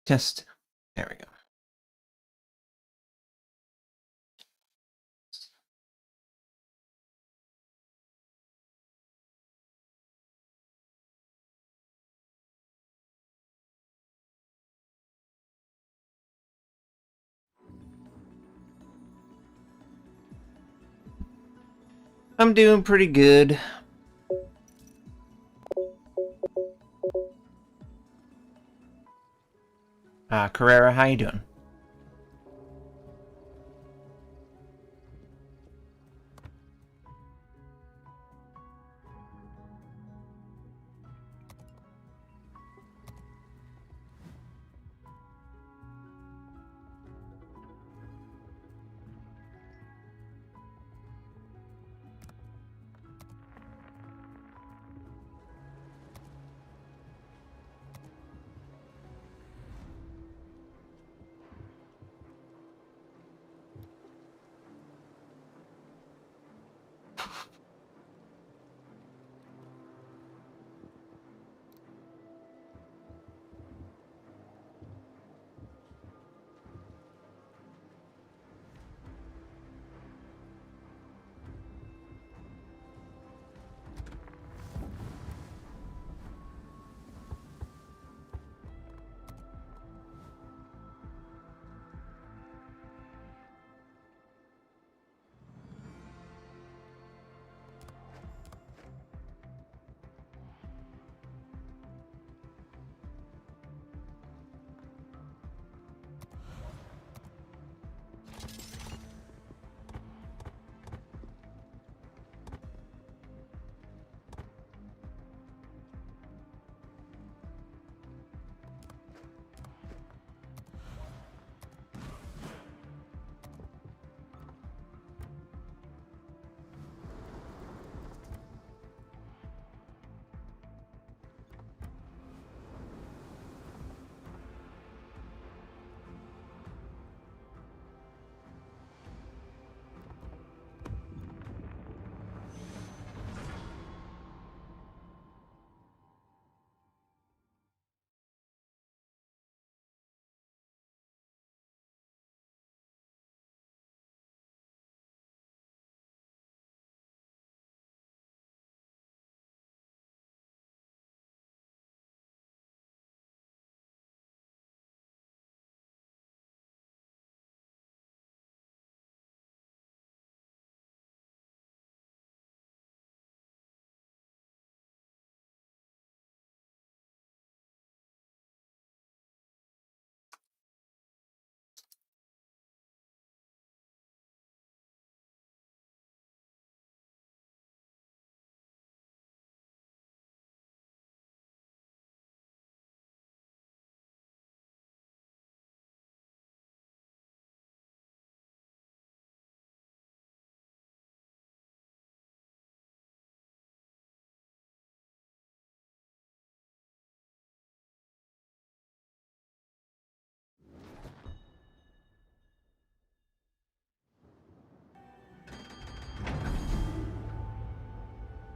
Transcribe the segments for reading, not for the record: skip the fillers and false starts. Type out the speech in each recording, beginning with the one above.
Test. There we go. I'm doing pretty good. Carrera, how you doing?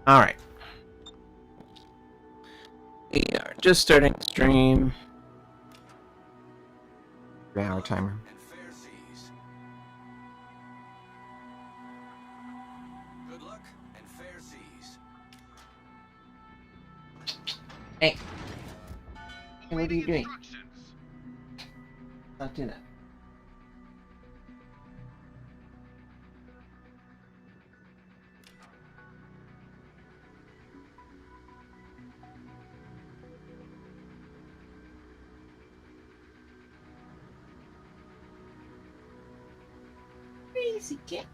Alright. We are just starting the stream. 3-hour timer. Good luck and fair seas. Hey. Hey, what are you doing? Not do that. Crazy cat.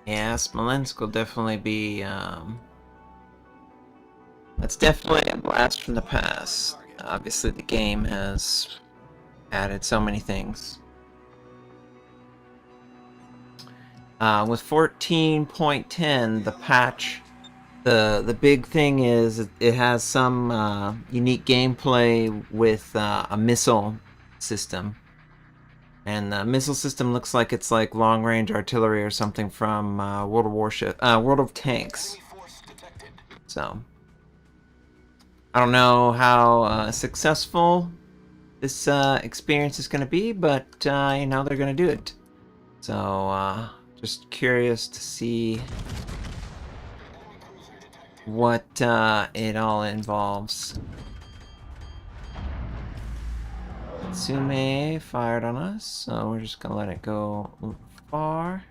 Yeah, Smolensk will definitely be, that's definitely a blast from the past. Obviously, the game has added so many things. With 14.10, the patch The big thing is it has some unique gameplay with a missile system, and the missile system looks like it's like long range artillery or something from World of Warship, World of Tanks. So I don't know how successful this experience is going to be, but you know, they're going to do it. So just curious to see what it all involves. Tsume fired on us, so we're just gonna let it go a little far.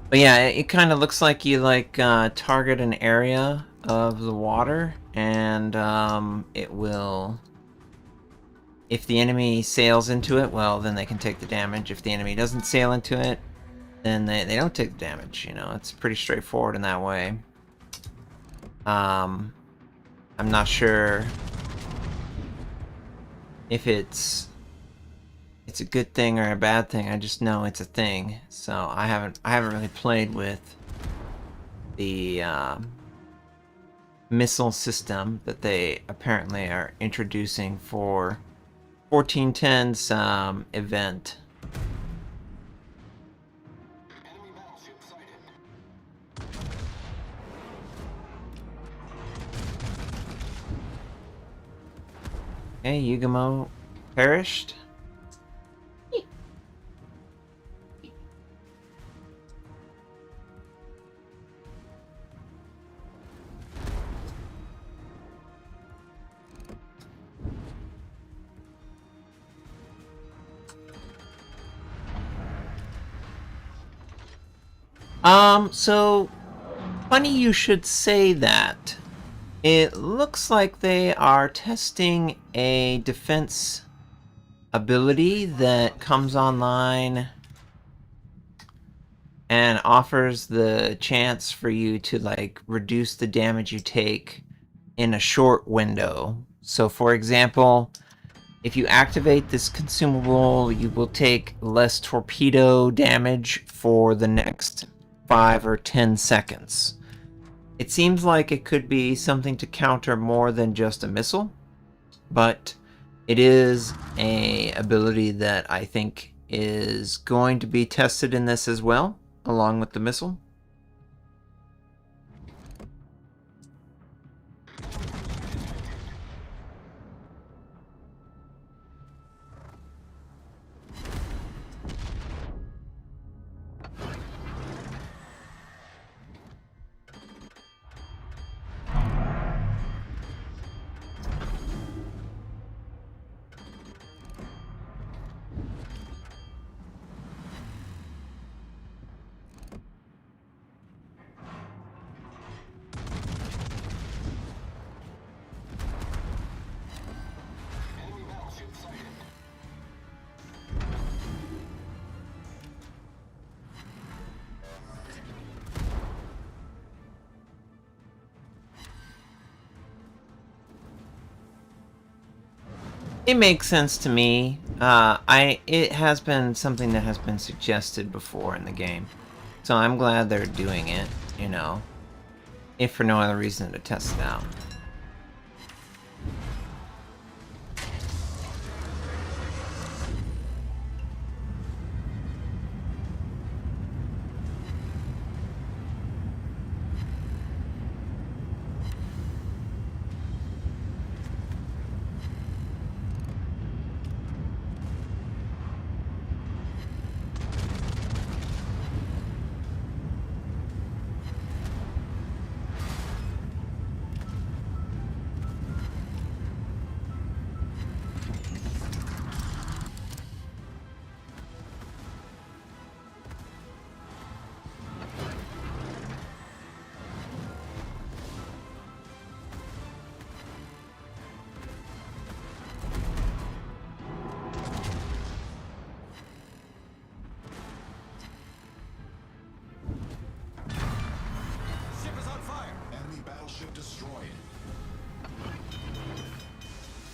But yeah, it kind of looks like you like target an area of the water, and it will. If the enemy sails into it, well, then they can take the damage. If the enemy doesn't sail into it, then they don't take the damage. You know, it's pretty straightforward in that way. I'm not sure if it's a good thing or a bad thing. I just know it's a thing. So I haven't really played with the missile system that they apparently are introducing for 1410's event. Okay, Yugamo perished. So funny you should say that. It looks like they are testing a defense ability that comes online and offers the chance for you to like reduce the damage you take in a short window. So for example, if you activate this consumable, you will take less torpedo damage for the next 5 or 10 seconds. It seems like it could be something to counter more than just a missile, but it is a ability that I think is going to be tested in this as well, along with the missile. It makes sense to me. It has been something that has been suggested before in the game, so I'm glad they're doing it. You know, if for no other reason to test it out.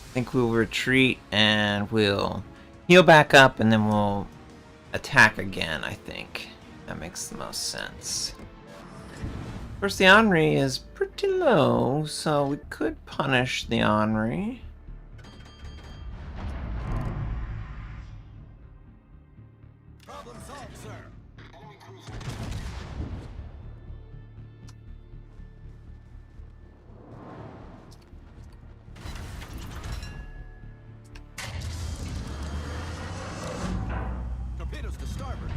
I think we'll retreat and we'll heal back up and then we'll attack again, I think. That makes the most sense. Of course, the Henri is pretty low, so we could punish the Henri. Problem solved, sir. Enemy cruiser. Torpedoes to starboard.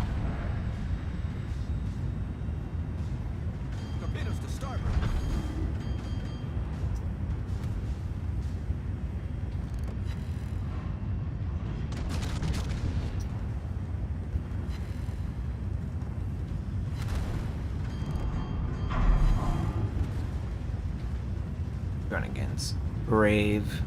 Torpedoes to starboard. Going against Brave.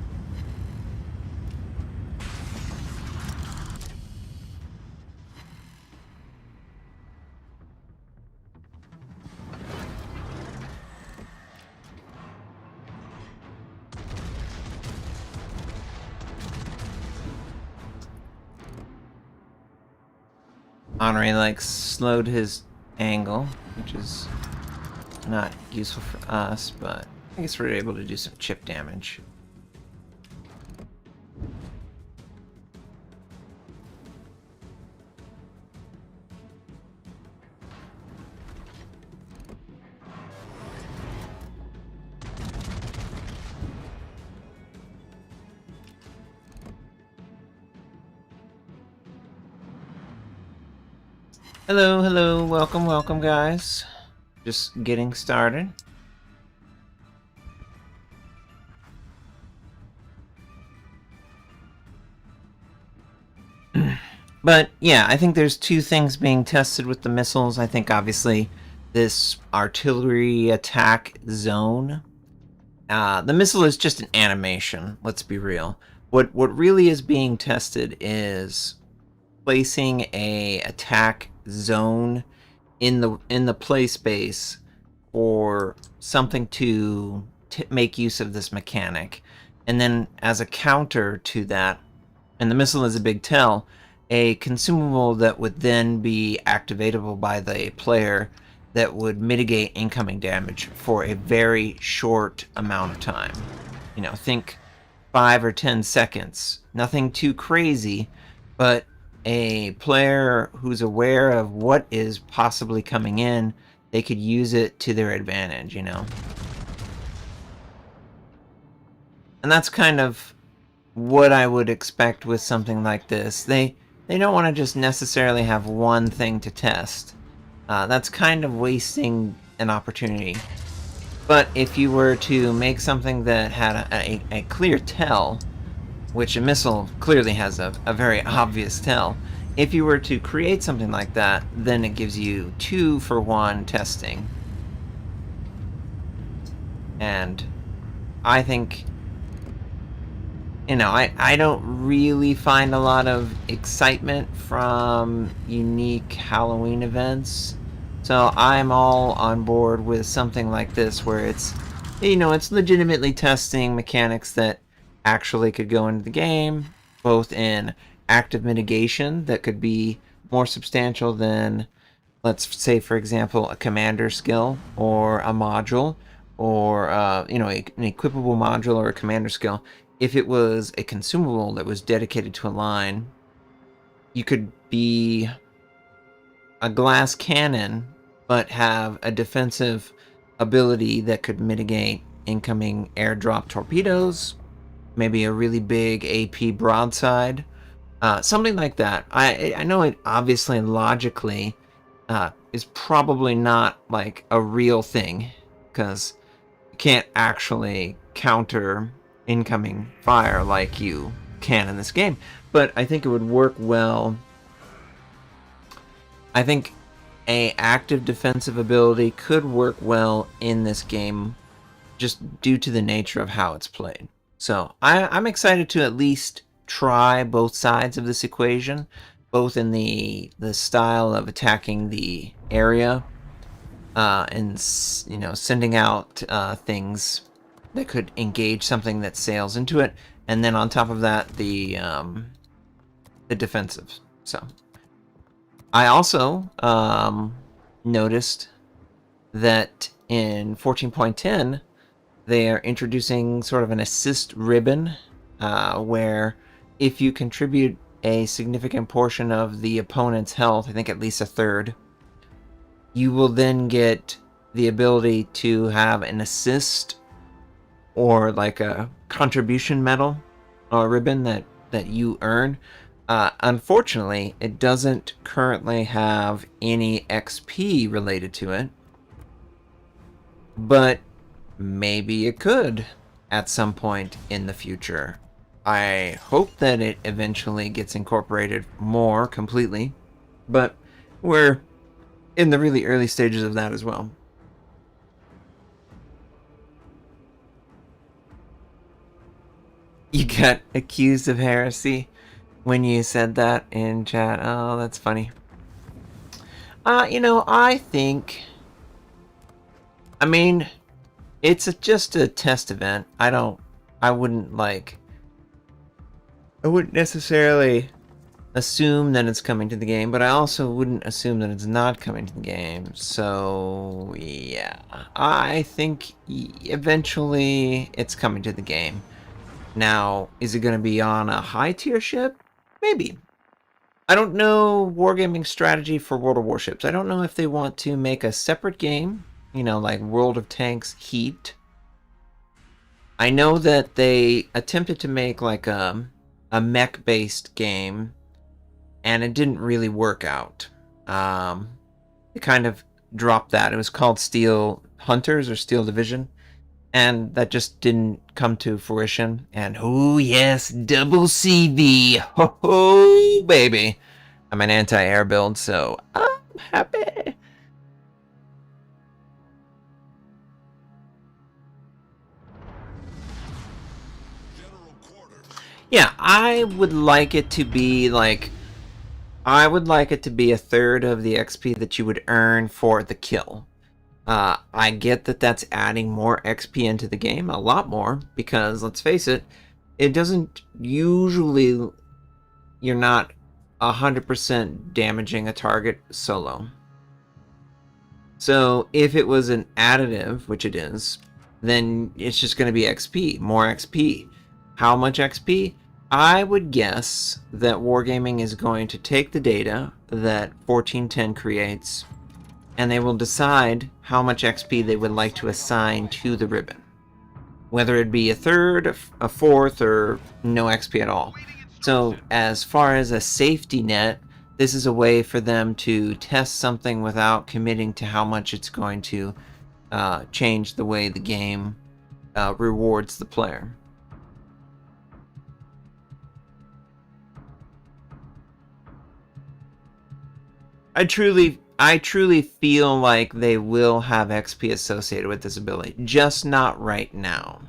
Henri like slowed his angle, which is not useful for us, but I guess we're able to do some chip damage. Hello, hello, welcome, welcome, guys. Just getting started. But yeah, I think there's two things being tested with the missiles. I think obviously this artillery attack zone. The missile is just an animation, let's be real. What really is being tested is placing a attack zone in the play space for something to make use of this mechanic, and then as a counter to that, and the missile is a big tell, a consumable that would then be activatable by the player that would mitigate incoming damage for a very short amount of time. You know, think 5 or 10 seconds. Nothing too crazy, but a player who's aware of what is possibly coming in, they could use it to their advantage, you know? And that's kind of what I would expect with something like this. They don't want to just necessarily have one thing to test. That's kind of wasting an opportunity. But if you were to make something that had a clear tell, which a missile clearly has a very obvious tell, if you were to create something like that, then it gives you 2-for-1 testing. And I think, you know, I don't really find a lot of excitement from unique Halloween events. So I'm all on board with something like this where it's, you know, it's legitimately testing mechanics that actually could go into the game, both in active mitigation that could be more substantial than, let's say, for example, a commander skill or a module, or you know, an equipable module or a commander skill. If it was a consumable that was dedicated to a line, you could be a glass cannon but have a defensive ability that could mitigate incoming airdrop torpedoes, maybe a really big AP broadside, something like that. I know it obviously logically is probably not like a real thing, because you can't actually counter incoming fire like you can in this game, but I think it would work well. I think a active defensive ability could work well in this game just due to the nature of how it's played. So I'm excited to at least try both sides of this equation, both in the style of attacking the area and, you know, sending out things that could engage something that sails into it, and then on top of that the defensive. So I also noticed that in 14.10 they are introducing sort of an assist ribbon, where if you contribute a significant portion of the opponent's health, I think at least a third, you will then get the ability to have an assist or like a contribution medal or ribbon that you earn. Unfortunately, it doesn't currently have any XP related to it, but maybe it could at some point in the future. I hope that it eventually gets incorporated more completely, but we're in the really early stages of that as well. You got accused of heresy when you said that in chat. Oh, that's funny. I think... I mean, it's just a test event. I wouldn't necessarily assume that it's coming to the game, but I also wouldn't assume that it's not coming to the game. So, yeah. I think eventually it's coming to the game. Now, is it going to be on a high-tier ship? Maybe. I don't know wargaming strategy for World of Warships. I don't know if they want to make a separate game, like World of Tanks Heat. I know that they attempted to make like a mech-based game, and it didn't really work out. They kind of dropped that. It was called Steel Hunters or Steel Division, and that just didn't come to fruition. And oh yes, double CV, ho ho baby. I'm an anti-air build, so I'm happy. Yeah, I would like it to be like... I would like it to be a third of the XP that you would earn for the kill. I get that that's adding more XP into the game, a lot more, because let's face it, it doesn't usually... You're not 100% damaging a target solo. So if it was an additive, which it is, then it's just going to be XP, more XP. How much XP? I would guess that Wargaming is going to take the data that 1410 creates, and they will decide how much XP they would like to assign to the ribbon. Whether it be a third, a fourth, or no XP at all. So as far as a safety net, this is a way for them to test something without committing to how much it's going to change the way the game rewards the player. I truly feel like they will have XP associated with this ability, just not right now.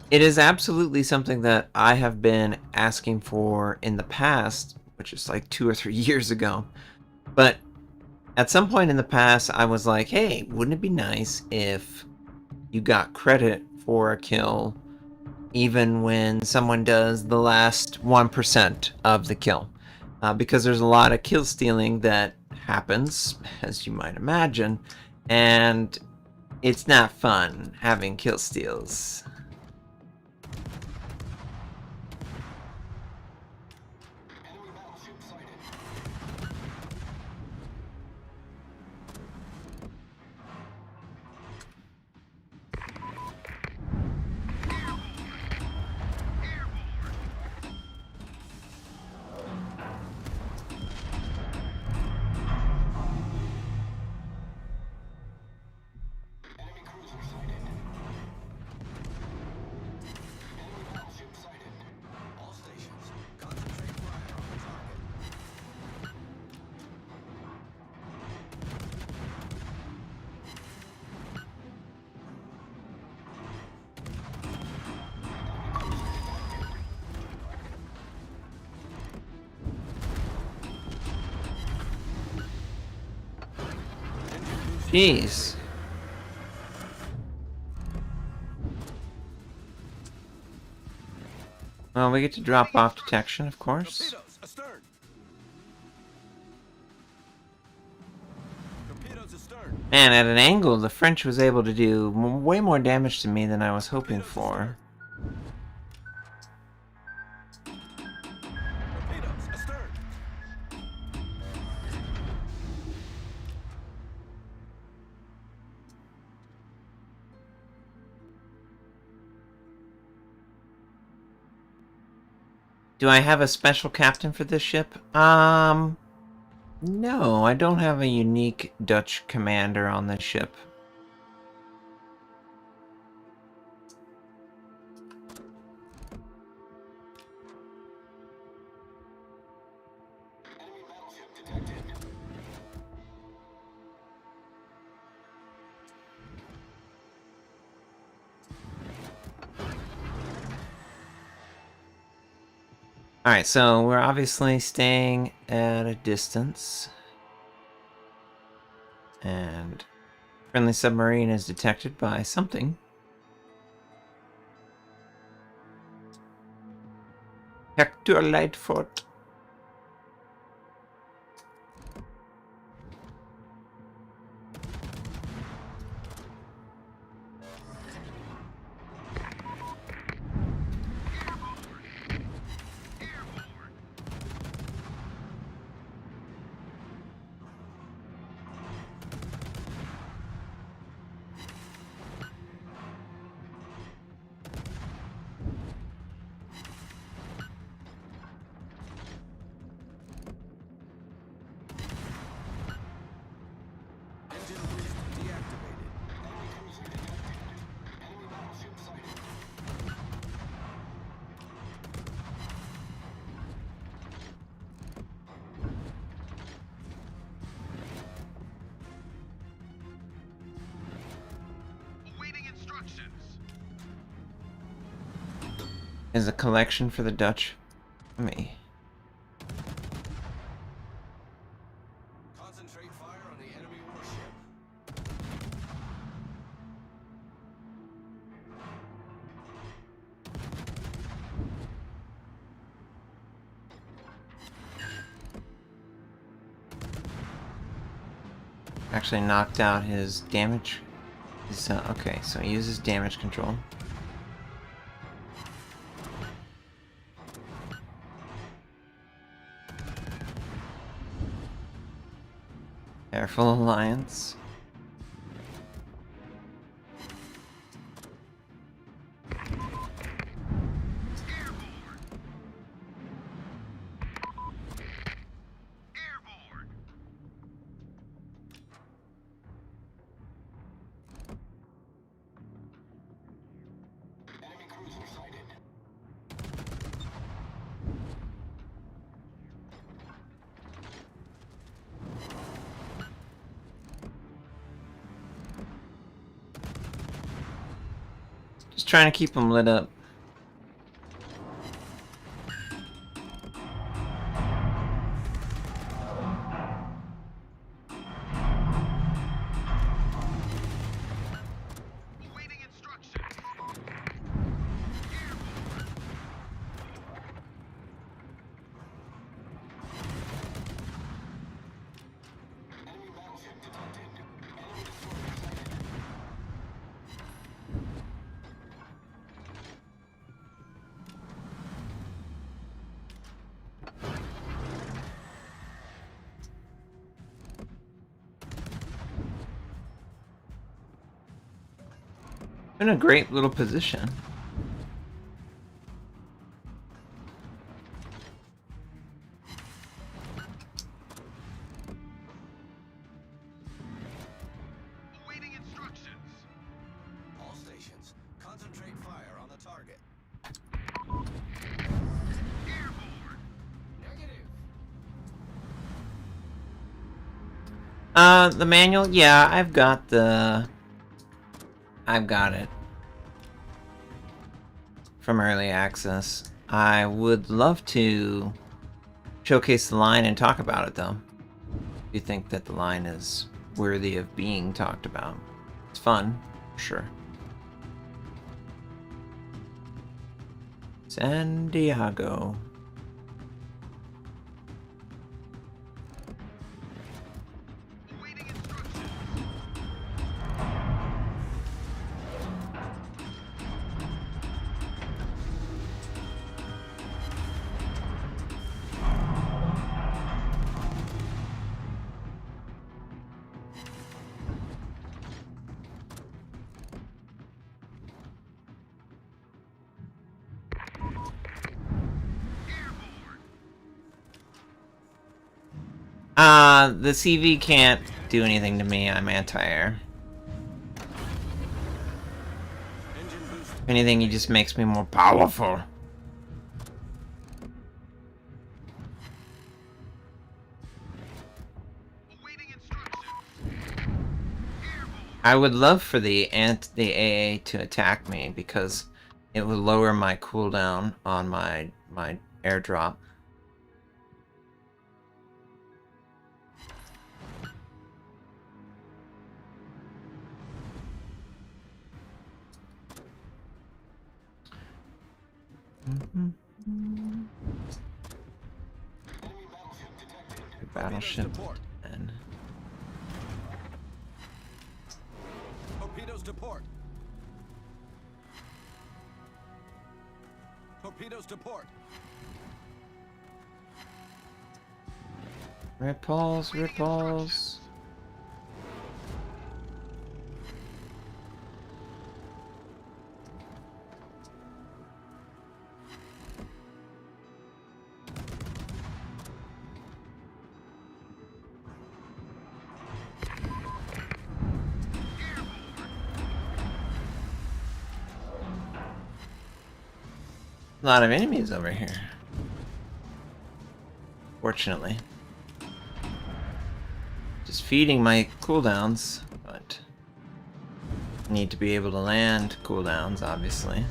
It is absolutely something that I have been asking for in the past, which is like 2 or 3 years ago. But at some point in the past, I was like, hey, wouldn't it be nice if you got credit for a kill even when someone does the last 1% of the kill? Because there's a lot of kill stealing that happens, as you might imagine, and it's not fun having kill steals. Jeez. Well, we get to drop off detection, of course. Torpedoes astern. Man, at an angle, the French was able to do way more damage to me than I was hoping for. Torpedoes astern. Do I have a special captain for this ship? No, I don't have a unique Dutch commander on this ship. Enemy battleship detected. Alright, so we're obviously staying at a distance. And friendly submarine is detected by something. Hector Lightfoot. Engine boost deactivated. Enemy cruiser detected. Enemy battleship sighted. Awaiting instructions. Is a collection for the Dutch. Me. Concentrate fire on the enemy warship. Actually knocked out his damage. Okay, so he uses damage control. Careful, Alliance. Enemy cruiser sighted. Just trying to keep him lit up. Awaiting instructions. Enemy battleship detected. Enemy destroyer sighted. In a great little position. Awaiting instructions. All stations, concentrate fire on the target. Airborne. Negative. The manual? Yeah, I've got it. From early access. I would love to showcase the line and talk about it, though. If you think that the line is worthy of being talked about. It's fun, sure. San Diego. Awaiting instructions. The CV can't do anything to me. I'm anti-air. Engine boost. If anything, he just makes me more powerful. Awaiting instructions. I would love for the AA to attack me because it would lower my cooldown on my airdrop. Battleship and Torpedoes to port. Torpedoes to port. ripples. A lot of enemies over here. Fortunately. Just feeding my cooldowns, but need to be able to land cooldowns, obviously.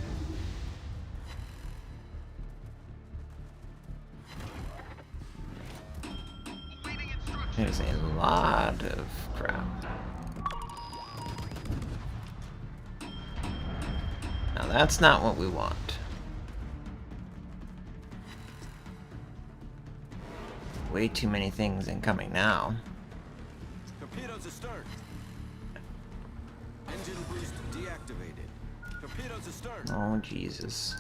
There's a lot of crap. Now that's not what we want. Way too many things incoming now. Torpedoes astern. Engine boost deactivated. Torpedoes astern. Oh, Jesus.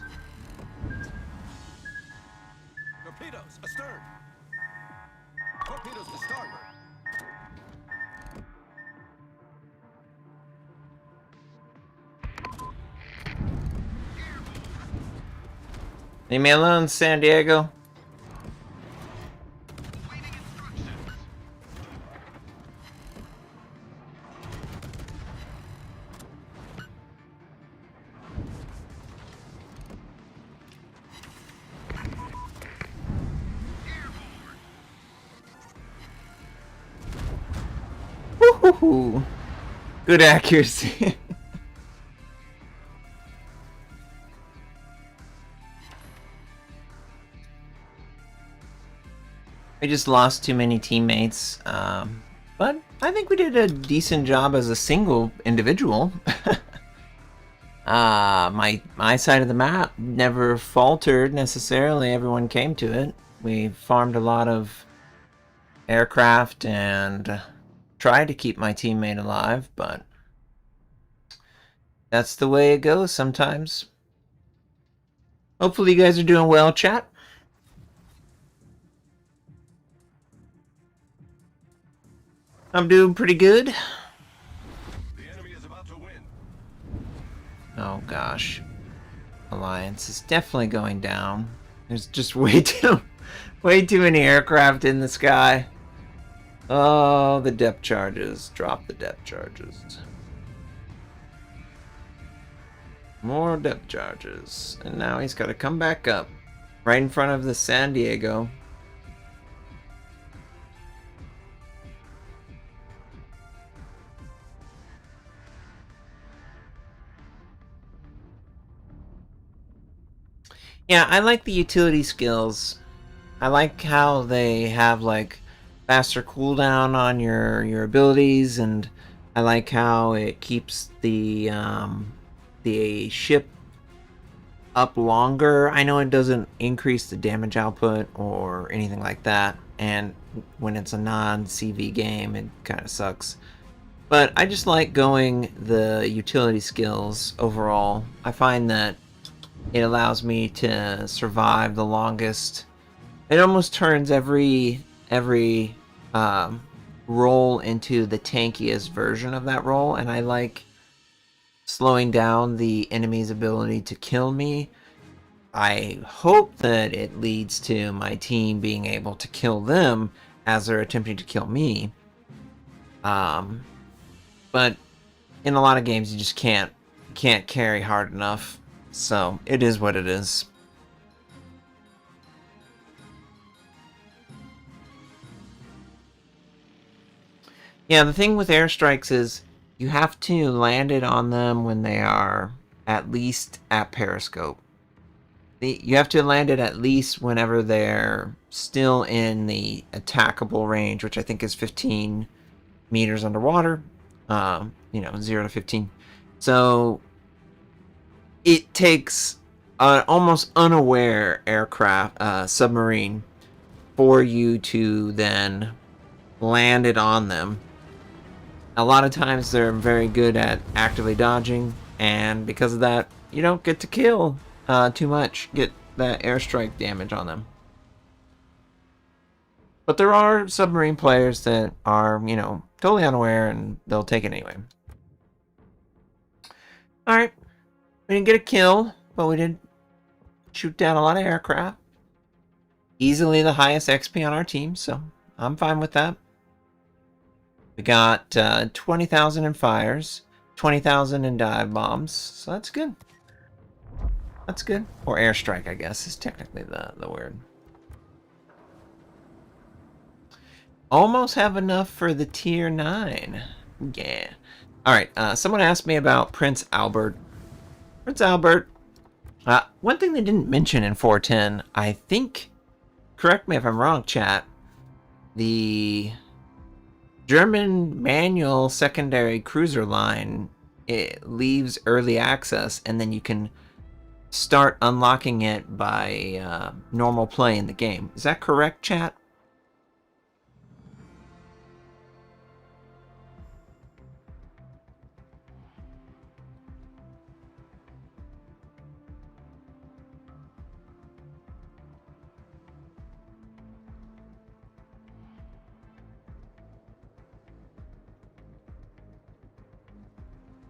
Torpedoes astern. Torpedoes to starboard. Leave me alone, San Diego. Awaiting instructions. Woohoo! Good accuracy. We just lost too many teammates, but I think we did a decent job as a single individual. My side of the map never faltered necessarily. Everyone came to it. We farmed a lot of aircraft and tried to keep my teammate alive, but that's the way it goes sometimes. Hopefully you guys are doing well, chat. I'm doing pretty good. The enemy is about to win. Oh gosh. Alliance is definitely going down. There's just way too many aircraft in the sky. Oh, the depth charges. Drop the depth charges. More depth charges. And now he's got to come back up. Right in front of the San Diego. Yeah, I like the utility skills. I like how they have like faster cooldown on your abilities, and I like how it keeps the ship up longer. I know it doesn't increase the damage output or anything like that, and when it's a non-CV game, it kind of sucks. But I just like going the utility skills overall. I find that it allows me to survive the longest. It almost turns every role into the tankiest version of that role, and I like slowing down the enemy's ability to kill me. I hope that it leads to my team being able to kill them as they're attempting to kill me. But in a lot of games, you just can't carry hard enough. So it is what it is. Yeah, the thing with airstrikes is you have to land it on them when they are at least at periscope. You have to land it at least whenever they're still in the attackable range, which I think is 15 meters underwater. 0 to 15. So it takes an almost unaware aircraft, submarine, for you to then land it on them. A lot of times they're very good at actively dodging, and because of that, you don't get to kill too much, get that airstrike damage on them. But there are submarine players that are, totally unaware, and they'll take it anyway. Alright, we didn't get a kill, but we did shoot down a lot of aircraft. Easily the highest XP on our team, so I'm fine with that. We got 20,000 in fires, 20,000 in dive bombs, so that's good. That's good. Or airstrike, I guess, is technically the word. Almost have enough for the tier 9. Yeah. Alright, someone asked me about Prince Albert. Prince Albert, one thing they didn't mention in 410, I think, correct me if I'm wrong, chat, the German manual secondary cruiser line, it leaves early access, and then you can start unlocking it by normal play in the game. Is that correct, chat?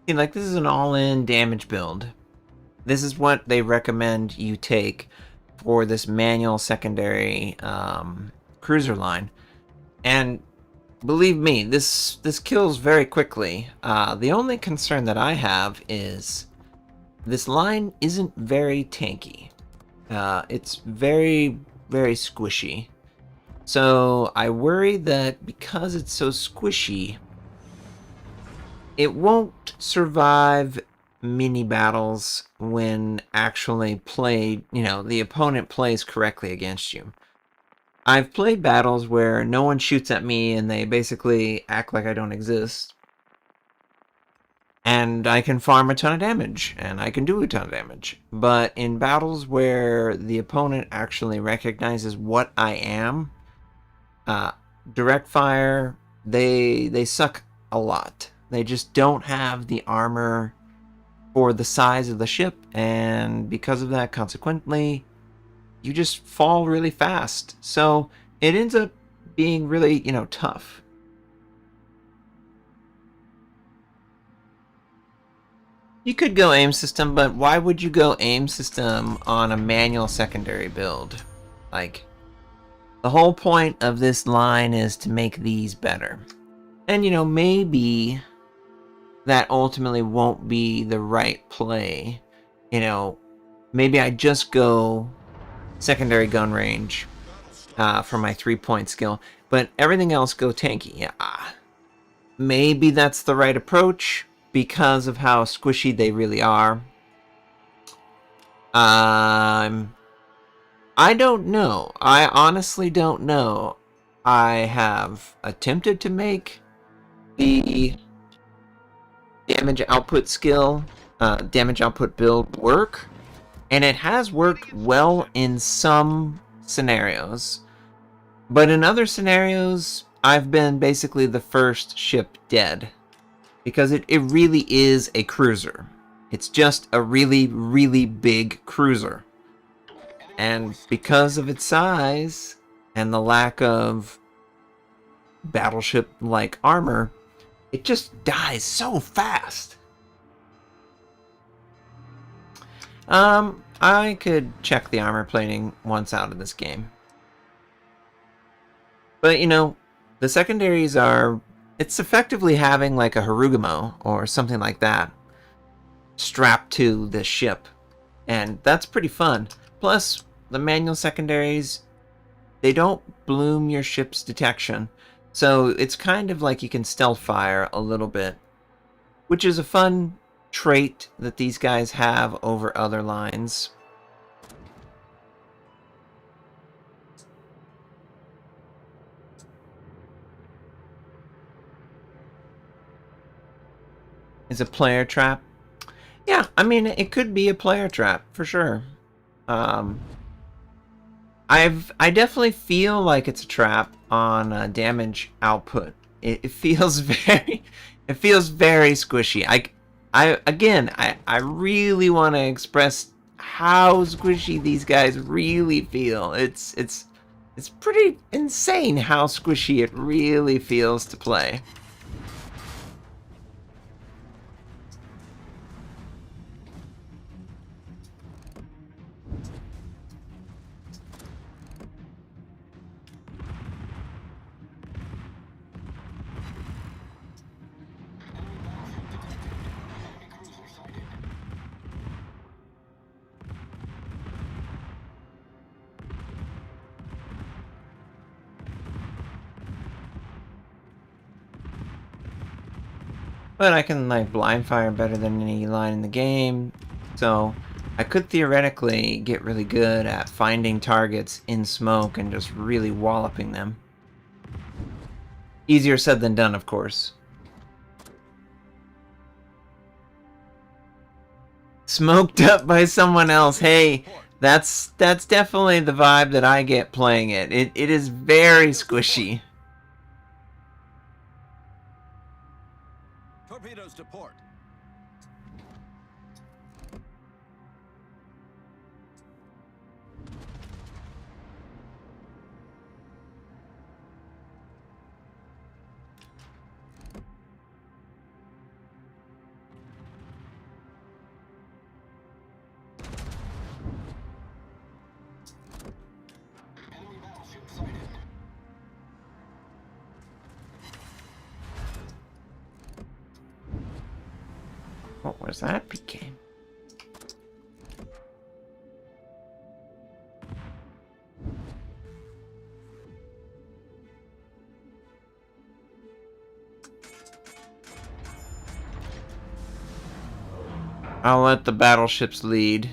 See, like, this is an all-in damage build. This is what they recommend you take for this manual secondary cruiser line. And believe me, this kills very quickly. The only concern that I have is this line isn't very tanky. It's very, very squishy. So I worry that because it's so squishy, it won't survive mini battles when actually played, the opponent plays correctly against you. I've played battles where no one shoots at me and they basically act like I don't exist. And I can farm a ton of damage, and I can do a ton of damage. But in battles where the opponent actually recognizes what I am, direct fire, they suck a lot. They just don't have the armor for the size of the ship, and because of that, consequently, you just fall really fast. So it ends up being really, tough. You could go aim system, but why would you go aim system on a manual secondary build? Like, the whole point of this line is to make these better. And, maybe that ultimately won't be the right play. Maybe I just go secondary gun range for my 3-point skill, but everything else go tanky. Yeah, maybe that's the right approach because of how squishy they really are. I don't know. I honestly don't know. I have attempted to make the damage output skill, damage output build work, and it has worked well in some scenarios. But in other scenarios, I've been basically the first ship dead. Because it really is a cruiser. It's just a really, really big cruiser. And because of its size and the lack of battleship-like armor, it just dies so fast. I could check the armor plating once out of this game. But, you know, the secondaries are... It's effectively having like a Harugamo or something like that strapped to the ship. And that's pretty fun. Plus, the manual secondaries, they don't bloom your ship's detection. So it's kind of like you can stealth fire a little bit, which is a fun trait that these guys have over other lines. Is a player trap? Yeah, I mean, it could be a player trap for sure. I definitely feel like it's a trap on damage output. It feels it feels very squishy. I really want to express how squishy these guys really feel. It's pretty insane how squishy it really feels to play. But I can like blind fire better than any line in the game, so I could theoretically get really good at finding targets in smoke and just really walloping them. Easier said than done, of course. Smoked up by someone else. Hey, that's definitely the vibe that I get playing it. It is very squishy. Torpedoes to port. Enemy battleship sighted. What was that, PK? I'll let the battleships lead.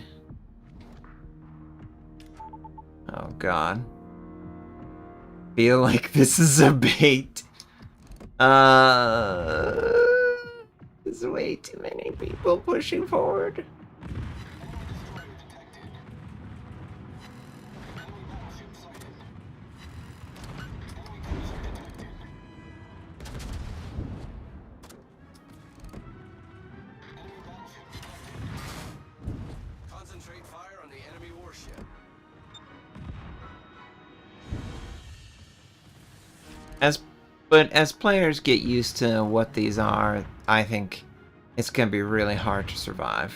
Oh god. Feel like this is a bait. There's way too many people pushing forward. Enemy destroyer detected. Enemy battleship sighted. Enemy cruiser detected. Enemy battleship detected. Concentrate fire on the enemy warship. But as players get used to what these are, I think it's gonna be really hard to survive.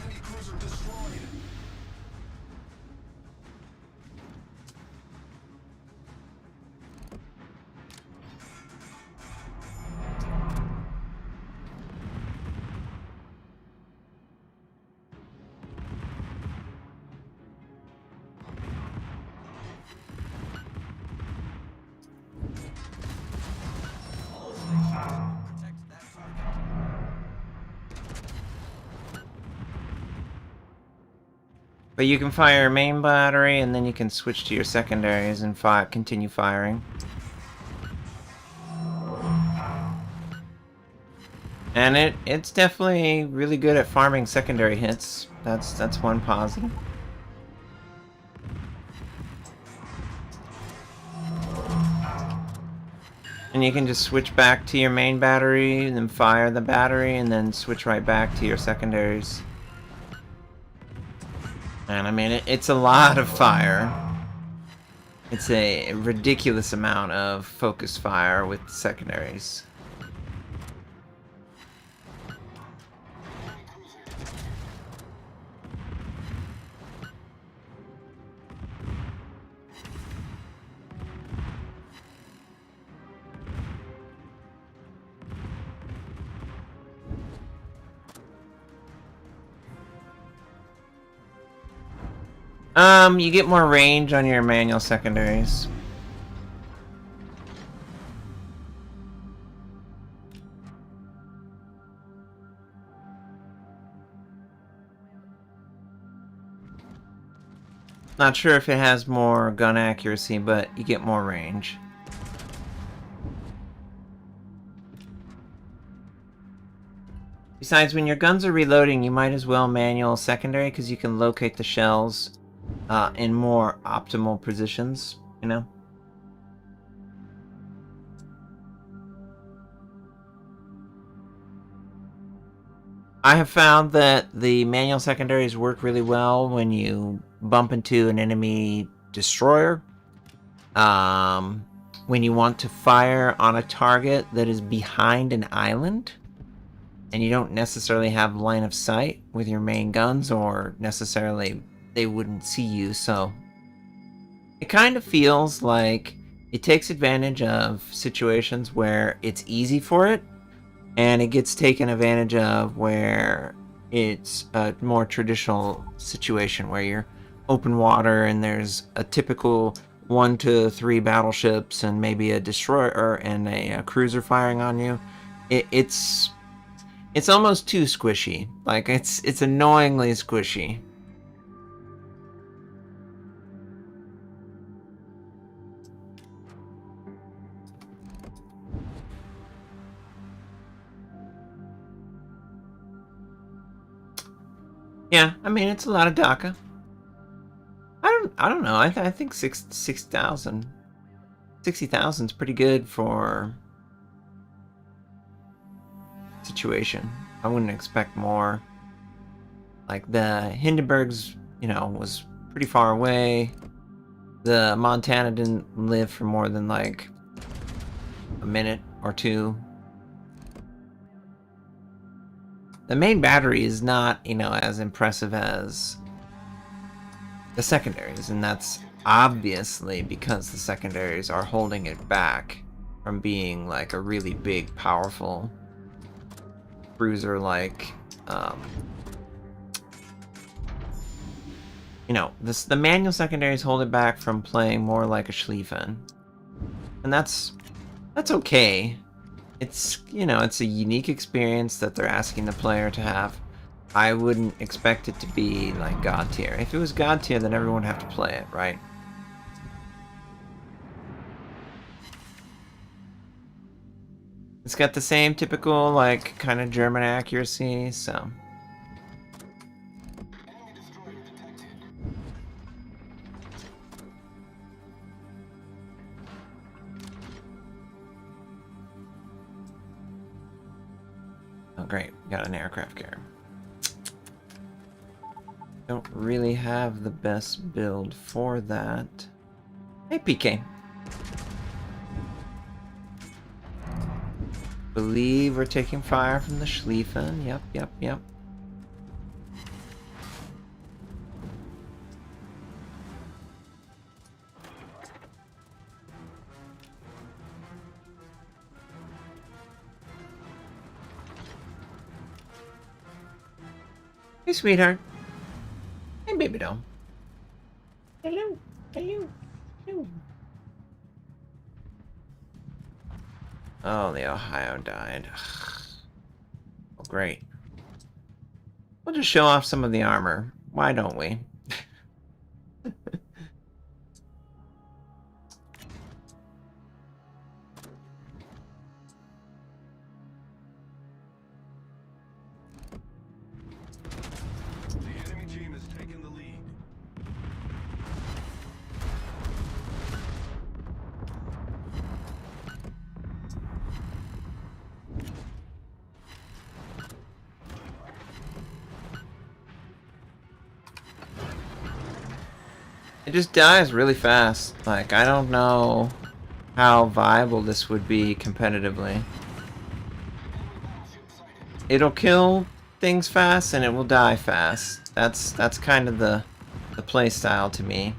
Enemy cruiser destroyed. All stations, protect that target. But you can fire your main battery, and then you can switch to your secondaries and continue firing. And it's definitely really good at farming secondary hits. That's one positive. And you can just switch back to your main battery, and then fire the battery, and then switch right back to your secondaries. And I mean, it's a lot of fire. It's a ridiculous amount of focus fire with the secondaries. You get more range on your manual secondaries. Not sure if it has more gun accuracy, but you get more range. Besides, when your guns are reloading, you might as well manual secondary, because you can locate the shells in more optimal positions, you know? I have found that the manual secondaries work really well when you bump into an enemy destroyer. When you want to fire on a target that is behind an island, and you don't necessarily have line of sight with your main guns, or necessarily they wouldn't see you, so it kind of feels like it takes advantage of situations where it's easy for it, and it gets taken advantage of where it's a more traditional situation where you're open water and there's a typical 1 to 3 battleships and maybe a destroyer and a cruiser firing on you. It's almost too squishy. Like, it's annoyingly squishy. Yeah, I mean, it's a lot of DACA. I don't know. I think 60,000 is pretty good for situation. I wouldn't expect more. Like, the Hindenburg's, you know, was pretty far away. The Montana didn't live for more than like a minute or two. The main battery is not, you know, as impressive as the secondaries, and that's obviously because the secondaries are holding it back from being like a really big, powerful cruiser, like, you know, the manual secondaries hold it back from playing more like a Schlieffen, and that's okay. It's, you know, it's a unique experience that they're asking the player to have. I wouldn't expect it to be like God tier. If it was God tier, then everyone would have to play it, right? It's got the same typical, like, kind of German accuracy, so. Oh, great. We got an aircraft carrier. Don't really have the best build for that. Hey, PK. Believe we're taking fire from the Schlieffen. Yep. Hey, sweetheart. Hey, baby doll. Hello. Oh, the Ohio died. Oh, great. We'll just show off some of the armor. Why don't we? The enemy team has taken the lead. It just dies really fast. Like, I don't know how viable this would be competitively. It'll kill things fast and it will die fast. That's kind of the play style to me.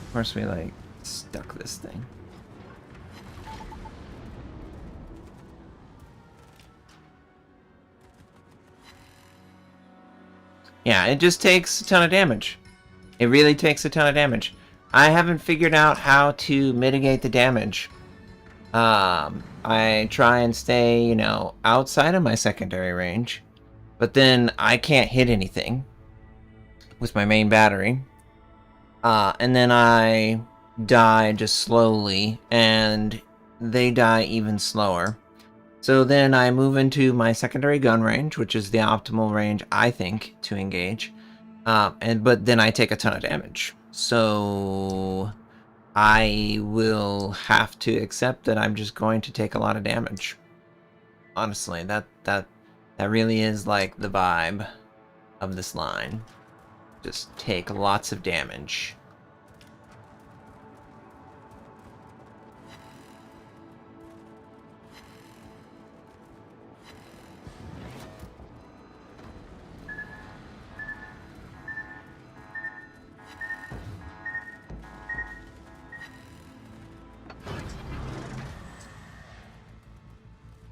Of course, we like stuck this thing. Yeah, it just takes a ton of damage. It really takes a ton of damage. I haven't figured out how to mitigate the damage. I try and stay, you know, outside of my secondary range, but then I can't hit anything with my main battery. And then I die just slowly, and they die even slower. So then I move into my secondary gun range, which is the optimal range, I think, to engage. But then I take a ton of damage. So I will have to accept that I'm just going to take a lot of damage. Honestly, that really is like the vibe of this line. Just take lots of damage.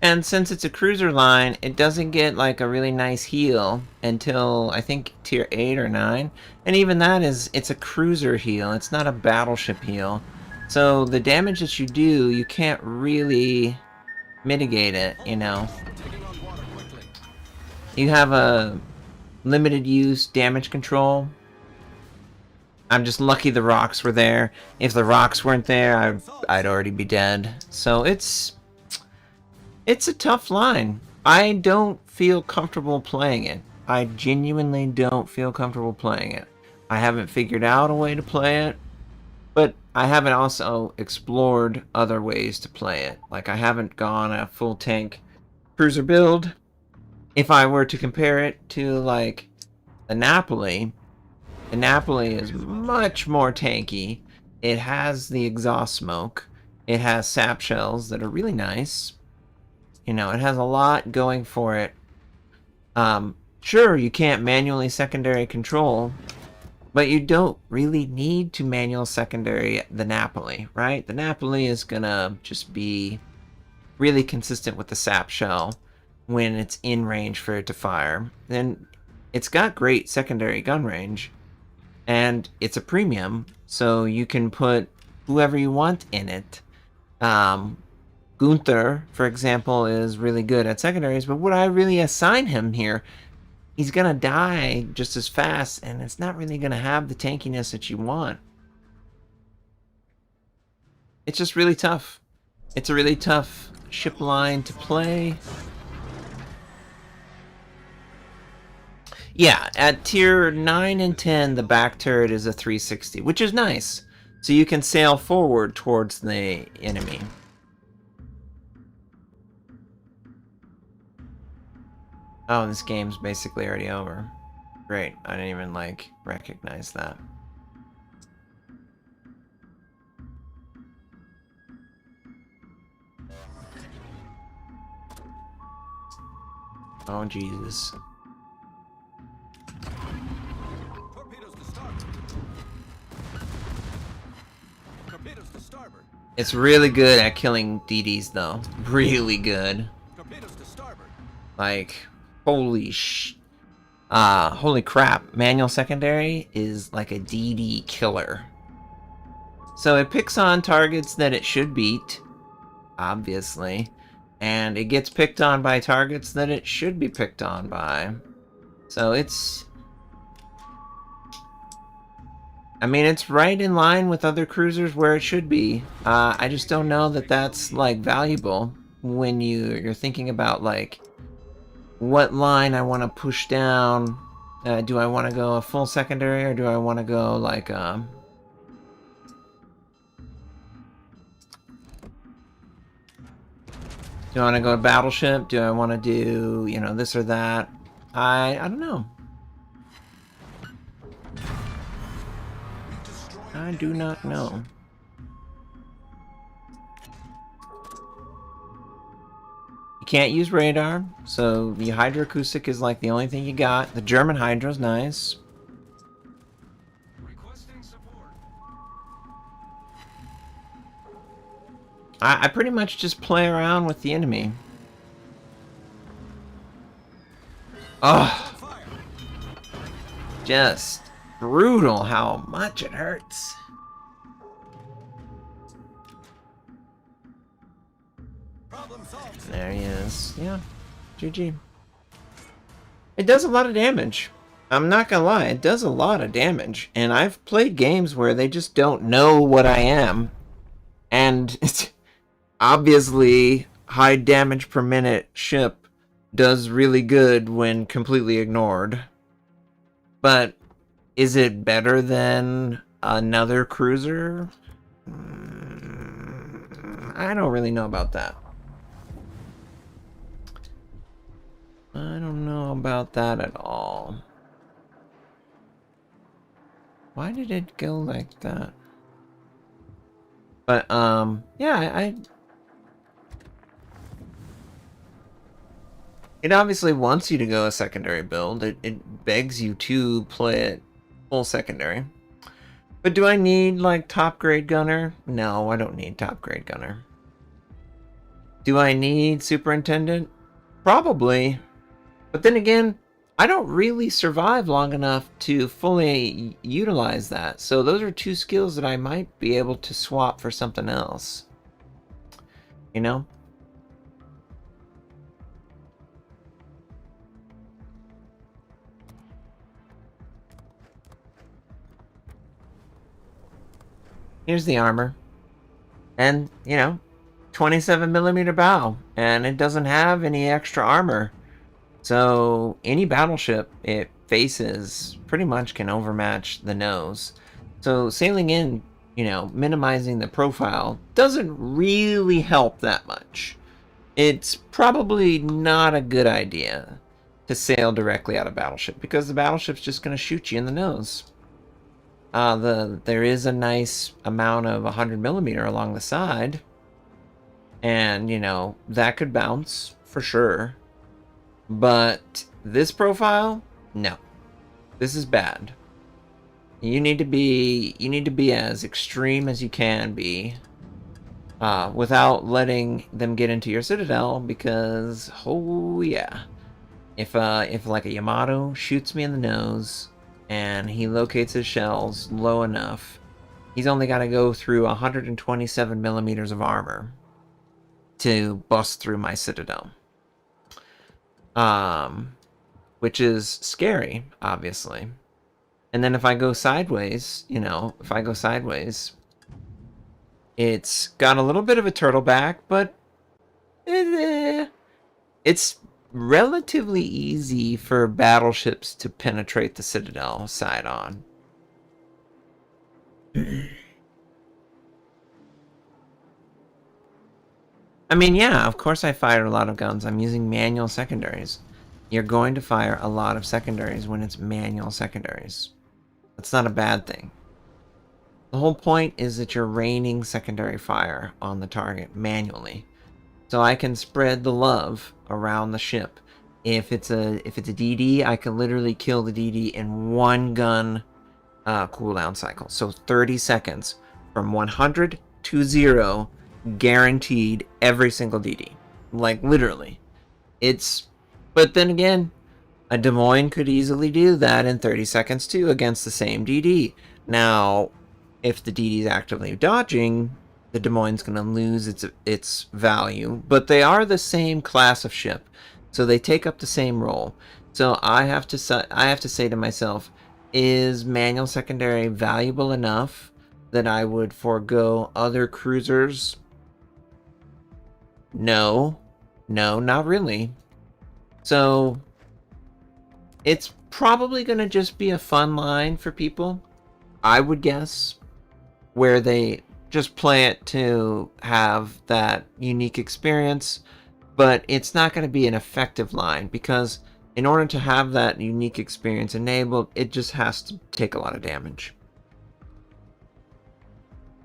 And since it's a cruiser line, it doesn't get like a really nice heal until I think tier 8 or 9. And even that it's a cruiser heal. It's not a battleship heal. So the damage that you do, you can't really mitigate it, you know. You have a limited use damage control. I'm just lucky the rocks were there. If the rocks weren't there, I'd already be dead. So it's a tough line. I don't feel comfortable playing it. I genuinely don't feel comfortable playing it. I haven't figured out a way to play it, but I haven't also explored other ways to play it. Like, I haven't gone a full tank cruiser build. If I were to compare it to, like, the Napoli is much more tanky. It has the exhaust smoke. It has sap shells that are really nice. You know, it has a lot going for it. Sure, you can't manually secondary control, but you don't really need to manual secondary the Napoli, right? The Napoli is gonna just be really consistent with the sap shell when it's in range for it to fire. Then it's got great secondary gun range, and it's a premium, so you can put whoever you want in it. Gunther, for example, is really good at secondaries, but would I really assign him here? He's gonna die just as fast, and it's not really gonna have the tankiness that you want. It's just really tough. It's a really tough ship line to play. Yeah, at tier 9 and 10, the back turret is a 360, which is nice. So you can sail forward towards the enemy. Oh, this game's basically already over. Great, I didn't even, like, recognize that. Oh, Jesus. Torpedoes to starboard. Torpedoes to starboard. It's really good at killing DDs, though. Really good. Torpedoes to starboard. Like, holy crap. Manual secondary is like a DD killer. So it picks on targets that it should beat, obviously. And it gets picked on by targets that it should be picked on by. So it's... I mean, it's right in line with other cruisers where it should be. I just don't know that that's, like, valuable. when you're thinking about like what line I want to push down. Do I want to go a full secondary, or do I want to go like do I want to go battleship? Do I want to do, you know, this or that? I don't know. I do not know. You can't use radar, so the hydroacoustic is like the only thing you got. The German hydro's nice. Requesting support. I pretty much just play around with the enemy. Ugh. Just brutal how much it hurts. Problem solved. There he is. Yeah. GG. It does a lot of damage. I'm not gonna lie, it does a lot of damage. And I've played games where they just don't know what I am. And it's obviously high damage per minute ship does really good when completely ignored. But is it better than another cruiser? I don't really know about that. I don't know about that at all. Why did it go like that? But, yeah, it obviously wants you to go a secondary build. It begs you to play it full secondary. But do I need, like, top grade gunner? No, I don't need top grade gunner. Do I need superintendent? Probably. But then again, I don't really survive long enough to fully utilize that. So those are two skills that I might be able to swap for something else. You know? Here's the armor. And, you know, 27mm bow. And it doesn't have any extra armor. So any battleship it faces pretty much can overmatch the nose. So sailing in, you know, minimizing the profile doesn't really help that much. It's probably not a good idea to sail directly out of battleship because the battleship's just going to shoot you in the nose. There is a nice amount of 100mm along the side, and you know that could bounce for sure. But this profile, no, this is bad. You need to be as extreme as you can be, without letting them get into your citadel. Because oh yeah, if like a Yamato shoots me in the nose and he locates his shells low enough, he's only got to go through 127mm of armor to bust through my citadel. Which is scary, obviously. And then if I go sideways, you know, it's got a little bit of a turtle back, but it's relatively easy for battleships to penetrate the citadel side on. I mean, yeah, of course I fired a lot of guns. I'm using manual secondaries. You're going to fire a lot of secondaries when it's manual secondaries. That's not a bad thing. The whole point is that you're raining secondary fire on the target manually. So I can spread the love around the ship. If it's a DD, I can literally kill the DD in one gun cooldown cycle. So 30 seconds from 100 to 0, guaranteed every single DD. Like literally. But then again, a Des Moines could easily do that in 30 seconds too against the same DD. Now, if the DD is actively dodging, the Des Moines going to lose its value. But they are the same class of ship, so they take up the same role. So I have to say to myself, is manual secondary valuable enough that I would forego other cruisers No, not really. So it's probably going to just be a fun line for people, I would guess, where they just play it to have that unique experience, but it's not going to be an effective line because in order to have that unique experience enabled, it just has to take a lot of damage.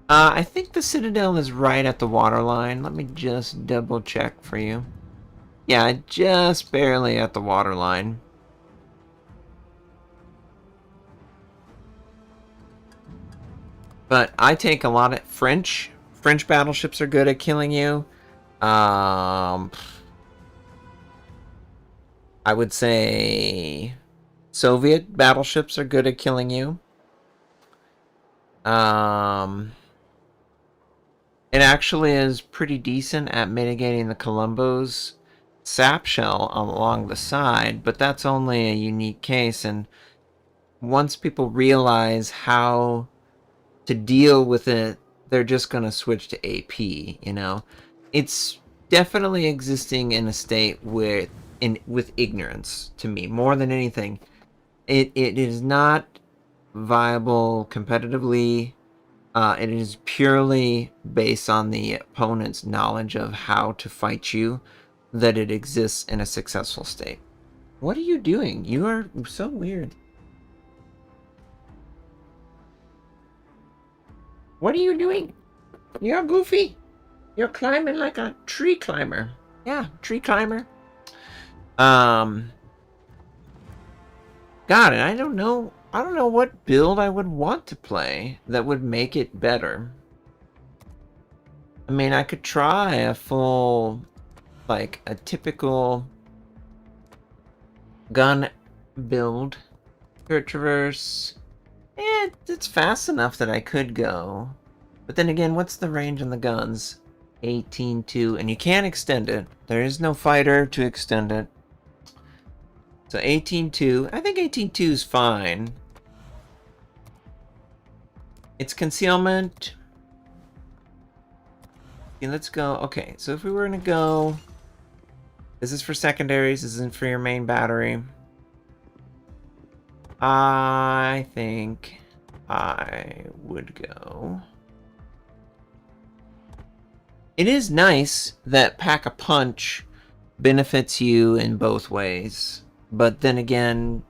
I think the Citadel is right at the waterline. Let me just double check for you. Yeah, just barely at the waterline. But I take a lot of French. French battleships are good at killing you. I would say Soviet battleships are good at killing you. It actually is pretty decent at mitigating the Colombo's sap shell along the side, but that's only a unique case. And once people realize how to deal with it, they're just going to switch to AP, you know? It's definitely existing in a state with ignorance to me, more than anything. It is not viable competitively. It is purely based on the opponent's knowledge of how to fight you that it exists in a successful state. What are you doing? You are so weird. What are you doing? You're goofy. You're climbing like a tree climber. Yeah, tree climber. God, and I don't know what build I would want to play that would make it better. I mean, I could try a full, like, a typical gun build. Turret traverse. It's fast enough that I could go. But then again, what's the range on the guns? 18.2, and you can't extend it. There is no fighter to extend it. So 18.2. I think 18.2 is fine. It's concealment. Okay, let's go. Okay, so if we were going to go... This is for secondaries. This isn't for your main battery. I think I would go... It is nice that Pack-a-Punch benefits you in both ways. But then again,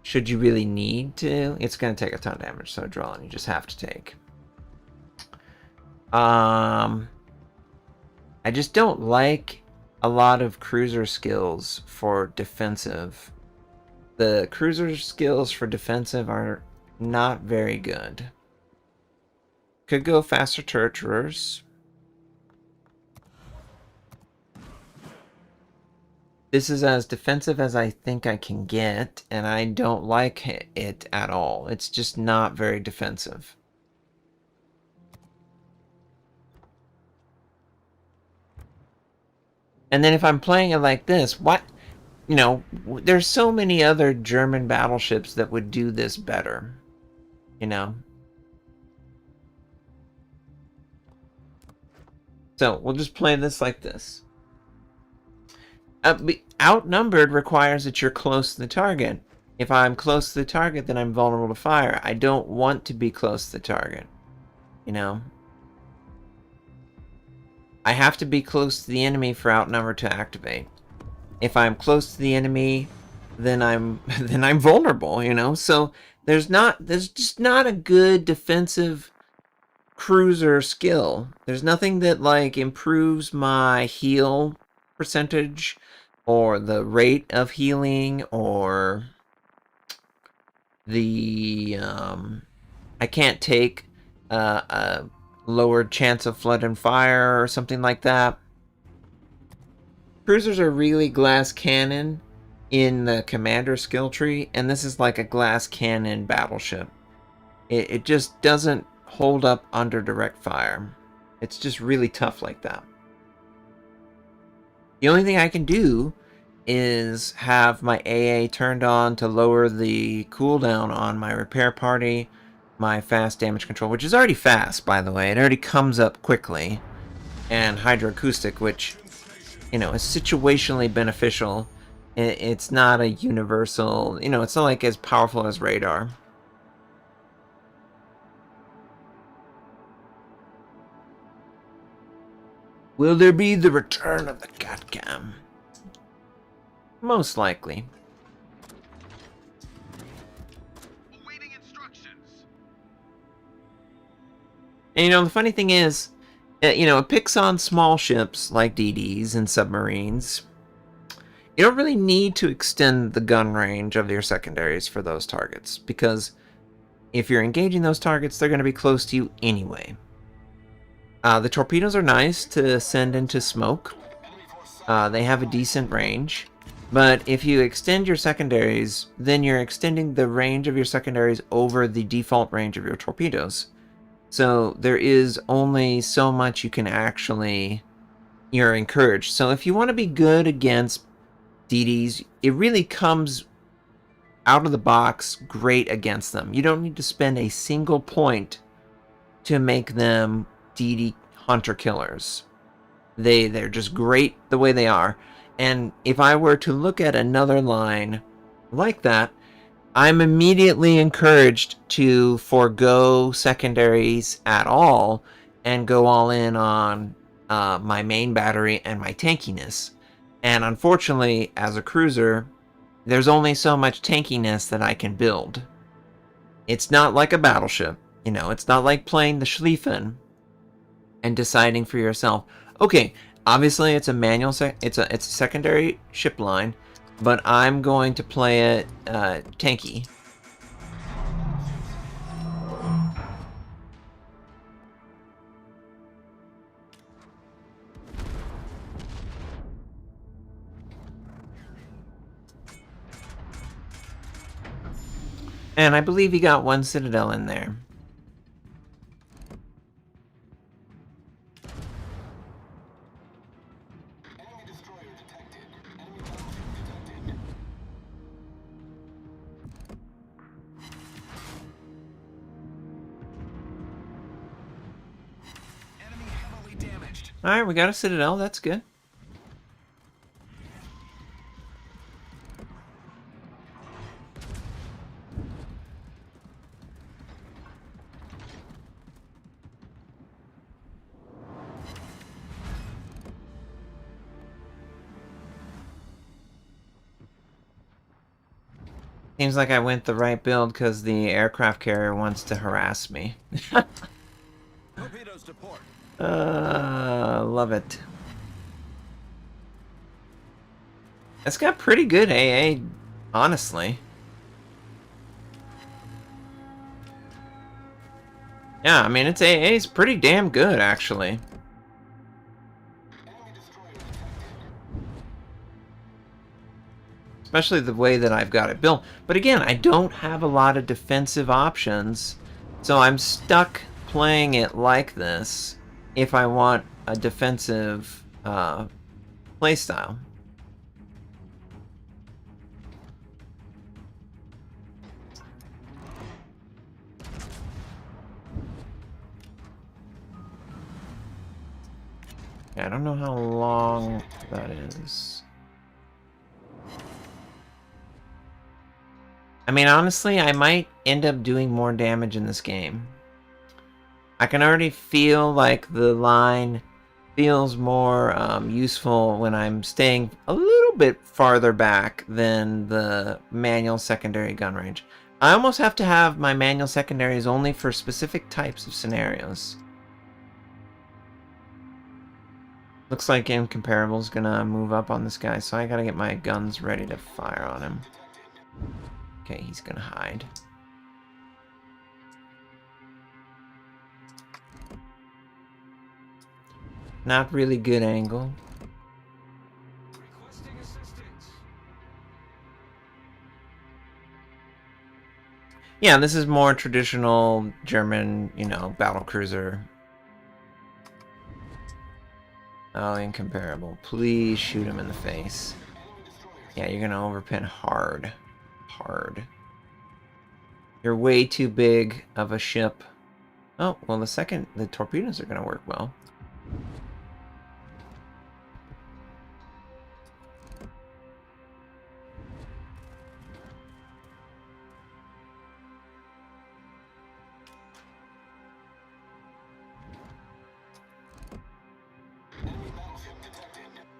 should you really need to? It's going to take a ton of damage, so draw, and you just have to take. I just don't like a lot of cruiser skills for defensive. The cruiser skills for defensive are not very good. Could go faster turret traverse. This is as defensive as I think I can get, and I don't like it at all. It's just not very defensive. And then if I'm playing it like this, what? You know, there's so many other German battleships that would do this better. You know? So, we'll just play this like this. Outnumbered requires that you're close to the target. If I'm close to the target, then I'm vulnerable to fire. I don't want to be close to the target. You know? I have to be close to the enemy for outnumbered to activate. If I'm close to the enemy, then I'm vulnerable, you know? So there's just not a good defensive cruiser skill. There's nothing that like improves my heal percentage or the rate of healing or the I can't take a lowered chance of flood and fire or something like that. Cruisers are really glass cannon in the commander skill tree, and this is like a glass cannon battleship. It just doesn't hold up under direct fire. It's just really tough like that. The only thing I can do is have my AA turned on to lower the cooldown on my repair party, my fast damage control, which is already fast, by the way. It already comes up quickly. and hydroacoustic, which, you know, is situationally beneficial. It's not a universal, you know, it's not like as powerful as radar. Will there be the return of the cat cam? Most likely. Awaiting instructions. And, you know, the funny thing is, you know, it picks on small ships like DDs and submarines. You don't really need to extend the gun range of your secondaries for those targets, because if you're engaging those targets, they're going to be close to you anyway. The torpedoes are nice to send into smoke. They have a decent range. But if you extend your secondaries, then you're extending the range of your secondaries over the default range of your torpedoes. So there is only so much you can actually... You're encouraged. So if you want to be good against DDs, it really comes out of the box great against them. You don't need to spend a single point to make them DD hunter killers. They're just great the way they are. And if I were to look at another line like that, I'm immediately encouraged to forego secondaries at all and go all in on my main battery and my tankiness. And unfortunately, as a cruiser, there's only so much tankiness that I can build. It's not like a battleship. You know, it's not like playing the Schlieffen and deciding for yourself. Okay, obviously it's a manual it's a secondary ship line, but I'm going to play it tanky. And I believe he got one Citadel in there. Enemy destroyer detected. Enemy battleship detected. Enemy heavily damaged. Alright, we got a Citadel, that's good. Seems like I went the right build because the aircraft carrier wants to harass me. Torpedoes to port. Love it. It's got pretty good AA, honestly. Yeah, I mean, its AA is pretty damn good, actually. Enemy destroyer detected. Especially the way that I've got it built. But again, I don't have a lot of defensive options, so I'm stuck playing it like this if I want a defensive playstyle. Yeah, I don't know how long that is. I mean, honestly, I might end up doing more damage in this game. I can already feel like the line feels more useful when I'm staying a little bit farther back than the manual secondary gun range. I almost have to have my manual secondaries only for specific types of scenarios. Looks like Incomparable's gonna move up on this guy, so I gotta get my guns ready to fire on him. Okay, he's gonna hide. Not really good angle. Requesting assistance. Yeah, this is more traditional German, you know, battlecruiser. Oh, Incomparable. Please shoot him in the face. Yeah, you're gonna overpin hard. Hard. You're way too big of a ship. Oh, well, the torpedoes are gonna work well.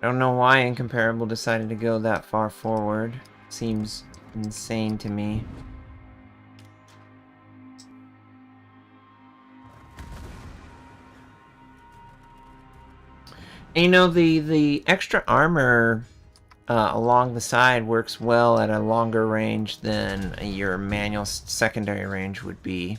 I don't know why Incomparable decided to go that far forward. Seems insane to me. And, you know, the extra armor along the side works well at a longer range than your manual secondary range would be.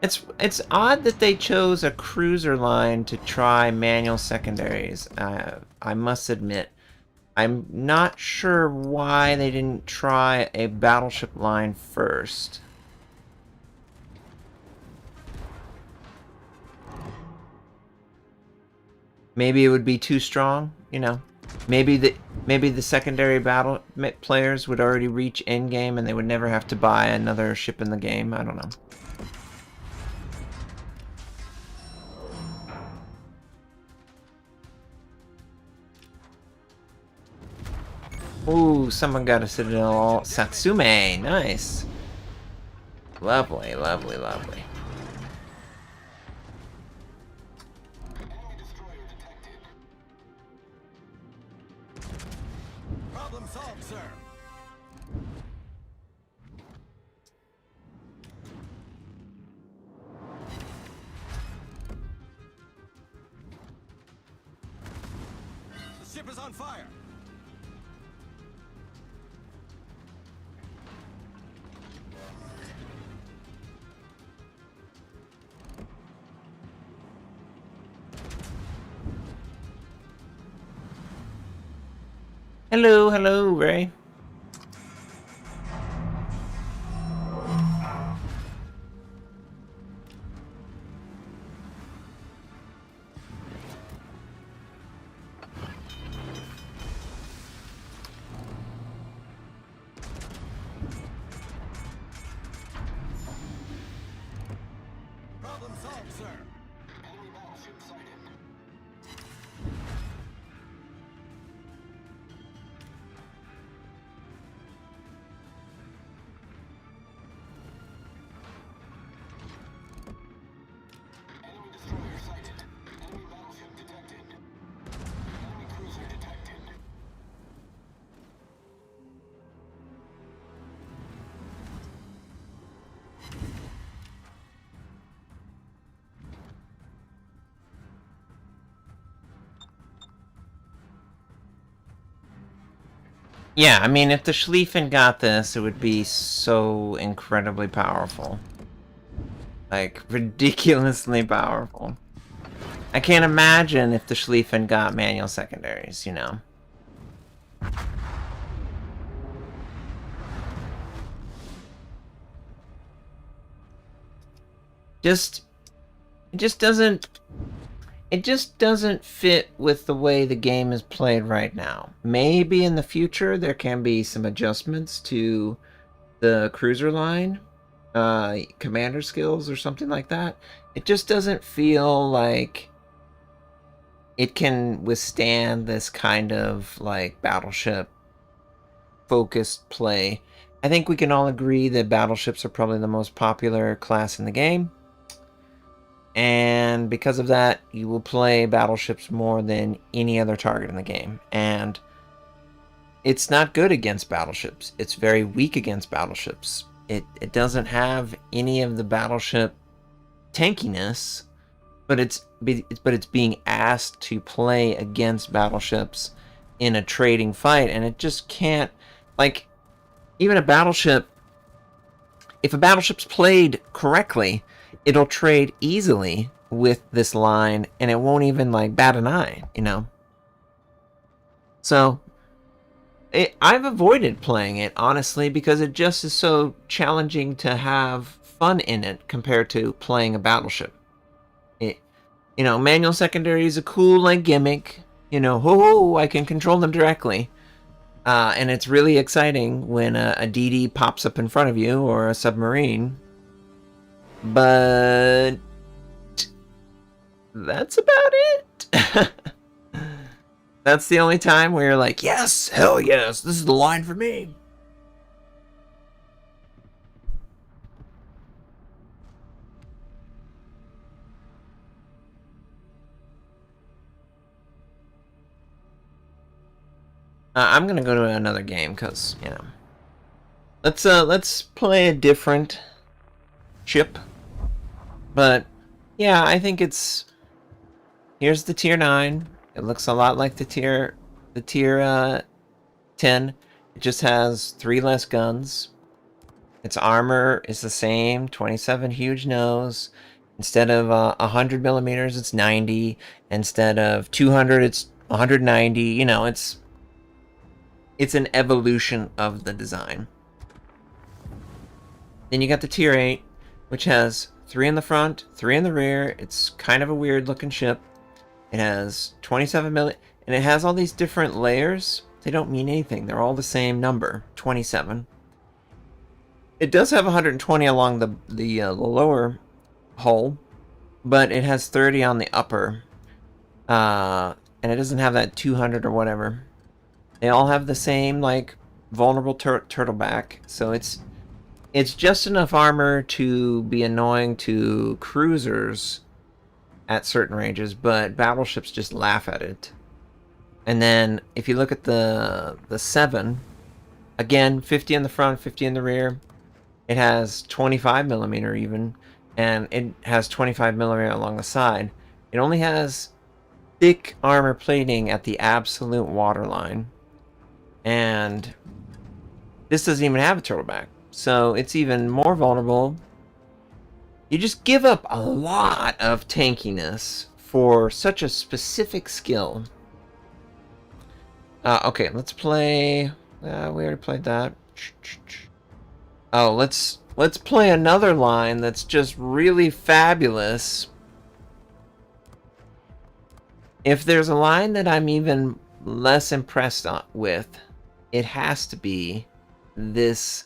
It's odd that they chose a cruiser line to try manual secondaries. I must admit, I'm not sure why they didn't try a battleship line first. Maybe it would be too strong, you know. Maybe the secondary battle players would already reach endgame and they would never have to buy another ship in the game. I don't know. Ooh, someone got a Citadel Satsume. Nice. Lovely, lovely, lovely. Problem solved, sir. The ship is on fire. Hello, hello, Ray. Problem solved, sir. Enemy battleship sighted. Enemy destroyer sighted. Enemy battleship detected. Enemy cruiser detected. Yeah, I mean, if the Schlieffen got this, it would be so incredibly powerful. Like, ridiculously powerful. I can't imagine if the Schlieffen got manual secondaries, you know? It just doesn't fit with the way the game is played right now. Maybe in the future there can be some adjustments to the cruiser line, commander skills or something like that. It just doesn't feel like it can withstand this kind of like battleship focused play. I think we can all agree that battleships are probably the most popular class in the game. And because of that, you will play battleships more than any other target in the game. And it's not good against battleships. It's very weak against battleships. It doesn't have any of the battleship tankiness, but it's being asked to play against battleships in a trading fight, and it just can't. Like, even a battleship, if a battleship's played correctly, it'll trade easily with this line, and it won't even like bat an eye, you know. So I've avoided playing it honestly because it just is so challenging to have fun in it compared to playing a battleship. It, you know, manual secondary is a cool like gimmick. You know, ho, I can control them directly. And it's really exciting when a DD pops up in front of you or a submarine. But that's about it. That's the only time where you're like, yes, hell yes, this is the line for me. I'm gonna go to another game because you know. Let's play a different ship. But yeah, I think it's here's the tier 9. It looks a lot like the tier 10. It just has 3 less guns. Its armor is the same, 27 huge nose. Instead of 100 millimeters, it's 90. Instead of 200, it's 190. You know, it's an evolution of the design. Then you got the tier 8, which has 3 in the front, 3 in the rear. It's kind of a weird looking ship. It has 27 million, and it has all these different layers. They don't mean anything. They're all the same number, 27. It does have 120 along the lower hull, but it has 30 on the upper. And it doesn't have that 200 or whatever. They all have the same, like, vulnerable turtleback. So it's just enough armor to be annoying to cruisers at certain ranges, but battleships just laugh at it. And then if you look at the 7, again, 50 in the front, 50 in the rear. It has 25 millimeter even, and it has 25 millimeter along the side. It only has thick armor plating at the absolute waterline, and this doesn't even have a turtleback, so it's even more vulnerable. You just give up a lot of tankiness for such a specific skill. Okay, let's play. We already played that. Oh, let's play another line that's just really fabulous. If there's a line that I'm even less impressed with, it has to be this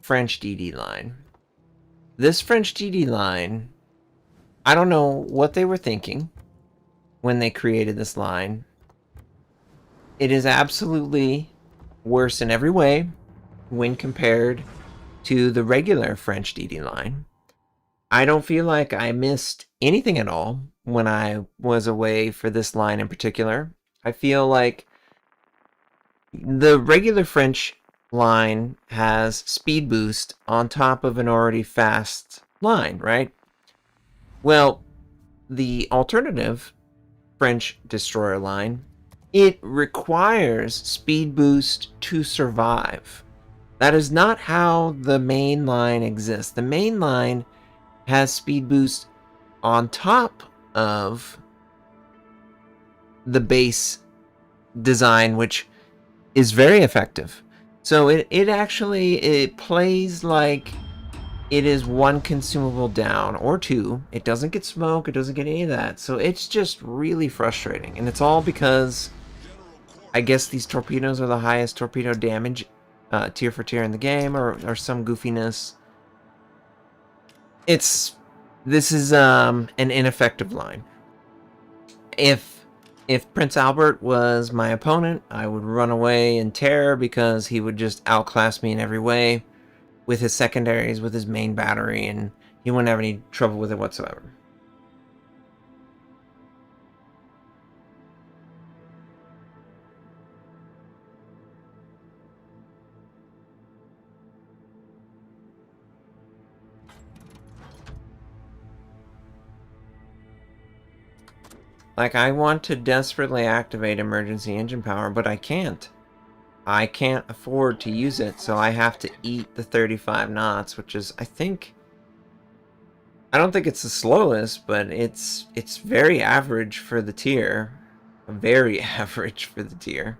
French DD line. This French DD line, I don't know what they were thinking when they created this line. It is absolutely worse in every way when compared to the regular French DD line. I don't feel like I missed anything at all when I was away for this line in particular. I feel like the regular French line has speed boost on top of an already fast line, right? Well, the alternative French destroyer line, it requires speed boost to survive. That is not how the main line exists. The main line has speed boost on top of the base design, which is very effective. So it actually plays like it is 1 consumable down or 2. It doesn't get smoke, it doesn't get any of that. So it's just really frustrating, and it's all because I guess these torpedoes are the highest torpedo damage tier for tier in the game, or some goofiness. This is an ineffective line. If Prince Albert was my opponent, I would run away in terror because he would just outclass me in every way with his secondaries, with his main battery, and he wouldn't have any trouble with it whatsoever. Like, I want to desperately activate emergency engine power, but I can't. I can't afford to use it, so I have to eat the 35 knots, which is, I don't think it's the slowest, but it's very average for the tier. Very average for the tier.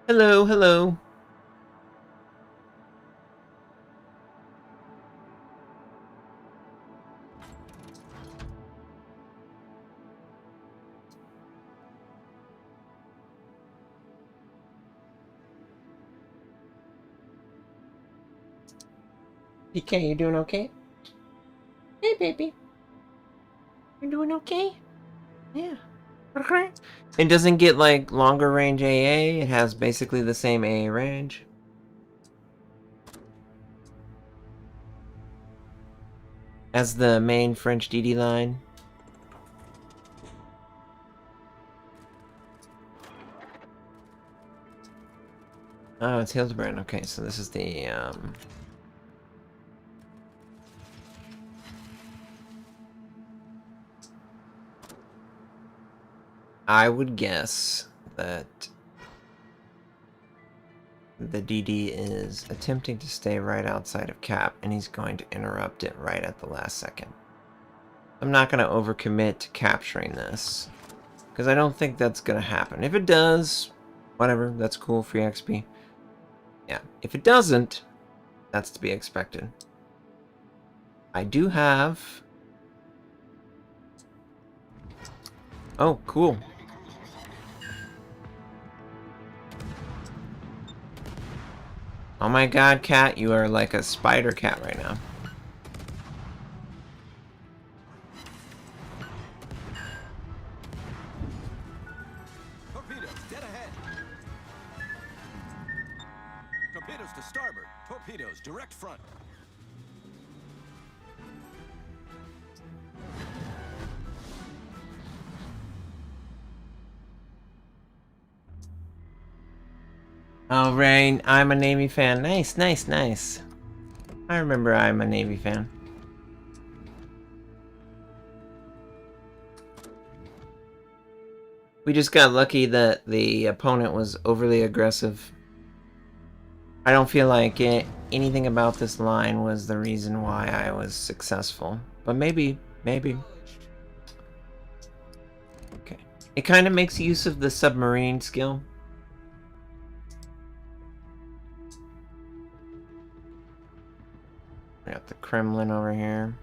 Hello, hello. PK, you doing okay? Hey, baby. You doing okay? Yeah. Okay. It doesn't get, like, longer range AA. It has basically the same AA range. as the main French DD line. Oh, it's Hildebrand. Okay, so this is the I would guess that the DD is attempting to stay right outside of cap, and he's going to interrupt it right at the last second. I'm not going to overcommit to capturing this, because I don't think that's going to happen. If it does, whatever, that's cool, free XP. Yeah, if it doesn't, that's to be expected. I do have... Oh, cool. Oh my god, cat, you are like a spider cat right now. Torpedoes, dead ahead. Torpedoes to starboard. Torpedoes, direct front. Oh, Rain, I'm a Navy fan. Nice, nice, nice. I remember I'm a Navy fan. We just got lucky that the opponent was overly aggressive. I don't feel like anything about this line was the reason why I was successful. But maybe. Okay. It kind of makes use of the submarine skill. We got the Kremlin over here.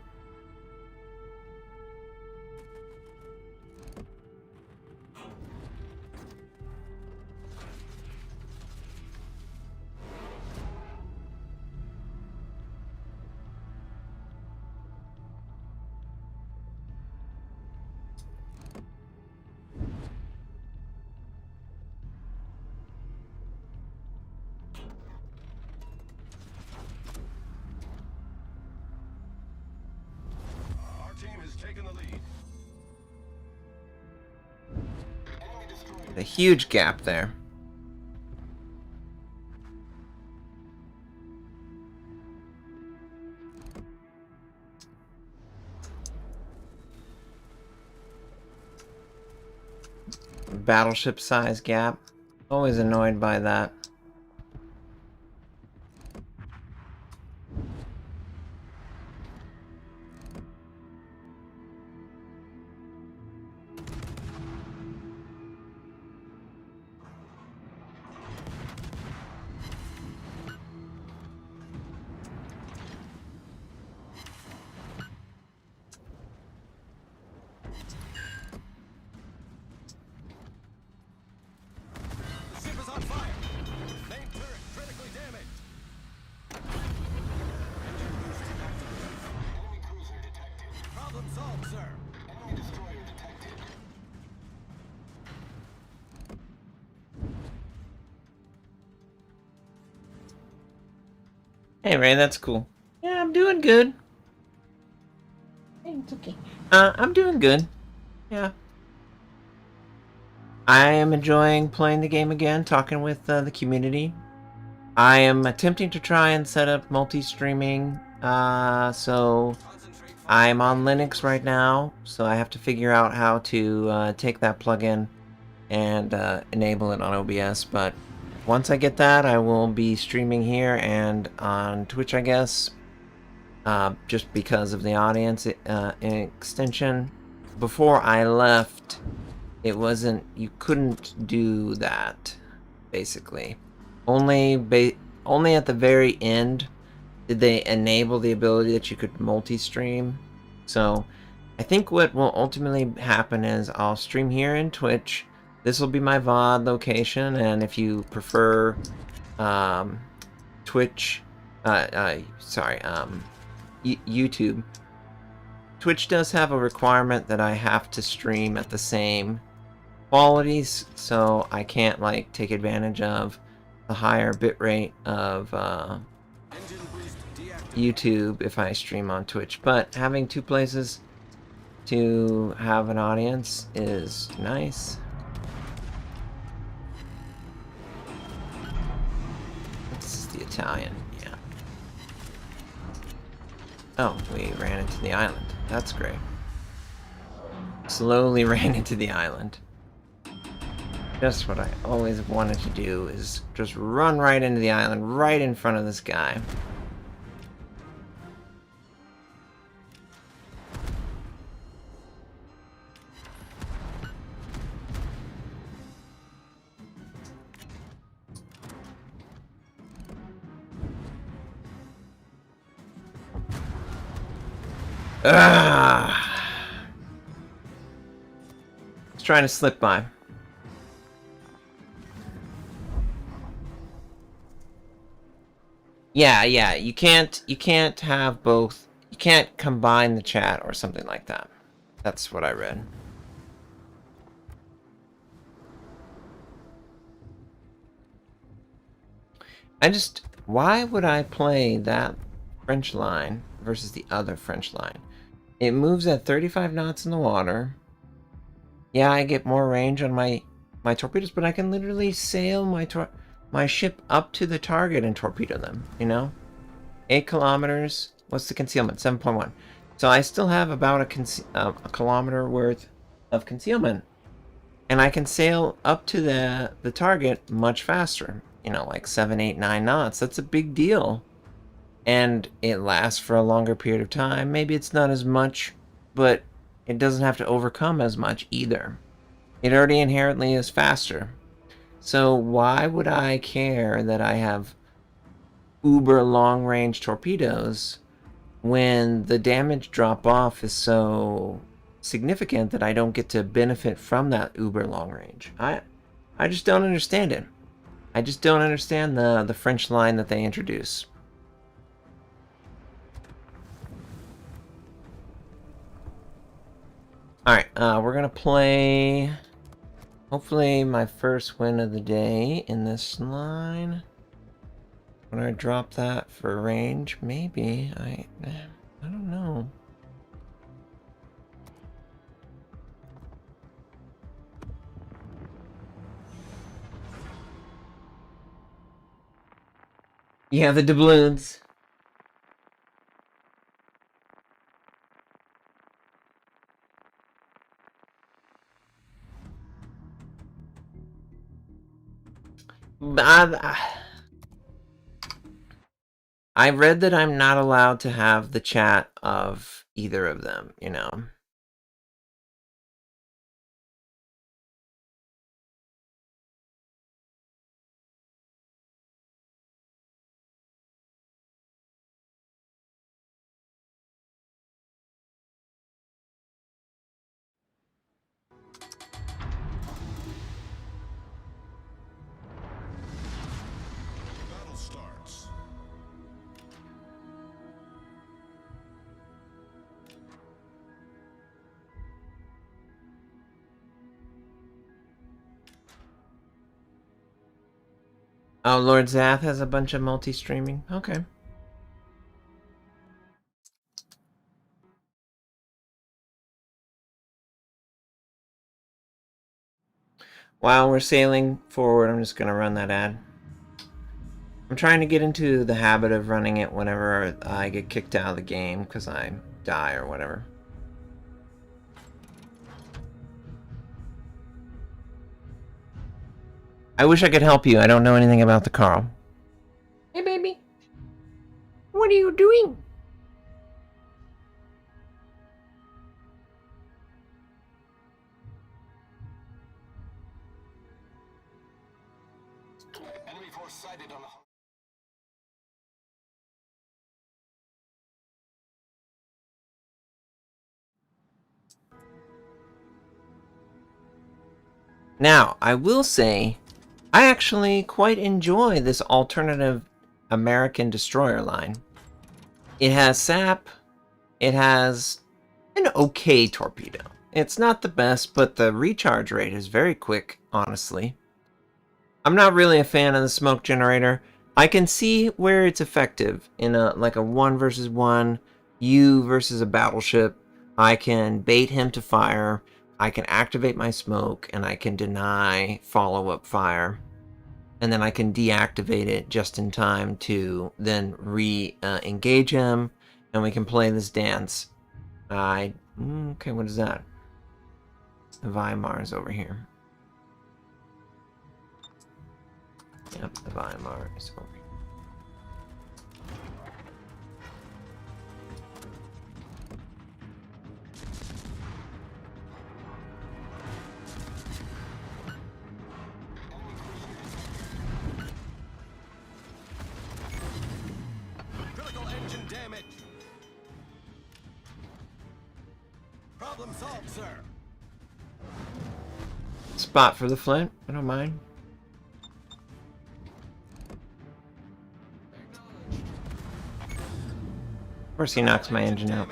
A huge gap there. Battleship size gap. Always annoyed by that. Hey Ray, that's cool. Yeah, I'm doing good. Hey, it's okay. I'm doing good. Yeah. I am enjoying playing the game again, talking with the community. I am attempting to try and set up multi-streaming, so I'm on Linux right now, so I have to figure out how to take that plugin and enable it on OBS, but once I get that, I will be streaming here and on Twitch, I guess, just because of the audience extension. Before I left, it wasn't, you couldn't do that, basically. Only at the very end did they enable the ability that you could multi-stream. So I think what will ultimately happen is I'll stream here in Twitch. This will be my VOD location, and if you prefer Twitch, YouTube. Twitch does have a requirement that I have to stream at the same qualities, so I can't like take advantage of the higher bitrate of YouTube if I stream on Twitch, but having two places to have an audience is nice. This is the Italian, yeah. Oh, we ran into the island. That's great. Slowly ran into the island. Just what I always wanted to do is just run right into the island, right in front of this guy. Ah! It's trying to slip by. Yeah, you can't have both. You can't combine the chat or something like that. That's what I read. Why would I play that French line versus the other French line? It moves at 35 knots in the water. Yeah, I get more range on my torpedoes, but I can literally sail my ship up to the target and torpedo them, you know? 8 kilometers. What's the concealment? 7.1. So I still have about a kilometer worth of concealment. And I can sail up to the target much faster. You know, like 7, 8, 9 knots. That's a big deal. And it lasts for a longer period of time. Maybe it's not as much, but it doesn't have to overcome as much either. It already inherently is faster. So why would I care that I have uber long-range torpedoes when the damage drop-off is so significant that I don't get to benefit from that uber long-range? I just don't understand it. I just don't understand the French line that they introduce. Alright, we're gonna play, hopefully, my first win of the day in this line. When I drop that for range, maybe, I don't know. Yeah, the doubloons. I read that I'm not allowed to have the chat of either of them, you know. Battle starts. Oh, Lord Zath has a bunch of multi-streaming. Okay. While we're sailing forward, I'm just gonna run that ad. I'm trying to get into the habit of running it whenever I get kicked out of the game because I die or whatever. I wish I could help you. I don't know anything about the Carl. Hey, baby. What are you doing? Enemy force sighted on the... Now, I will say, I actually quite enjoy this alternative American destroyer line. It has SAP. It has an okay torpedo. It's not the best, but the recharge rate is very quick, honestly. I'm not really a fan of the smoke generator. I can see where it's effective in a like a 1 versus 1, you versus a battleship. I can bait him to fire. I can activate my smoke, and I can deny follow-up fire. And then I can deactivate it just in time to then re-engage him, and we can play this dance. Okay, what is that? Weimar's over here. Yep, the Weimar is over here. Critical engine damage. Problem solved, sir. Spot for the flint. I don't mind. Of course, he knocks my engine out.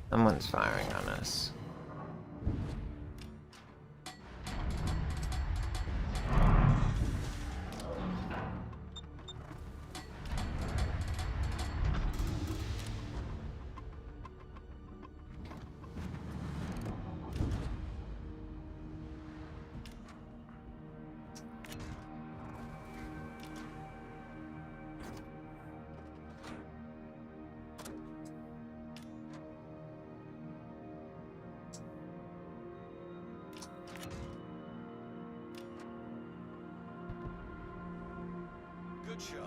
Someone's firing on us. Good show.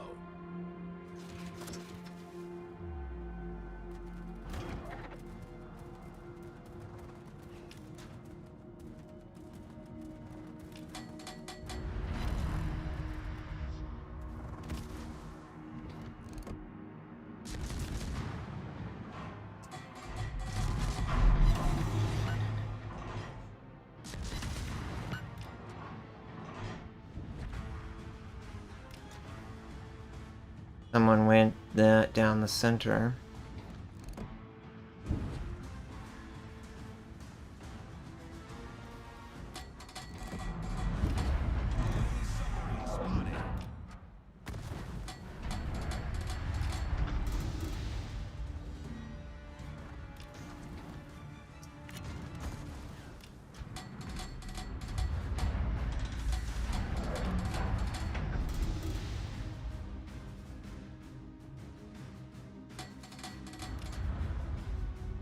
Someone went down the center.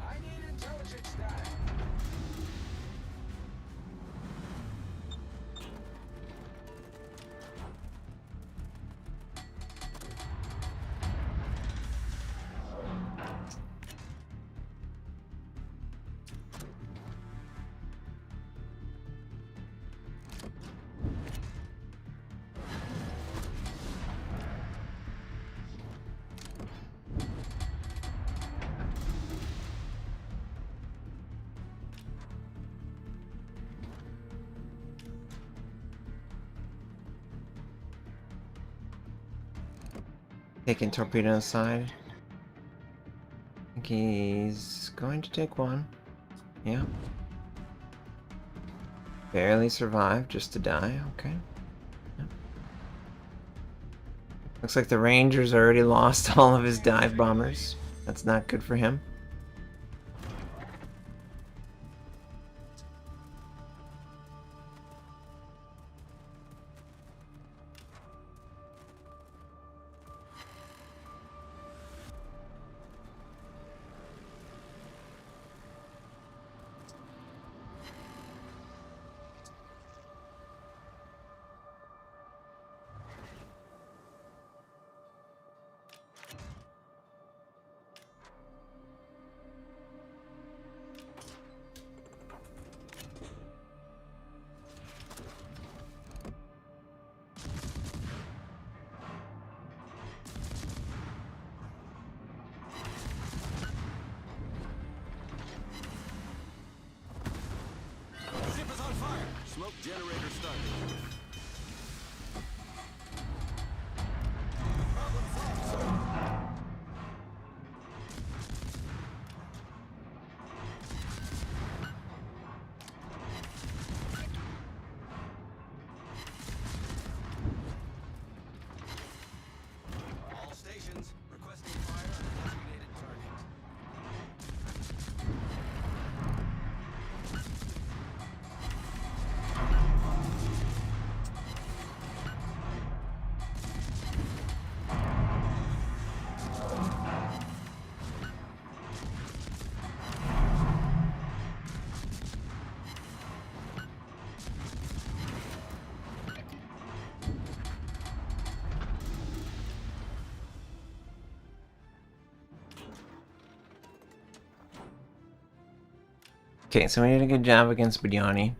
I need intelligence data. Taking torpedo aside. I think he's going to take one. Yeah. Barely survived just to die. Okay. Yeah. Looks like the Rangers already lost all of his dive bombers. That's not good for him. Generator started. Problem solved, sir. All stations requesting fire on a designated target. Okay, so we did a good job against Bidyani.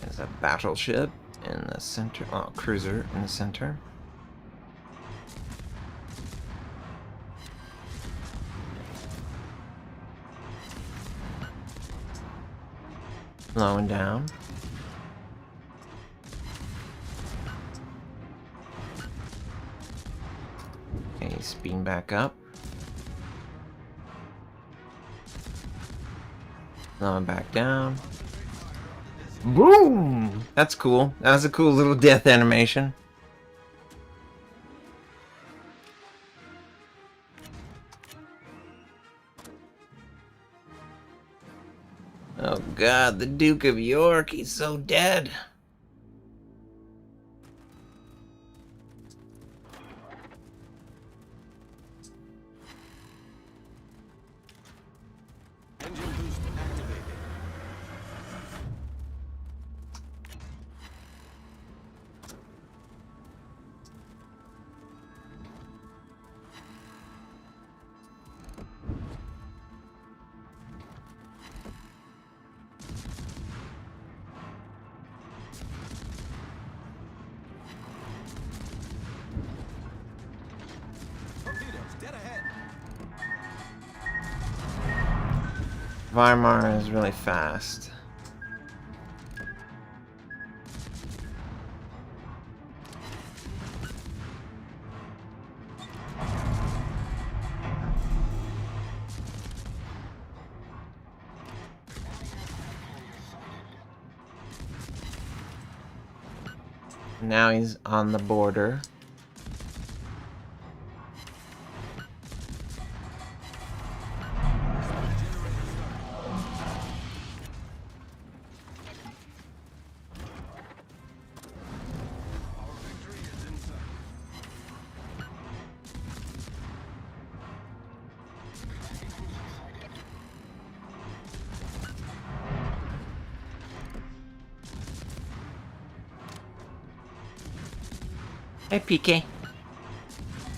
There's a battleship in the center. Oh, cruiser in the center. Slowing down. Okay, speeding back up. Slowing back down. Boom! That's cool. That was a cool little death animation. Oh god, the Duke of York, he's so dead. Engine boost activated. Torpedoes dead ahead. Weimar is really fast. Now he's on the border. Our victory is in sight. Hey, PK.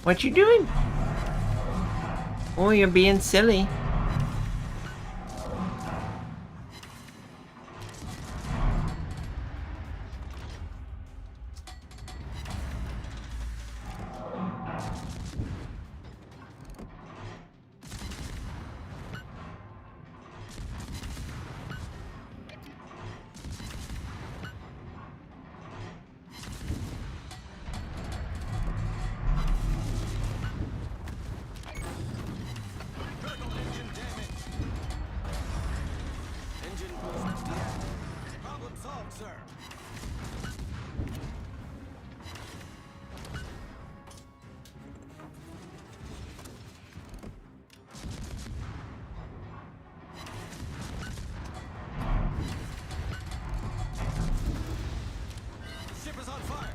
What you doing? Oh, you're being silly. Critical engine damage. Engine boost deactivated. Problem solved, sir. Ship is on fire.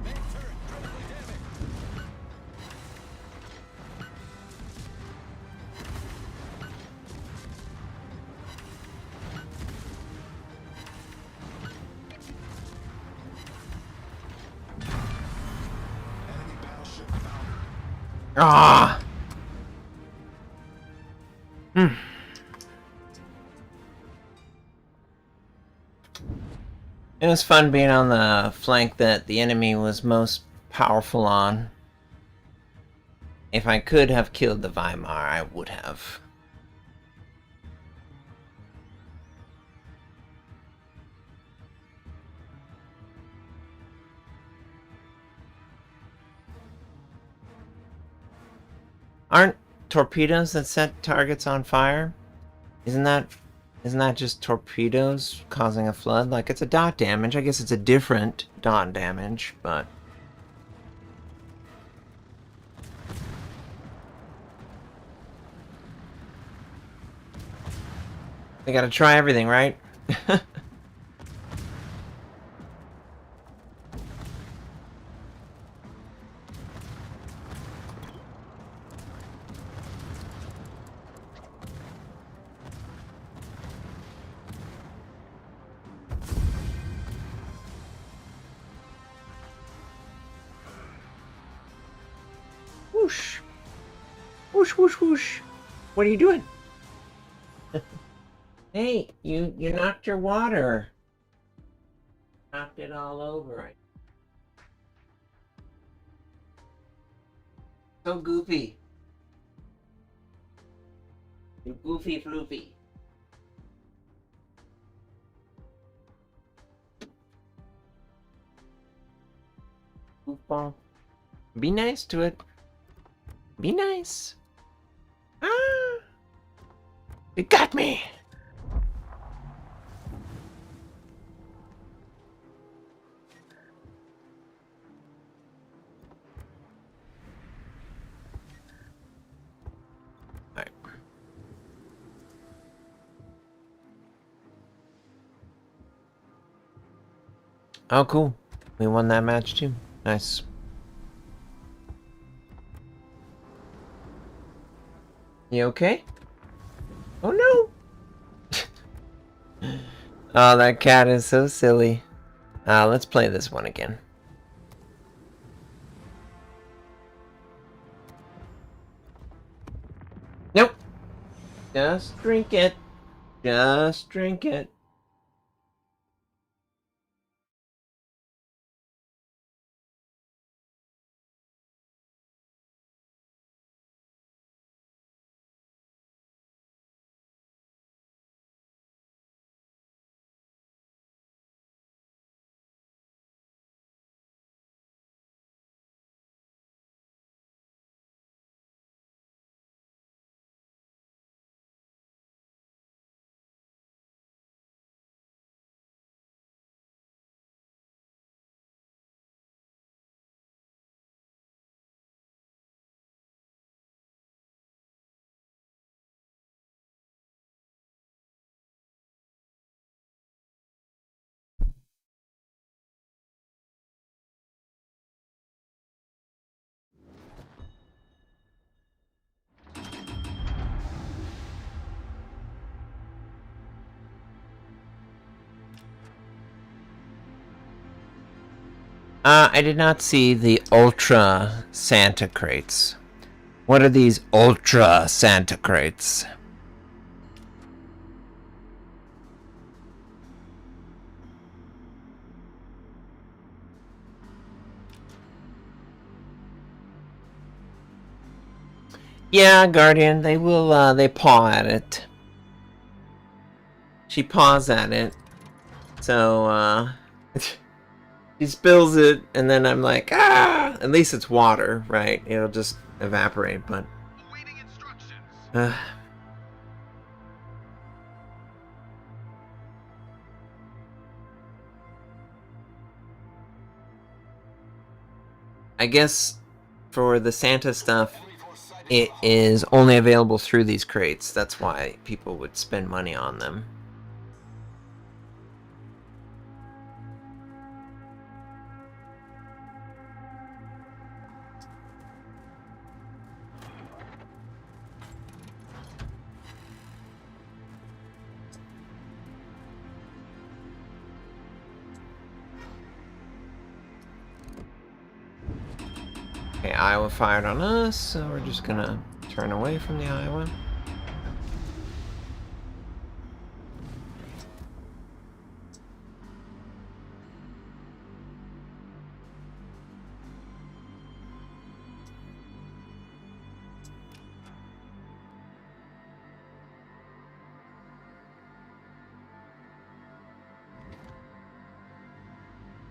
Main turret critically damaged. Enemy battleship foundered. Ah. It was fun being on the flank that the enemy was most powerful on. If I could have killed the Weimar, I would have. Aren't torpedoes that set targets on fire? Isn't that just torpedoes causing a flood? Like, it's a dot damage. I guess it's a different dot damage, but... They gotta try everything, right? Whoosh. Whoosh, whoosh, whoosh. What are you doing? Hey, you knocked your water. Knocked it all over. So goofy. You goofy floofy. Goofball. Be nice to it. Be nice. Ah! You got me! Alright. Oh, cool. We won that match too. Nice. You okay? Oh no! Oh, that cat is so silly. Let's play this one again. Nope. Just drink it. Just drink it. I did not see the Ultra Santa crates. What are these Ultra Santa crates? Yeah, Guardian, they will, they paw at it. She paws at it. So, she spills it, and then I'm like, ah! At least it's water, right? It'll just evaporate, but... Awaiting instructions. I guess for the Santa stuff, it is only available through these crates. That's why people would spend money on them. Okay, Iowa fired on us, so we're just gonna turn away from the Iowa.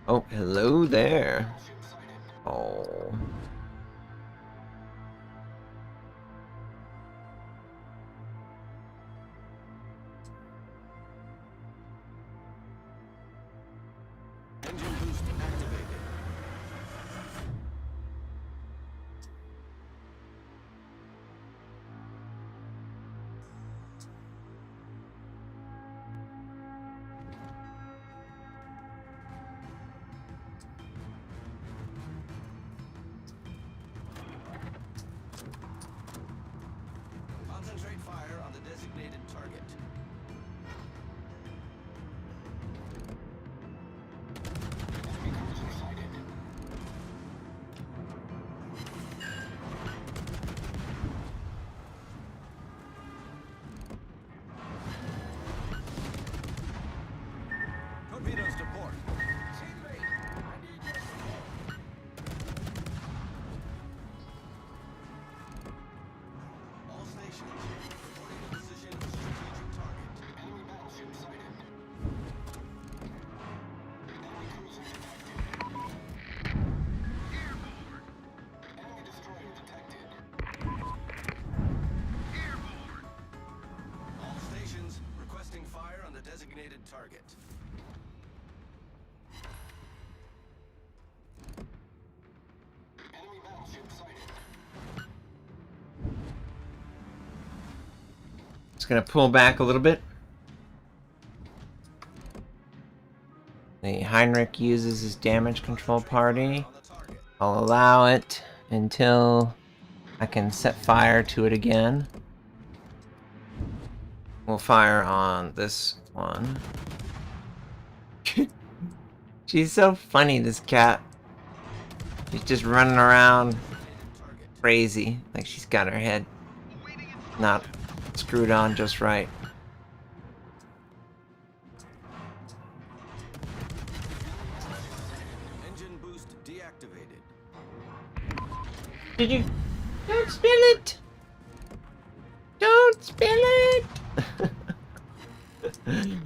Oh, hello there. Oh. Enemy battleship sighted. Just gonna pull back a little bit. The Heinrich uses his damage control party. On the target. I'll allow it until I can set fire to it again. We'll fire on this one. She's so funny, this cat. She's just running around crazy, like she's got her head not screwed on just right. Engine boost deactivated. Did you? Don't spill it! Don't spill it!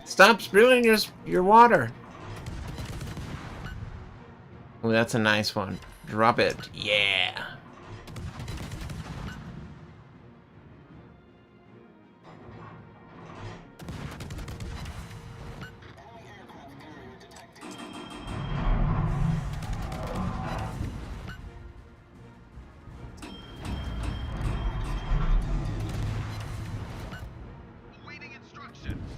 Stop spilling your water. Oh, that's a nice one. Drop it. Yeah. Enemy aircraft carrier detected. Awaiting instructions.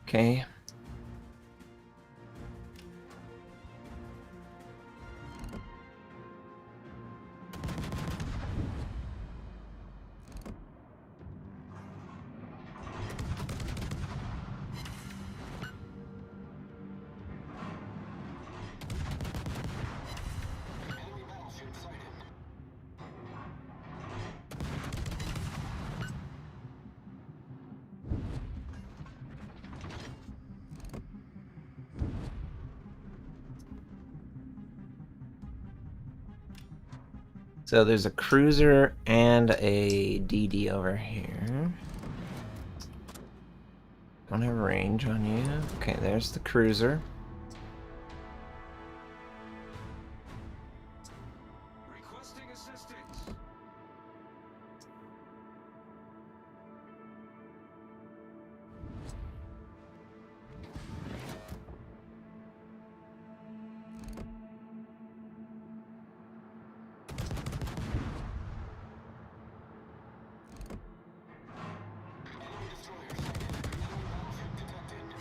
Okay. Enemy battleship sighted. So there's a cruiser and a DD over here. Don't have range on you. Okay, there's the cruiser. Requesting assistance. Enemy destroyer sighted. Enemy battleship detected.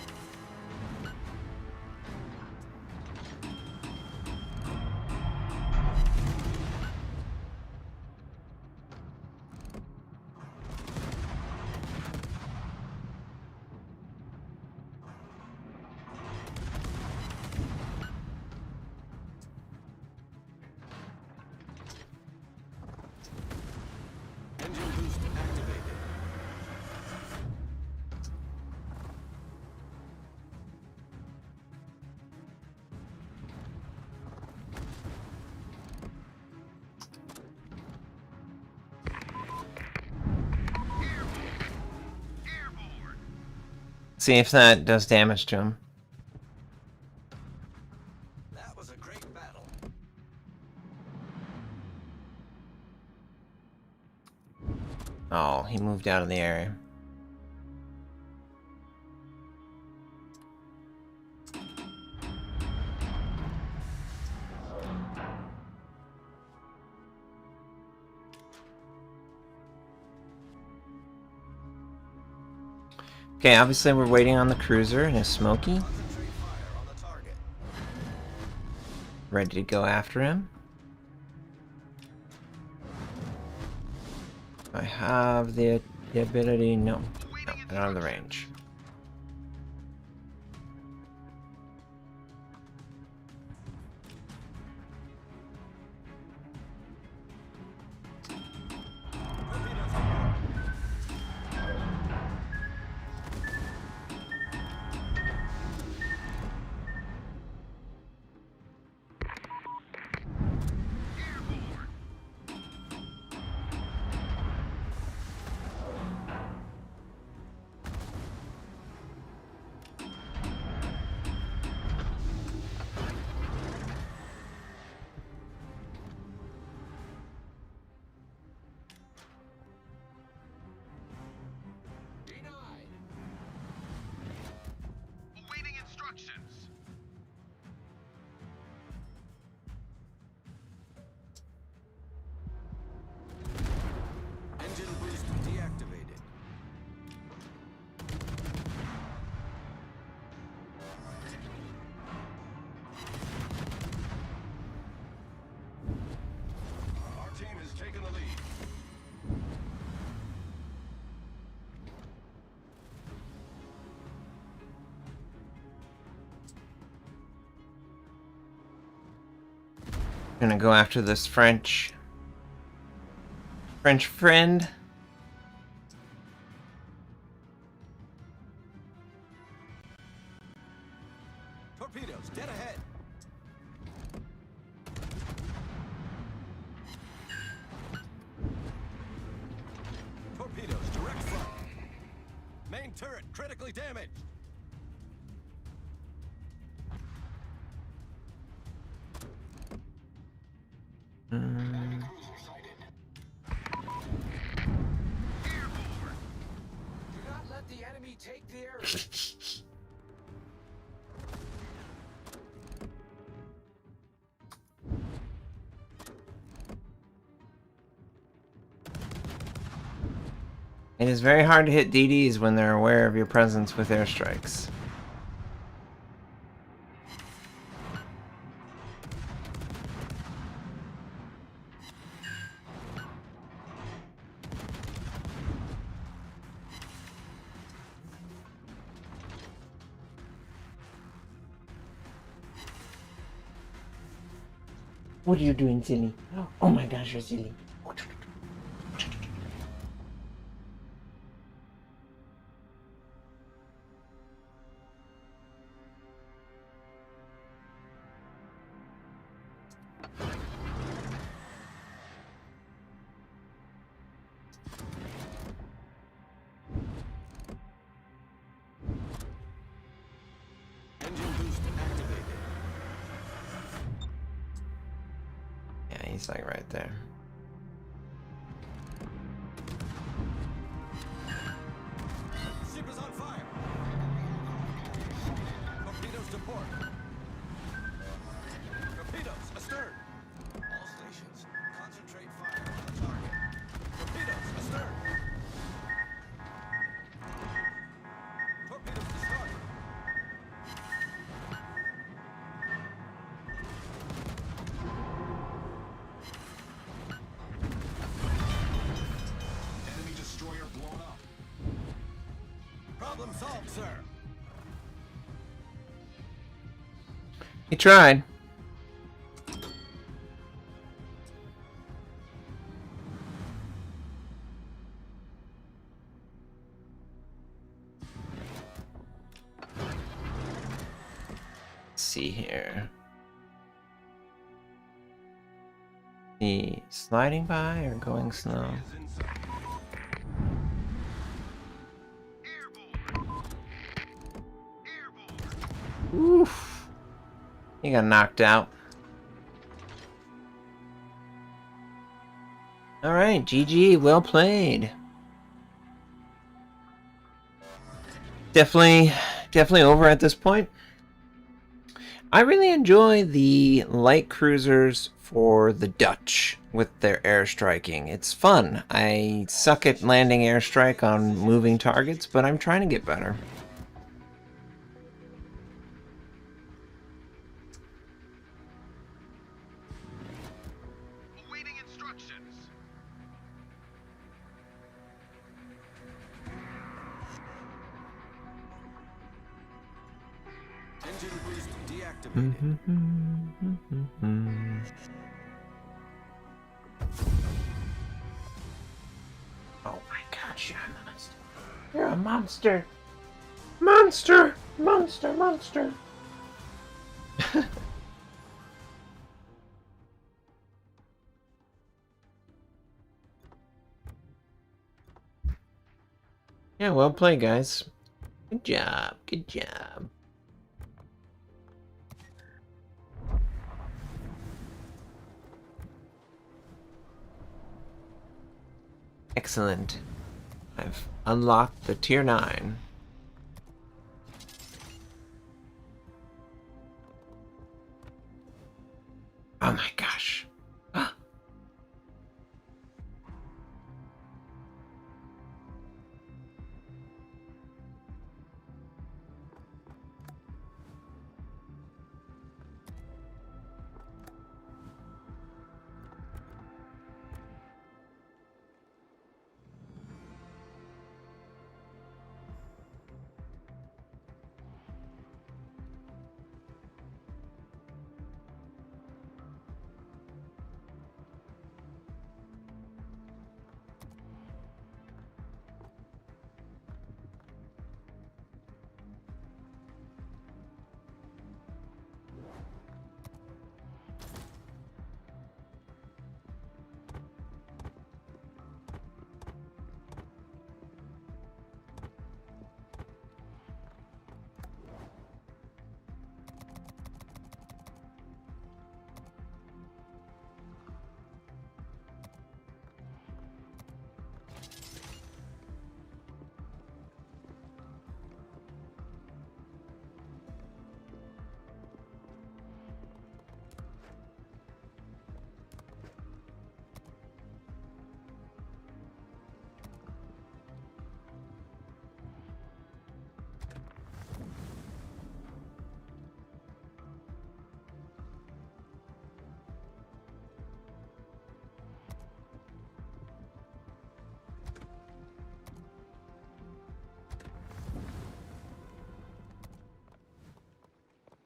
Engine boost activated. See if that does damage to him. That was a great battle. Oh, he moved out of the area. Okay, obviously we're waiting on the cruiser and his smoky. Concentrate fire on the target. Ready to go after him. I have the ability. No, I don't have the range. Gonna go after this French friend. Torpedoes, dead ahead. Torpedoes, direct front. Main turret critically damaged. Mm. Do not let the enemy take the area. It is very hard to hit DDs when they're aware of your presence with airstrikes. What are you doing, silly? Oh my gosh, you're silly. Engine boost activated. Yeah, he's like right there. Ship is on fire. Torpedoes to port. Torpedoes astern. All stations, concentrate fire on the target. Torpedoes astern. Torpedoes to start. Enemy destroyer blown up. Problem solved, sir. He tried. Let's see here. The sliding by or going slow? Is in sight. Airborne. Airborne. Oof. He got knocked out. All right, GG, well played. Definitely over at this point. I really enjoy the light cruisers for the Dutch with their airstriking. It's fun. I suck at landing airstrike on moving targets, but I'm trying to get better. Awaiting instructions. Engine boost deactivated. Oh my gosh, you're a monster. You're a monster. Monster! Monster, monster. Yeah, well played, guys. Good job. Good job. Excellent. I've unlocked the tier 9. Oh my gosh.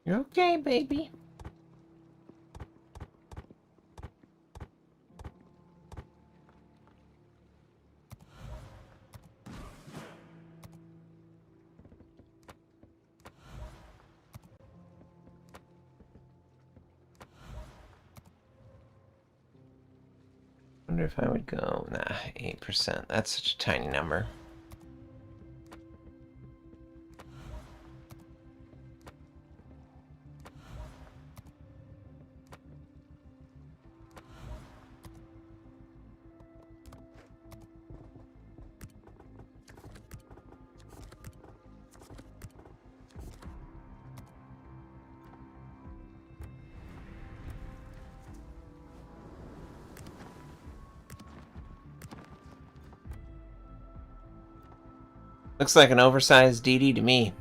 You're okay, baby. Wonder if I would go, nah, 8%. That's such a tiny number. Looks like an oversized DD to me.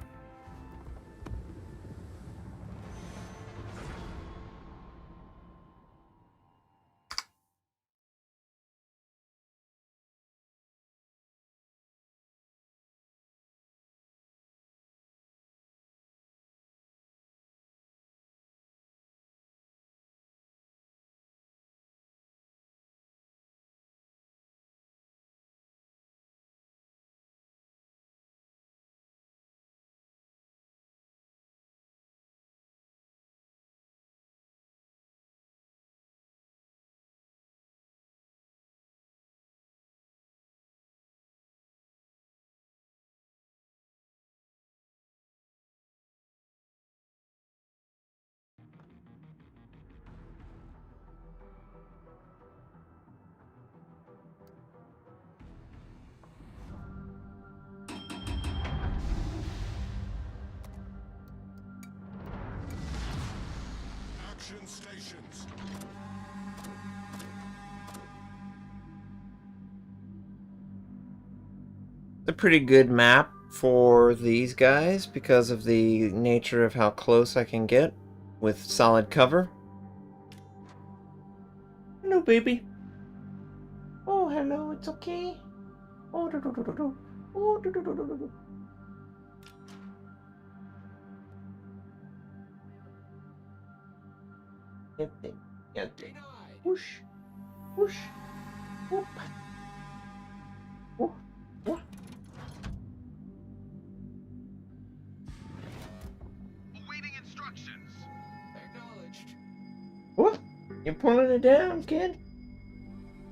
Action stations. It's a pretty good map for these guys because of the nature of how close I can get with solid cover. Hello, baby. Oh, hello, it's okay. Oh, do, do, do, do, do. Oh, do, do, do, do, do. Yep, yep, yep. Whoosh, whoosh, whoop. Whoop, whoop. Awaiting instructions. Acknowledged. What? You're pulling it down, kid?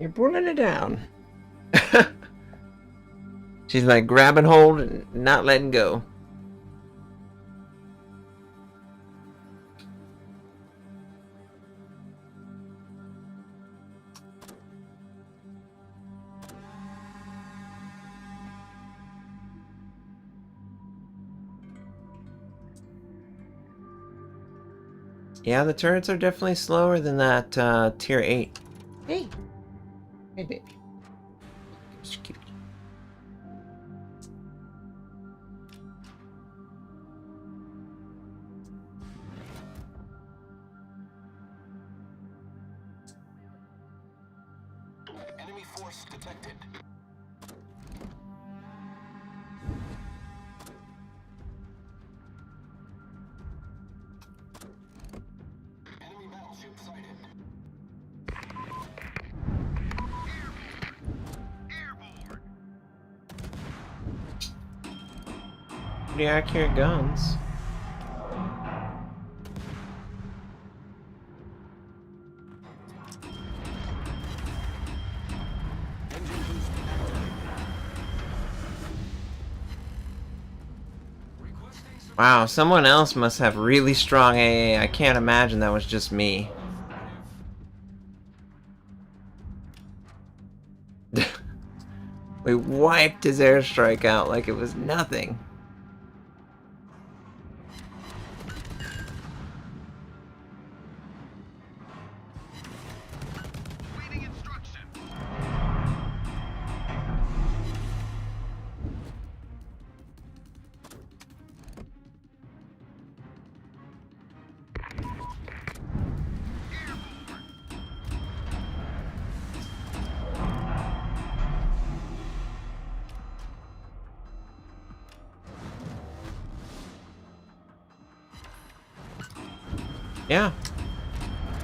You're pulling it down. She's like grabbing hold and not letting go. Yeah, the turrets are definitely slower than that tier 8. Hey. Hey, baby. She's cute. Enemy force detected. Enemy battleship sighted. Airborne. Pretty accurate guns. Engine boost activated. Requesting support. Wow, someone else must have really strong AA. I can't imagine that was just me. We wiped his airstrike out like it was nothing. Awaiting instructions. Yeah.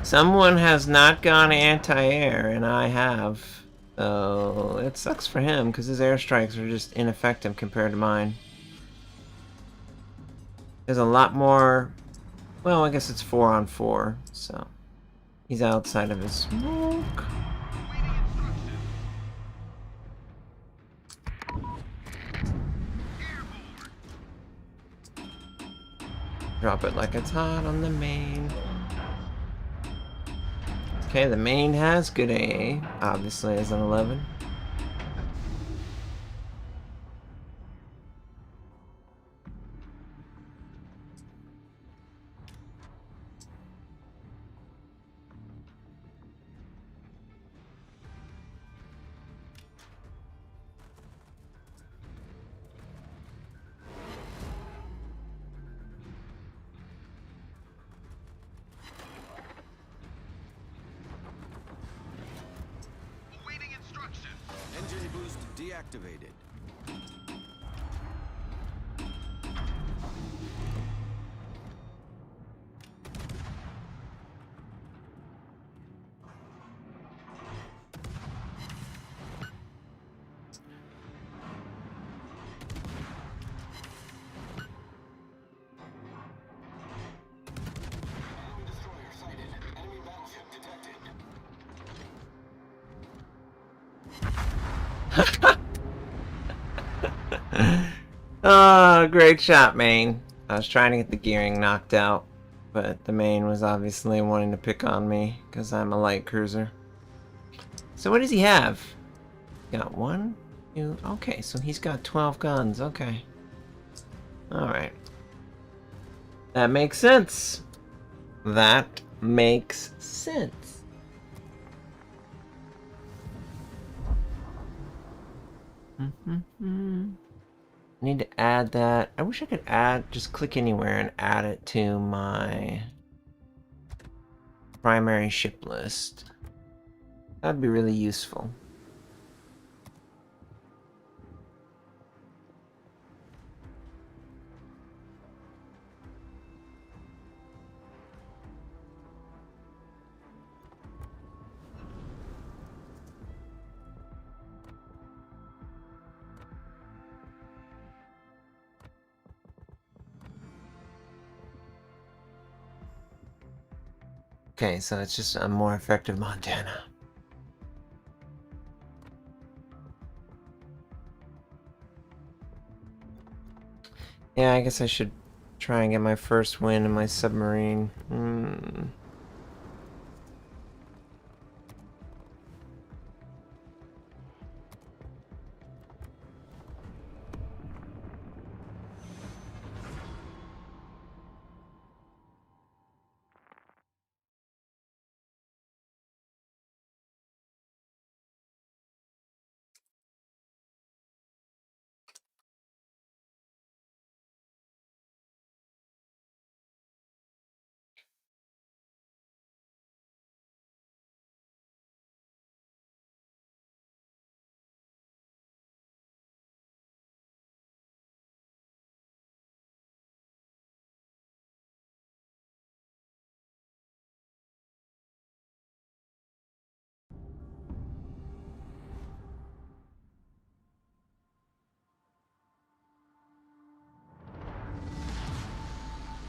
Someone has not gone anti-air, and I have. So it sucks for him, because his airstrikes are just ineffective compared to mine. There's a lot more... Well, I guess it's 4-on-4, so... He's outside of his smoke. Drop it like it's hot on the main. Okay, the main has good AA, obviously as an 11. Awaiting instructions. Engine boost deactivated. Enemy destroyer sighted. Enemy battleship detected. Oh, great shot, main. I was trying to get the gearing knocked out, but the main was obviously wanting to pick on me because I'm a light cruiser. So what does he have? Got 1, 2... Okay, so he's got 12 guns. Okay. Alright. That makes sense. That makes sense. I need to add that. I wish I could just click anywhere and add it to my primary ship list. That'd be really useful. Okay, so it's just a more effective Montana. Yeah, I guess I should try and get my first win in my submarine.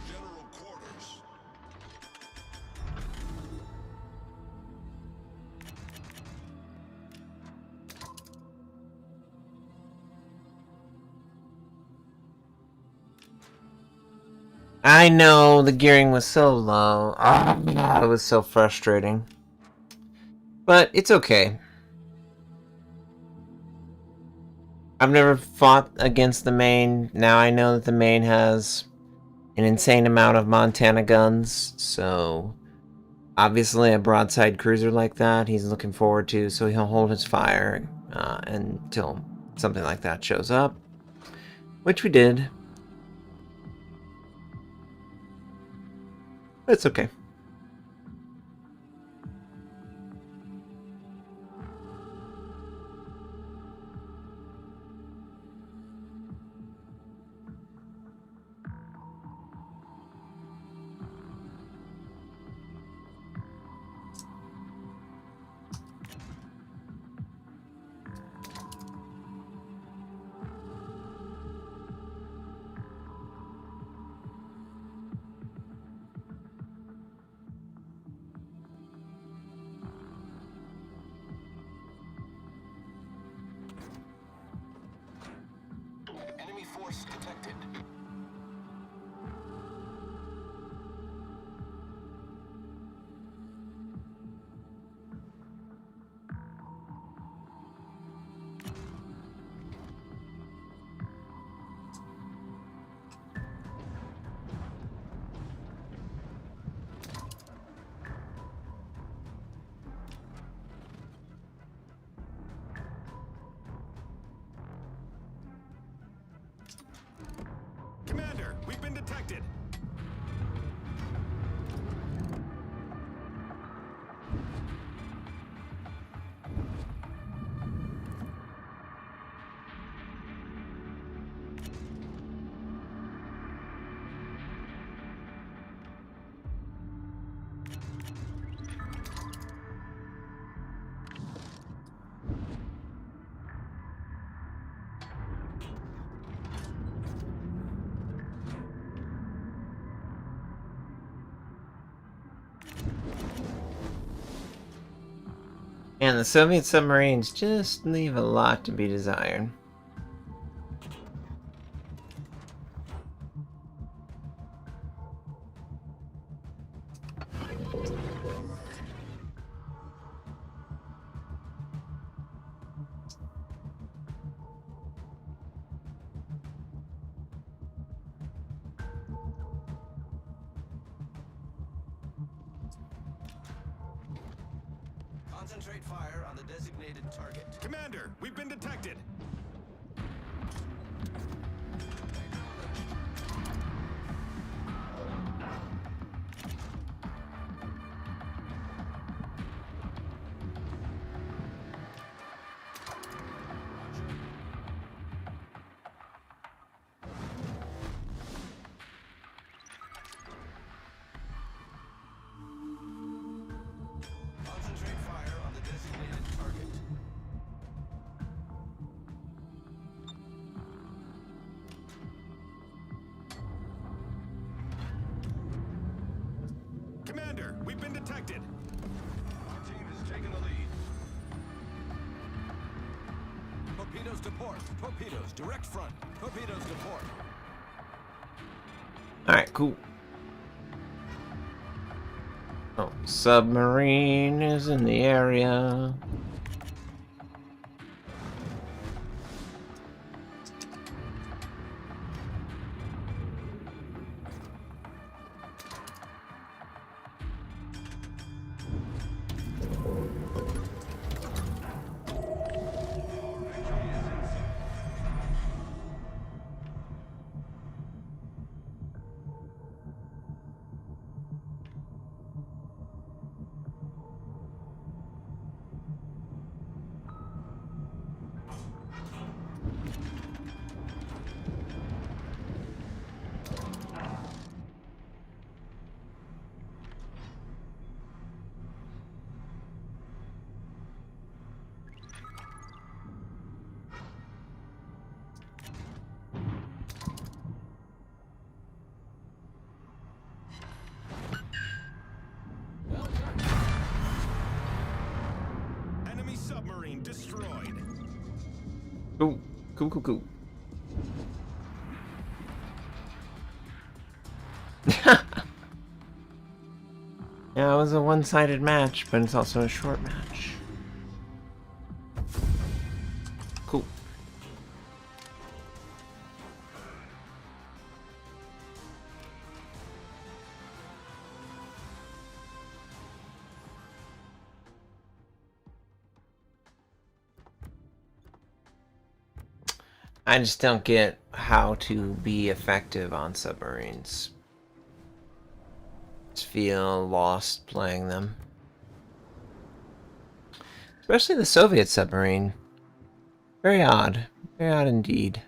General quarters. I know the gearing was so low. It was so frustrating. But it's okay. I've never fought against the main. Now I know that the main has an insane amount of Montana guns, so obviously a broadside cruiser like that he's looking forward to, so he'll hold his fire until something like that shows up, which we did. It's okay. force detected. Commander, we've been detected. And the Soviet submarines just leave a lot to be desired. Concentrate fire on the designated target. Commander, we've been detected. Concentrate fire on the designated target. Commander, we've been detected. Our team has taken the lead. Torpedoes to port. Torpedoes, direct front. Torpedoes to port. Alright, cool. Oh, submarine is in the area. Enemy submarine destroyed. Cool, cool, cool, cool. Yeah, it was a one-sided match, but it's also a short match. Cool. I just don't get how to be effective on submarines. Just feel lost playing them. Especially the Soviet submarine. Very odd. Very odd indeed.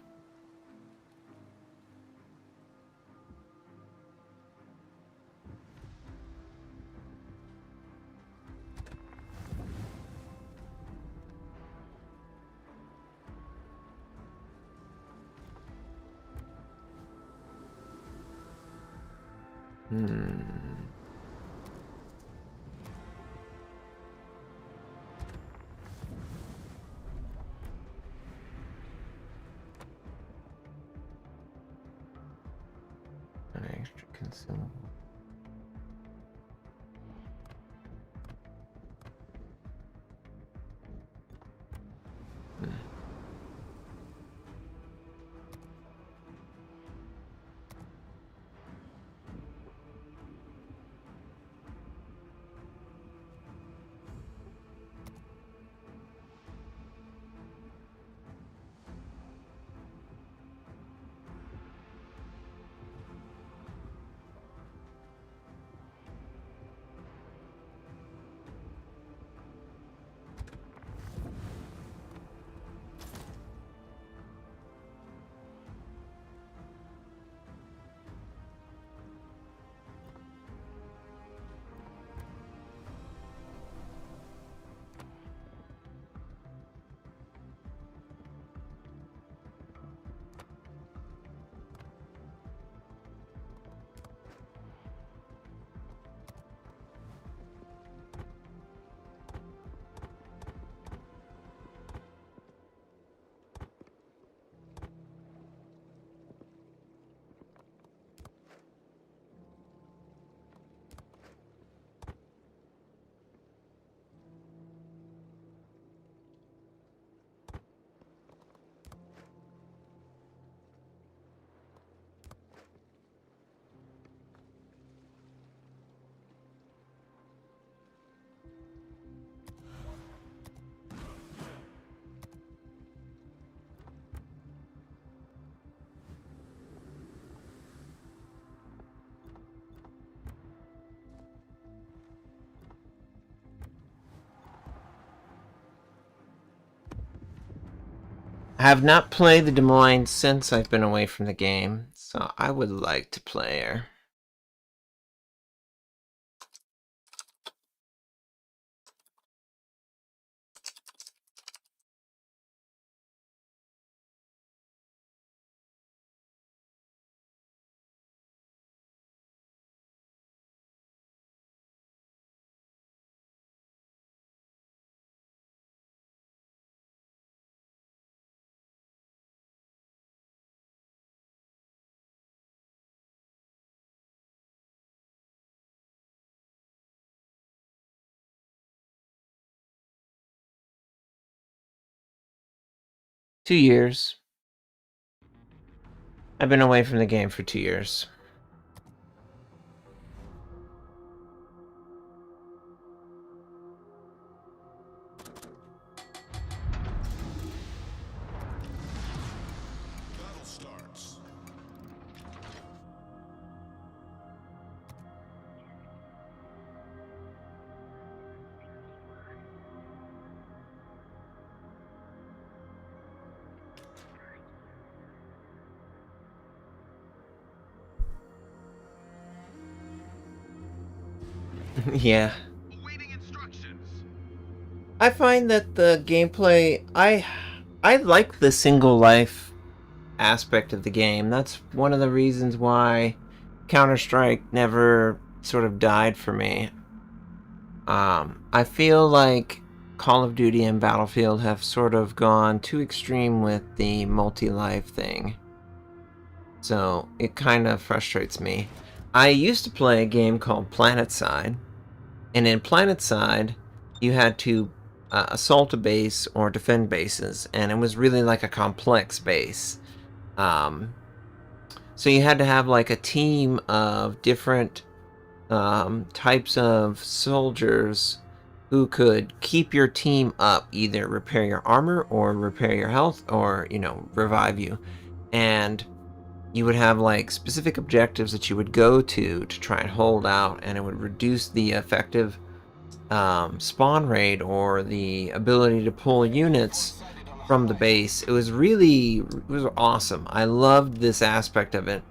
An extra consumable. I have not played the Des Moines since I've been away from the game, so I would like to play her. Two years. I've been away from the game for 2 years. Battle starts. Yeah. Awaiting instructions. I find that the gameplay, I like the single life aspect of the game. That's one of the reasons why Counter-Strike never sort of died for me. I feel like Call of Duty and Battlefield have sort of gone too extreme with the multi-life thing. So it kind of frustrates me. I used to play a game called PlanetSide, and in PlanetSide, you had to assault a base or defend bases, and it was really like a complex base. So you had to have like a team of different types of soldiers who could keep your team up, either repair your armor or repair your health or, revive you. And you would have like specific objectives that you would go to try and hold out, and it would reduce the effective spawn rate or the ability to pull units from the base. It was awesome. I loved this aspect of it.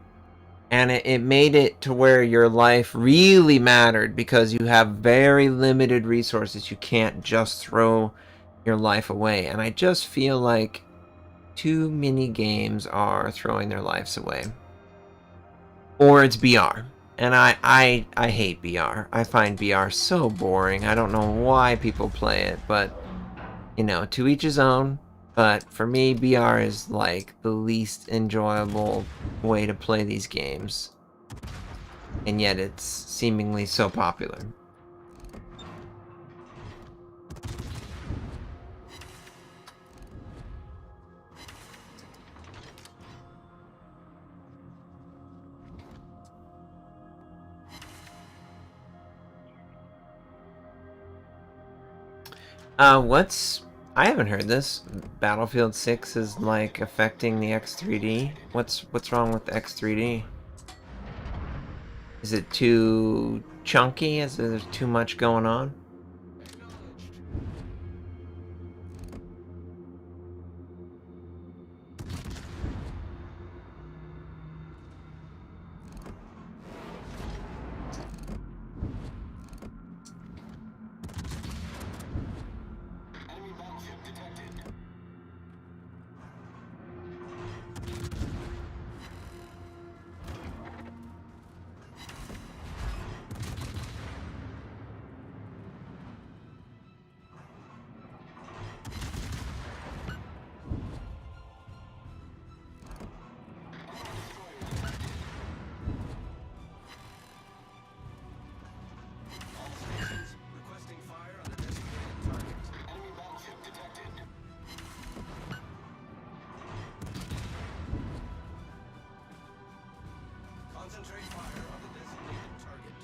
And it made it to where your life really mattered because you have very limited resources. You can't just throw your life away. And I just feel like too many games are throwing their lives away. Or it's BR. And I hate BR. I find BR so boring. I don't know why people play it, but to each his own. But for me, BR is like the least enjoyable way to play these games. And yet it's seemingly so popular. I haven't heard this. Battlefield 6 is like affecting the X3D. What's wrong with the X3D? Is it too chunky? Is there too much going on? Enemy battleship detected. All stations requesting fire on the designated target. Enemy battleship detected. Concentrate fire on the designated target.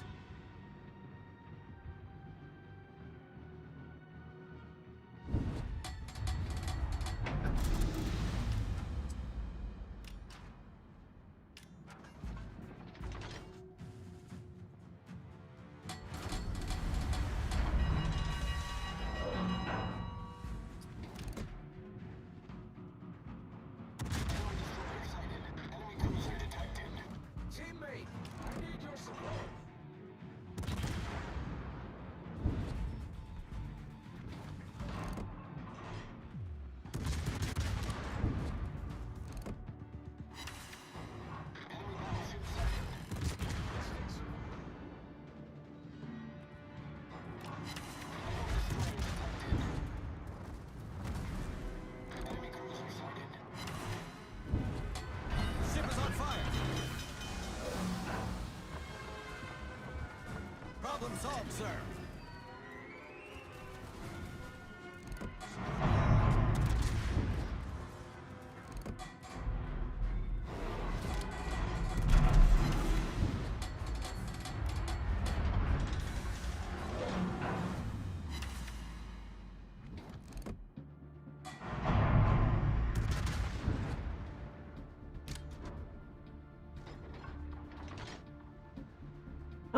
Enemy cruiser detected. Teammate, I need your support. Enemy battleship sighted. Enemy cruiser sighted. Ship is on fire. Problem solved, sir.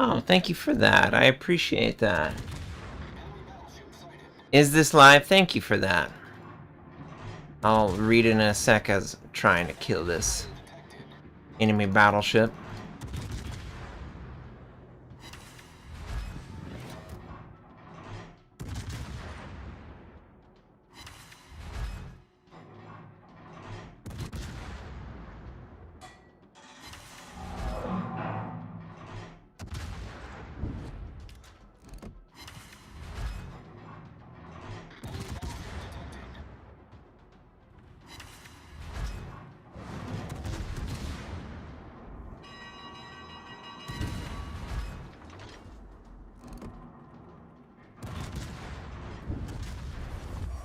Oh, thank you for that. I appreciate that. Enemy battleship sighted. Is this live? Thank you for that. I'll read in a sec as I'm trying to kill this Detected. enemy battleship.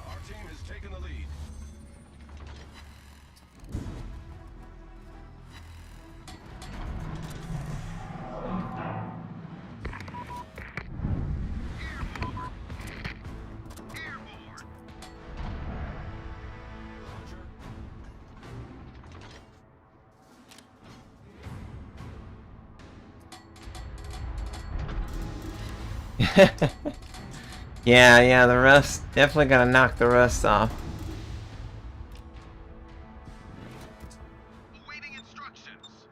Our team has taken the lead. Launcher. Yeah, the rust. Definitely gotta knock the rust off. Awaiting instructions.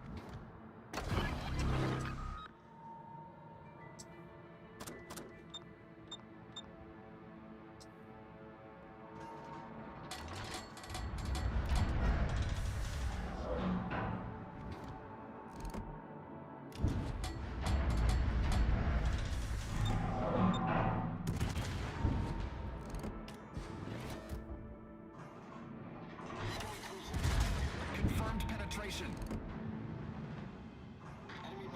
Confirmed penetration. Enemy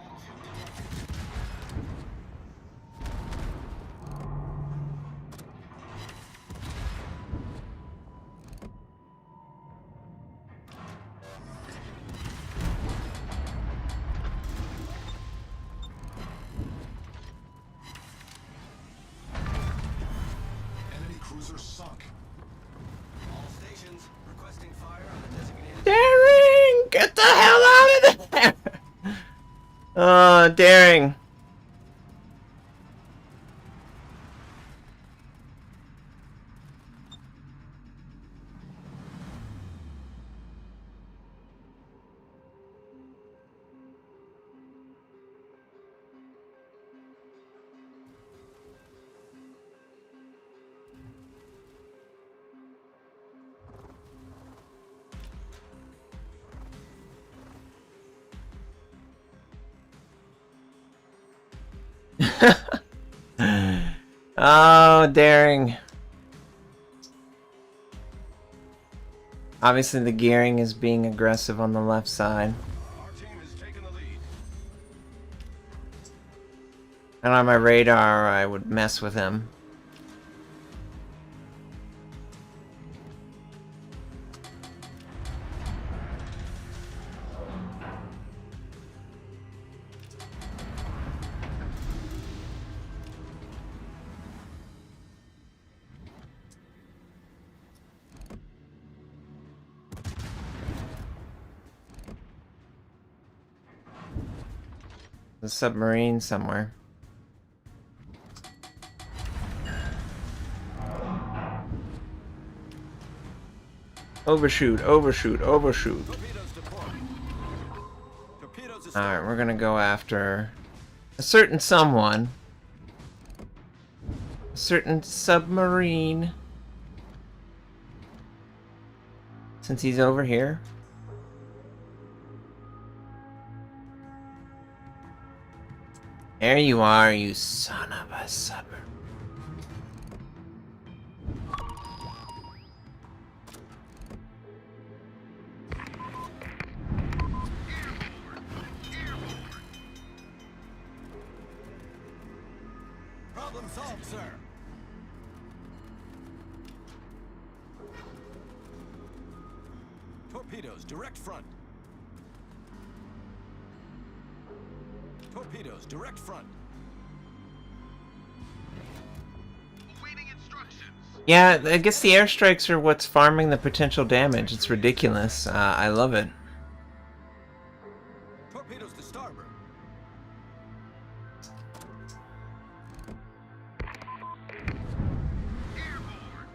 Daring. Oh, daring. Obviously, the gearing is being aggressive on the left side. Our team has taken the lead. And on my radar, I would mess with him. The submarine somewhere. Overshoot, overshoot, overshoot. Torpedoes deployed. Torpedoes astern. Alright, we're gonna go after a certain someone. A certain submarine. Since he's over here. There you are, you son of a submarine. Problem solved, sir. Torpedoes, direct front. Torpedoes, direct front. Awaiting instructions. Yeah, I guess the airstrikes are what's farming the potential damage. It's ridiculous. I love it. Torpedoes to starboard. Airborne.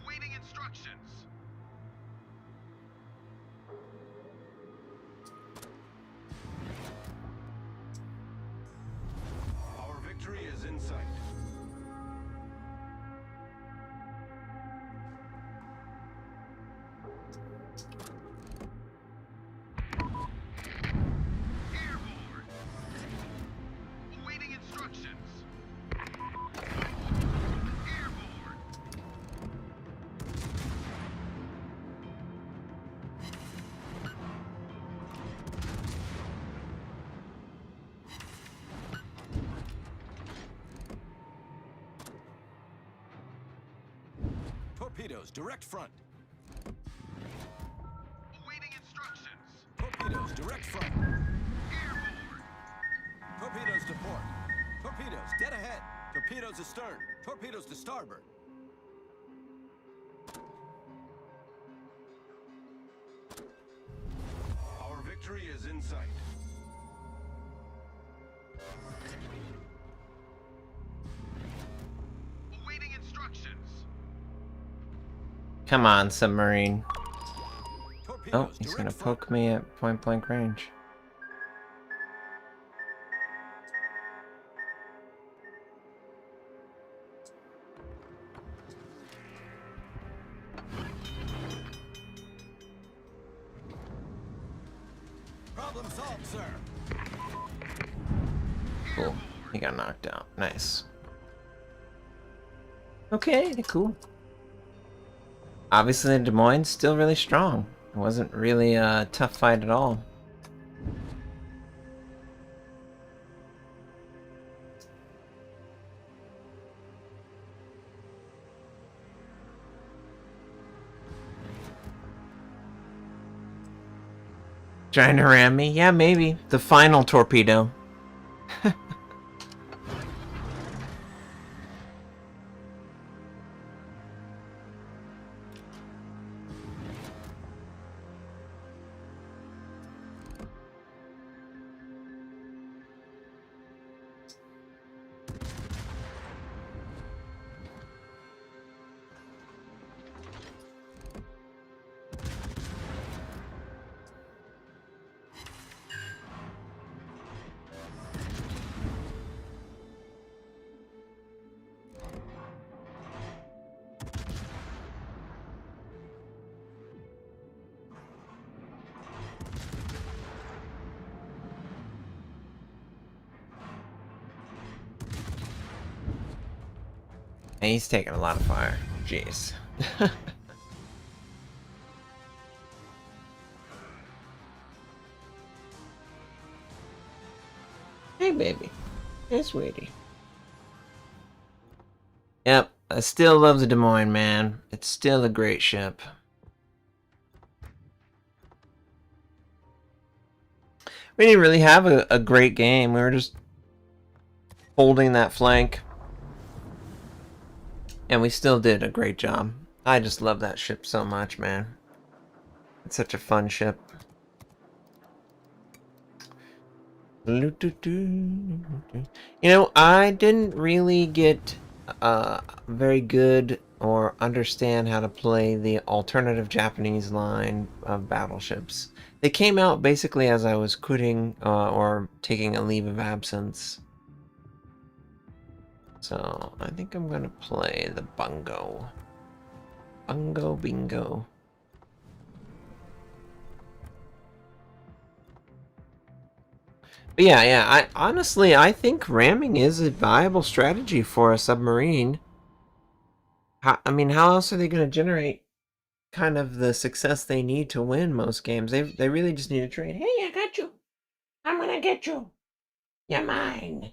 Awaiting instructions. Our victory is in sight. Airborne. Awaiting instructions. Airborne. Torpedoes, direct front. Awaiting instructions. Torpedoes, direct front. Airborne. Torpedoes to port. Torpedoes, dead ahead. Torpedoes astern. Torpedoes to starboard. Our victory is in sight. Awaiting instructions. Come on, submarine. Torpedoes, Oh, he's direct gonna front. poke me at point blank range. Problem solved, sir. Cool. He got knocked out. Nice. Okay, cool. Obviously, Des Moines still really strong. It wasn't really a tough fight at all. Trying to ram me? Yeah, maybe. The final torpedo. And he's taking a lot of fire. Jeez. Hey, baby. Hey, sweetie. Yep, I still love the Des Moines, man. It's still a great ship. We didn't really have a great game. We were just holding that flank. And we still did a great job. I just love that ship so much, man. It's such a fun ship. You know, I didn't really get very good or understand how to play the alternative Japanese line of battleships. They came out basically as I was quitting or taking a leave of absence. So I think I'm gonna play the Bungo. Bungo Bingo. But yeah, I think ramming is a viable strategy for a submarine. I mean, how else are they going to generate kind of the success they need to win most games? They really just need to trade. Hey, I got you. I'm gonna get you. You're mine.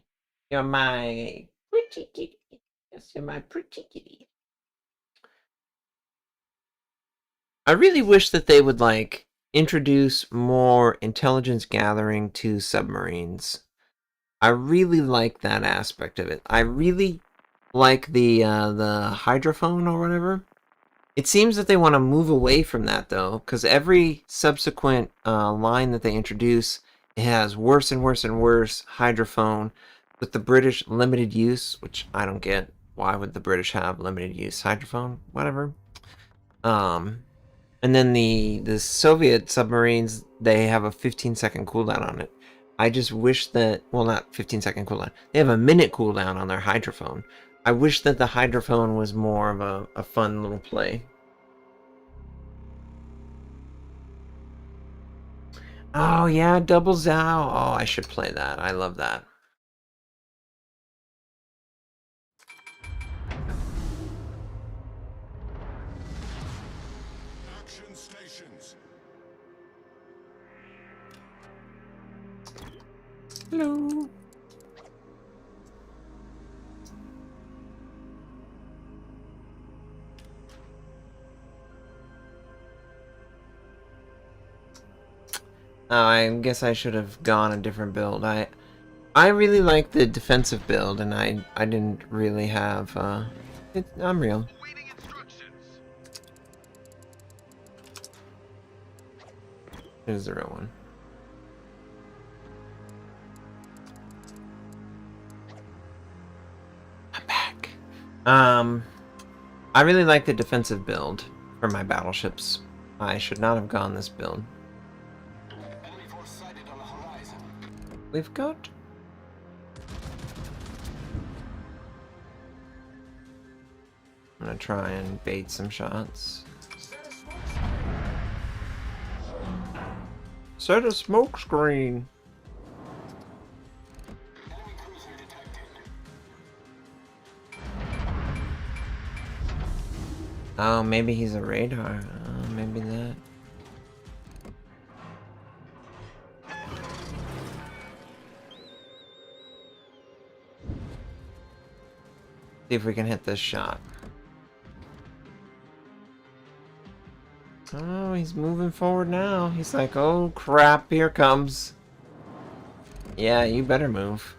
You're my pretty kitty. Yes, you're my pretty kitty. I really wish that they would like introduce more intelligence gathering to submarines. I really like that aspect of it. I really like the hydrophone or whatever. It seems that they want to move away from that though, because every subsequent line that they introduce, it has worse and worse and worse hydrophone with the British limited use, which I don't get. Why would the British have limited use hydrophone? Whatever. And then the Soviet submarines, they have a 15-second cooldown on it. I just wish that, well, not 15-second cooldown. They have a minute cooldown on their hydrophone. I wish that the hydrophone was more of a fun little play. Oh, yeah, Double Zao. Oh, I should play that. I love that. Action stations. Hello. Oh, I guess I should have gone a different build. I really like the defensive build, and I didn't really have I'm real. Awaiting instructions. Here's the real one. I'm back. I really like the defensive build for my battleships. I should not have gone this build. Enemy force sighted on the horizon. We've got. I'm gonna try and bait some shots. Set a smoke screen. Enemy cruiser detected. Oh, maybe he's a radar. Oh, maybe that. See if we can hit this shot. Oh, he's moving forward now. He's like, oh crap, here comes. Yeah, you better move.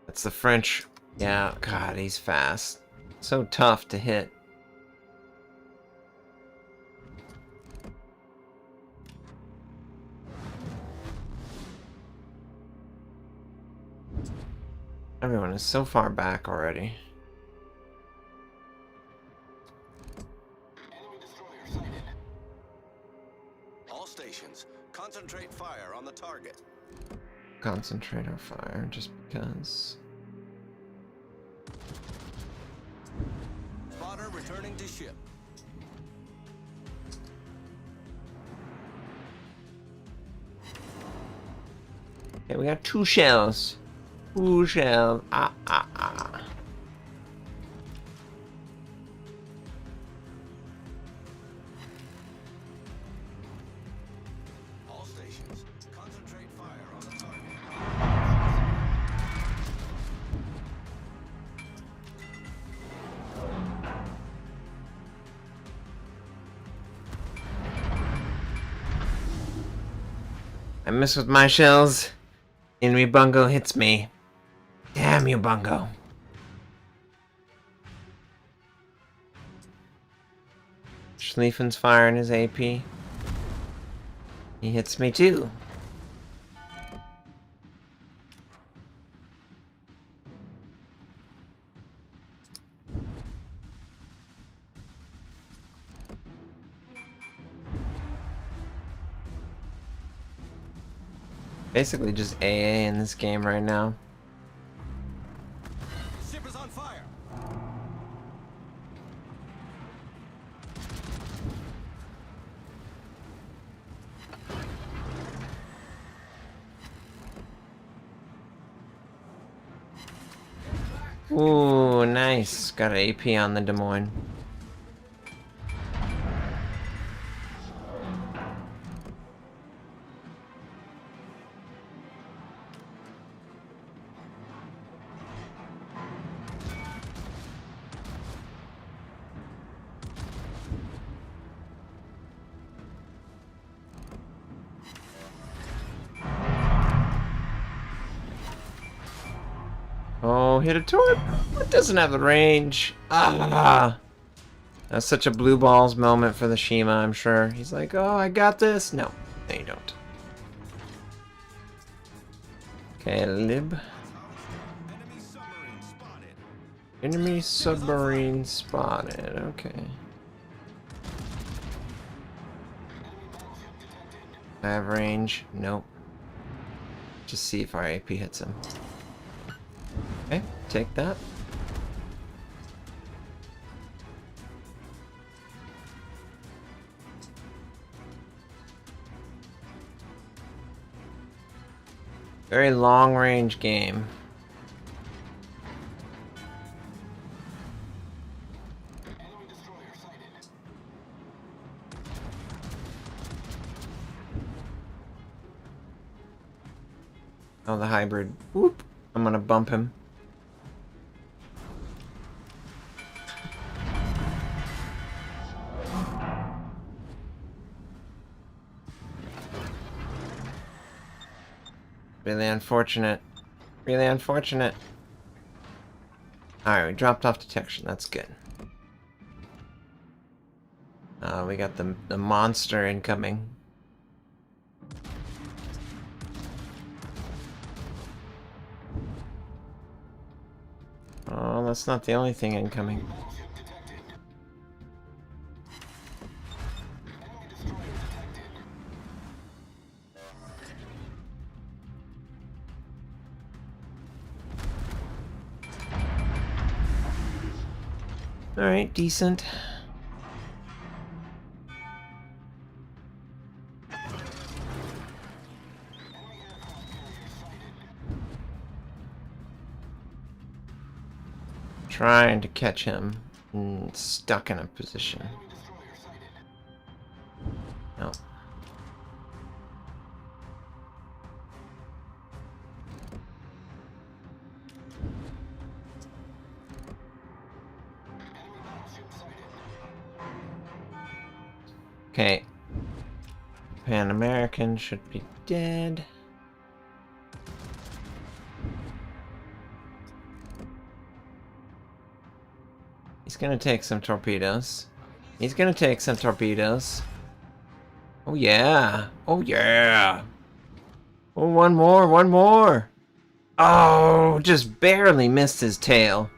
That's the French. Yeah, God, he's fast. So tough to hit. Everyone is so far back already. Enemy destroyer sighted. All stations, concentrate fire on the target. Concentrate our fire just because. Spotter returning to ship. Okay, we got 2 shells. 2 shells. Ah. All stations, concentrate fire on the target. I miss with my shells. Enemy bungo hits me. Damn you, bungo. Schlieffen's firing his AP. He hits me too. Basically just AA in this game right now. Ship is on fire. Ooh, nice. Got an AP on the Des Moines. Oh, hit a torp. It doesn't have the range. Ah. That's such a blue balls moment for the Shima, I'm sure. He's like, oh, I got this. No, you don't. Okay, lib. Enemy submarine spotted. Enemy submarine spotted. Okay. I have range. Nope. Just see if our AP hits him. Okay, take that. Very long range game. Oh, the hybrid. Whoop. I'm gonna bump him. Really unfortunate. Really unfortunate. Alright, we dropped off detection. That's good. We got the monster incoming. Oh, that's not the only thing incoming. Alright, decent. Trying to catch him. Stuck in a position. No. Okay. Pan American should be dead. He's gonna take some torpedoes. He's gonna take some torpedoes. Oh yeah. Oh yeah. Oh, one more, one more. Oh, just barely missed his tail.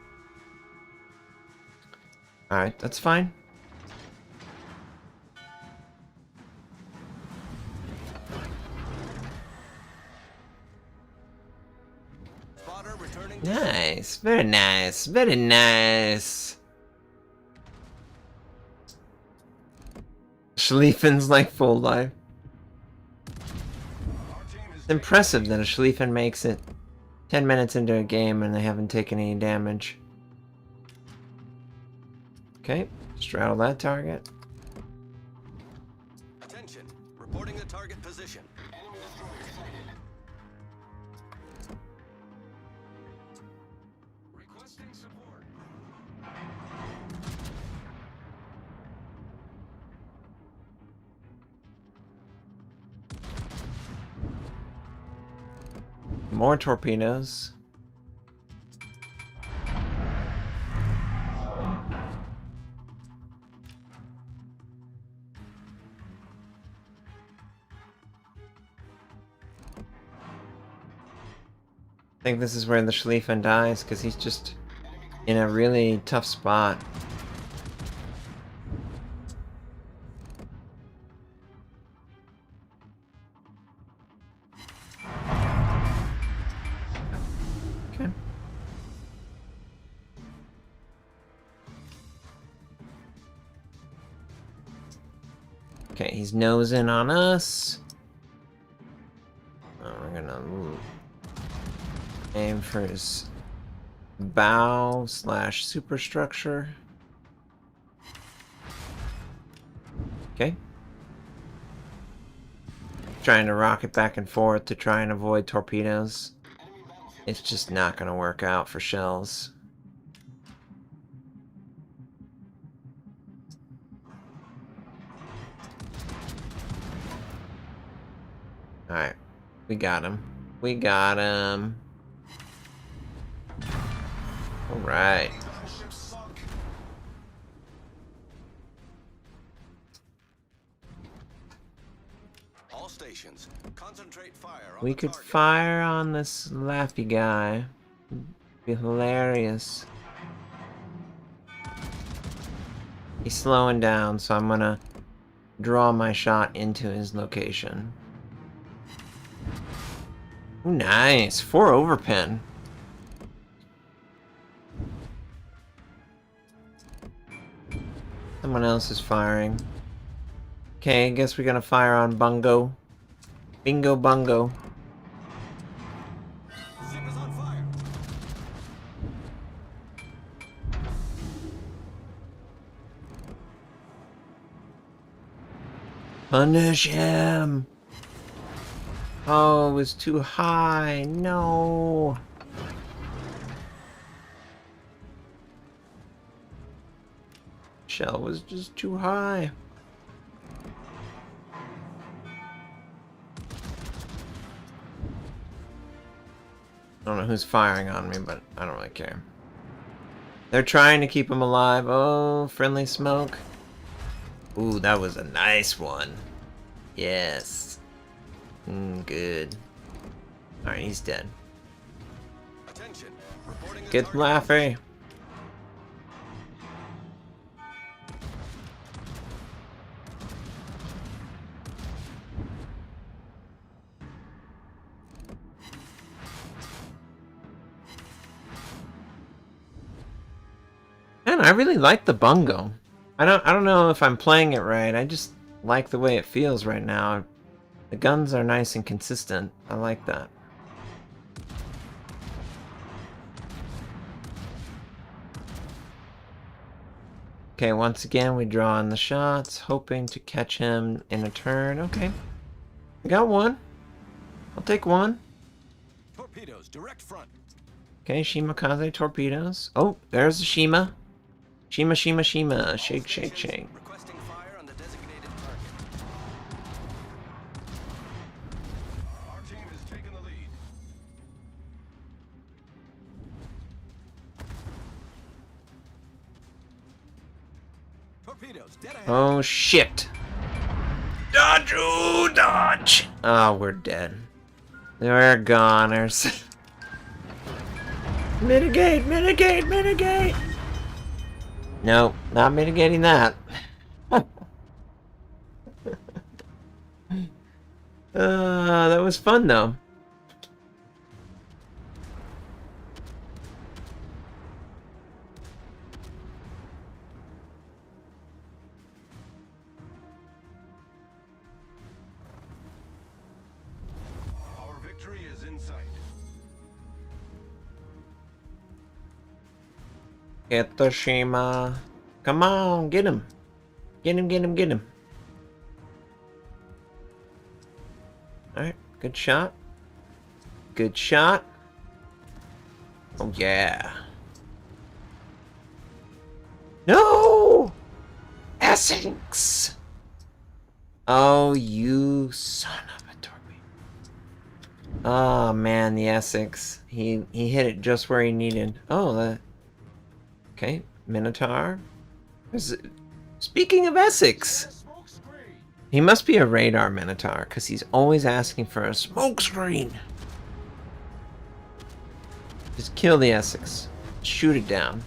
Alright, that's fine. Spotter returning. Nice. Very nice. Very nice. Schlieffen's like full life. Our team is It's impressive that a Schlieffen makes it 10 minutes into a game and they haven't taken any damage. Okay, straddle that target. Attention. Reporting the target position. Enemy destroyer sighted. Requesting support. More torpedoes. I think this is where the Schlieffen dies, because he's just in a really tough spot. Okay. Okay, he's nosing on us. Oh, we're gonna aim for his bow / superstructure. Okay. Trying to rocket back and forth to try and avoid torpedoes. It's just not gonna work out for shells. Alright. We got him. We got him. Alright. All stations, concentrate fire on We the could target. fire on this Laffy guy. Be hilarious. He's slowing down, so I'm gonna draw my shot into his location. Ooh, nice. 4 overpin. Someone else is firing. Okay, I guess we're gonna fire on Bungo. Bingo Bungo. Ship is on fire. Punish him! Oh, it was too high. No. Shell was just too high. I don't know who's firing on me, but I don't really care. They're trying to keep him alive. Oh, friendly smoke. Ooh, that was a nice one. Yes. Good. Alright, he's dead. Attention. Reporting the Get target Laffy. Man, I really like the Bungo. I don't know if I'm playing it right. I just like the way it feels right now. The guns are nice and consistent. I like that. Okay, once again we draw on the shots, hoping to catch him in a turn. Okay. We got one. I'll take one. Torpedoes, direct front. Okay, Shimakaze torpedoes. Oh, there's the Shima. Shima, Shima, Shima. Shake, shake, shake. Requesting fire on the designated target. Our team has taken the lead. Torpedoes, dead ahead. Oh, shit. Dodge! Ooh, dodge! Oh, we're dead. We're goners. Mitigate, mitigate, mitigate! Nope, not mitigating that. That was fun though. Our in sight. Hitoshima. Come on, get him. Get him, get him, get him. Alright, good shot. Good shot. Oh, yeah. No! Essex! Oh, you son of a torpedo. Oh, man, the Essex. He hit it just where he needed. Oh, okay, Minotaur. Speaking of Essex, he must be a radar Minotaur, because he's always asking for a smoke screen. Just kill the Essex. Shoot it down.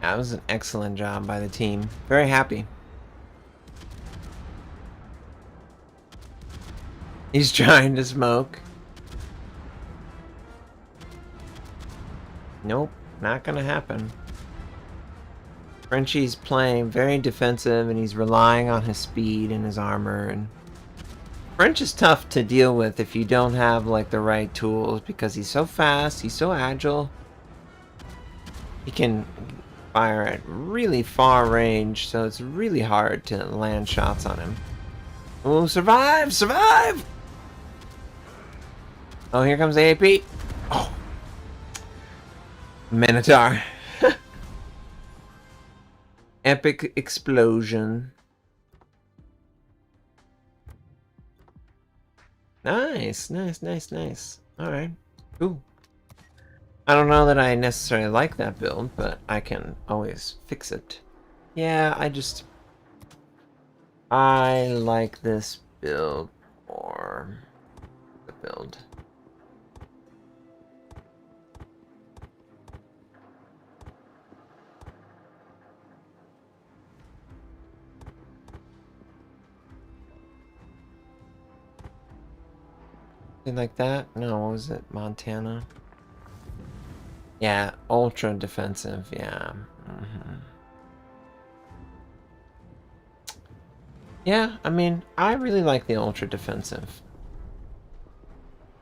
That was an excellent job by the team. Very happy. He's trying to smoke. Nope, not gonna happen. Frenchie's playing very defensive and he's relying on his speed and his armor, and French is tough to deal with if you don't have like the right tools, because he's so fast, he's so agile. He can fire at really far range, so it's really hard to land shots on him. Oh, survive! Survive! Oh, here comes the AP. Oh. Minotaur. Epic explosion. Nice, nice, nice, nice. Alright. Ooh. I don't know that I necessarily like that build, but I can always fix it. Yeah, I like this build more. The build. Something like that? No, what was it? Montana? Yeah, ultra defensive, yeah. Yeah, I mean, I really like the ultra defensive.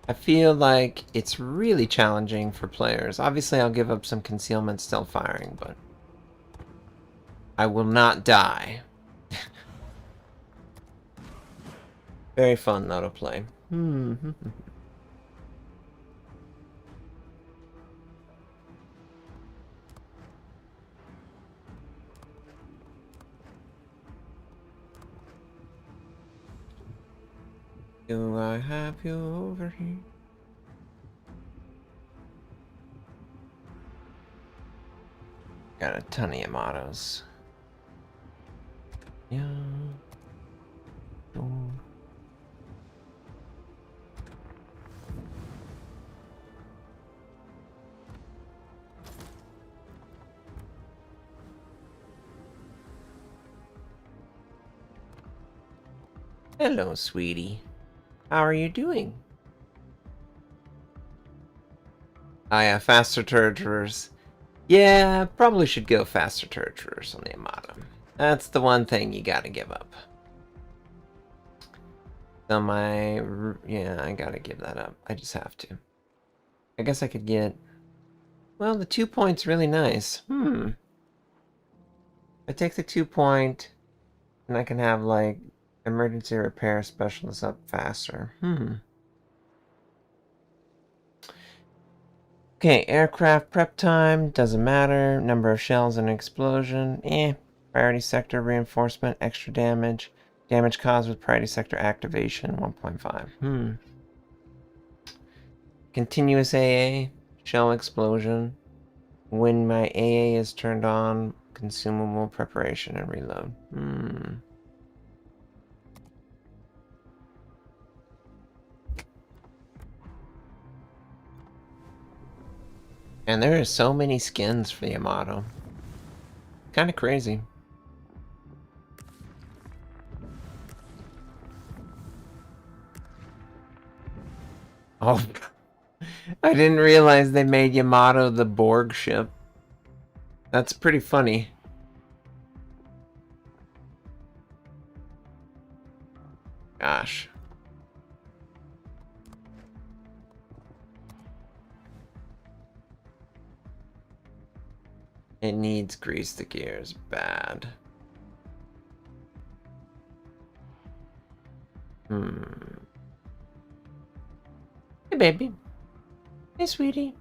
I feel like it's really challenging for players. Obviously, I'll give up some concealment stealth firing, but I will not die. Very fun, though, to play. Do I have you over here? Got a ton of Yamatos. Yeah. Oh. Hello, sweetie. How are you doing? Oh yeah, faster turreters. Yeah, probably should go faster turreters on the Armada. That's the one thing you gotta give up. So yeah, I gotta give that up. I just have to. I guess I could get, well, the 2 point's really nice. I take the 2 point, and I can have, like, emergency repair specialists up faster. Okay, aircraft prep time, doesn't matter. Number of shells and explosion, Priority sector reinforcement, extra damage. Damage caused with priority sector activation, 1.5. Continuous AA, shell explosion. When my AA is turned on, consumable preparation and reload. And there are so many skins for the Yamato. Kind of crazy. Oh, I didn't realize they made Yamato the Borg ship. That's pretty funny. Gosh. It needs grease the gears bad. Hey, baby. Hey, sweetie.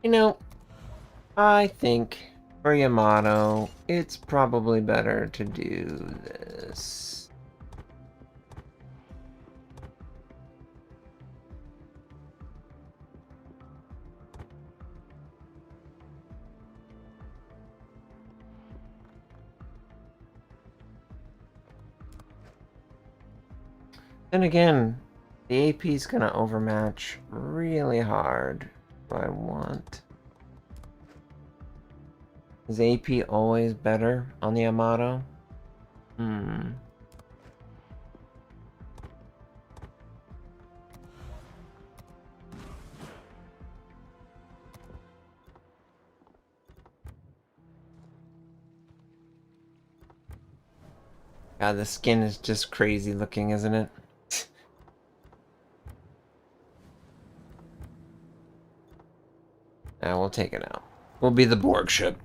You know, I think for Yamato, it's probably better to do this. Then again, the AP is going to overmatch really hard if I want. Is AP always better on the Yamato? God, the skin is just crazy looking, isn't it? Now we'll take it out. We'll be the Borg ship.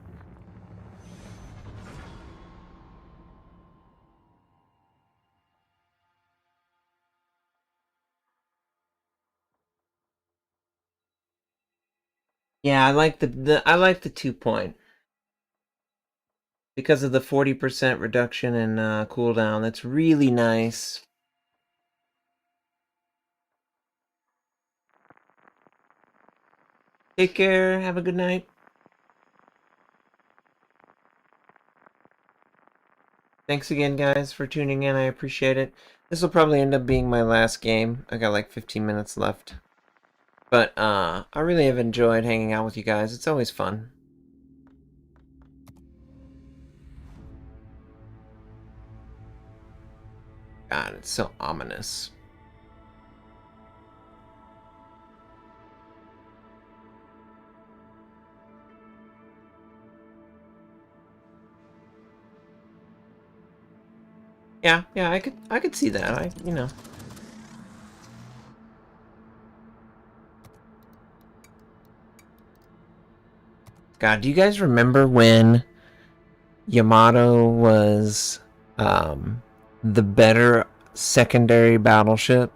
Yeah, I like I like the 2-point. Because of the 40% reduction in cooldown. That's really nice. Take care. Have a good night. Thanks again, guys, for tuning in. I appreciate it. This will probably end up being my last game. I got like 15 minutes left. But I really have enjoyed hanging out with you guys. It's always fun. God, it's so ominous. Yeah, I could see that. You know. God, do you guys remember when Yamato was the better secondary battleship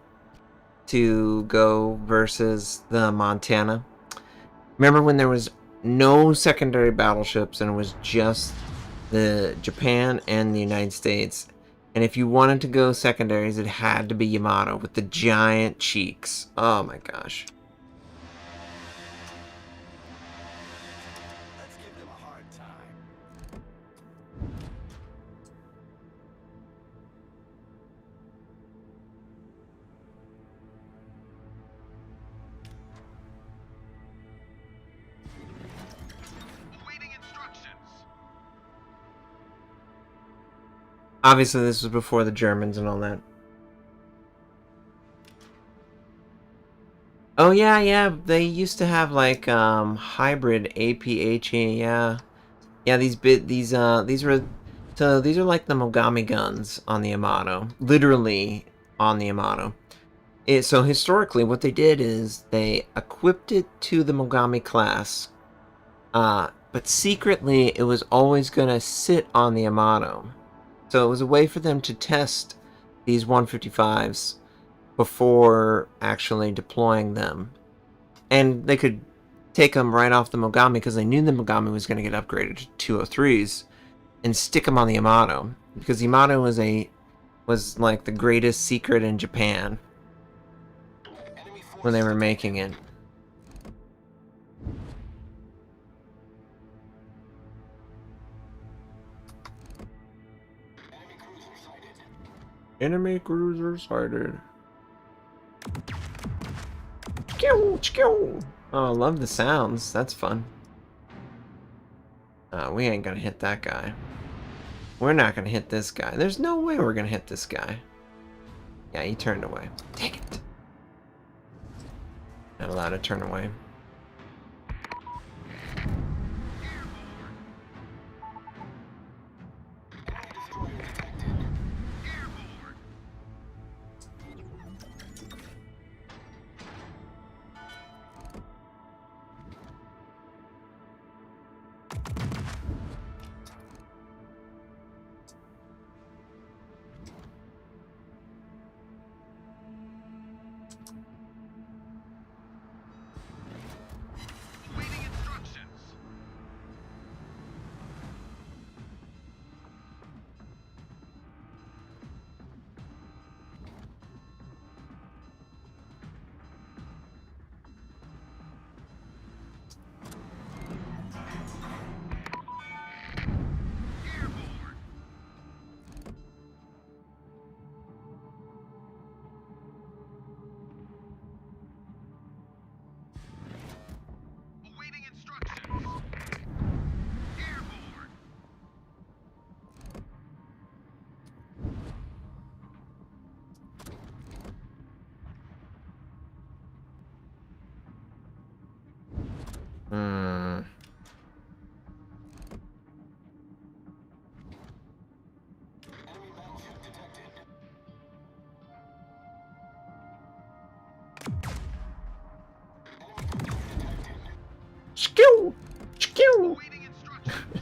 to go versus the Montana? Remember when there was no secondary battleships and it was just the Japan and the United States? And if you wanted to go secondaries, it had to be Yamato with the giant cheeks. Oh my gosh. Let's give them a hard time. Awaiting instructions. Obviously, this was before the Germans and all that. Oh yeah, they used to have like hybrid APHE, yeah. Yeah, these are like the Mogami guns on the Yamato. Literally on the Yamato. So historically what they did is they equipped it to the Mogami class. But secretly it was always gonna sit on the Yamato. So it was a way for them to test these 155s before actually deploying them. And they could take them right off the Mogami because they knew the Mogami was going to get upgraded to 203s and stick them on the Yamato. Because Yamato was like the greatest secret in Japan when they were making it. Enemy cruiser sighted. Oh, I love the sounds. That's fun. We ain't gonna hit that guy. We're not gonna hit this guy. There's no way we're gonna hit this guy. Yeah, he turned away. Dang it. Not allowed to turn away. Awaiting instructions. Airborne. Awaiting instructions. Airborne. Hmm. Skew! Skew! Awaiting instructions.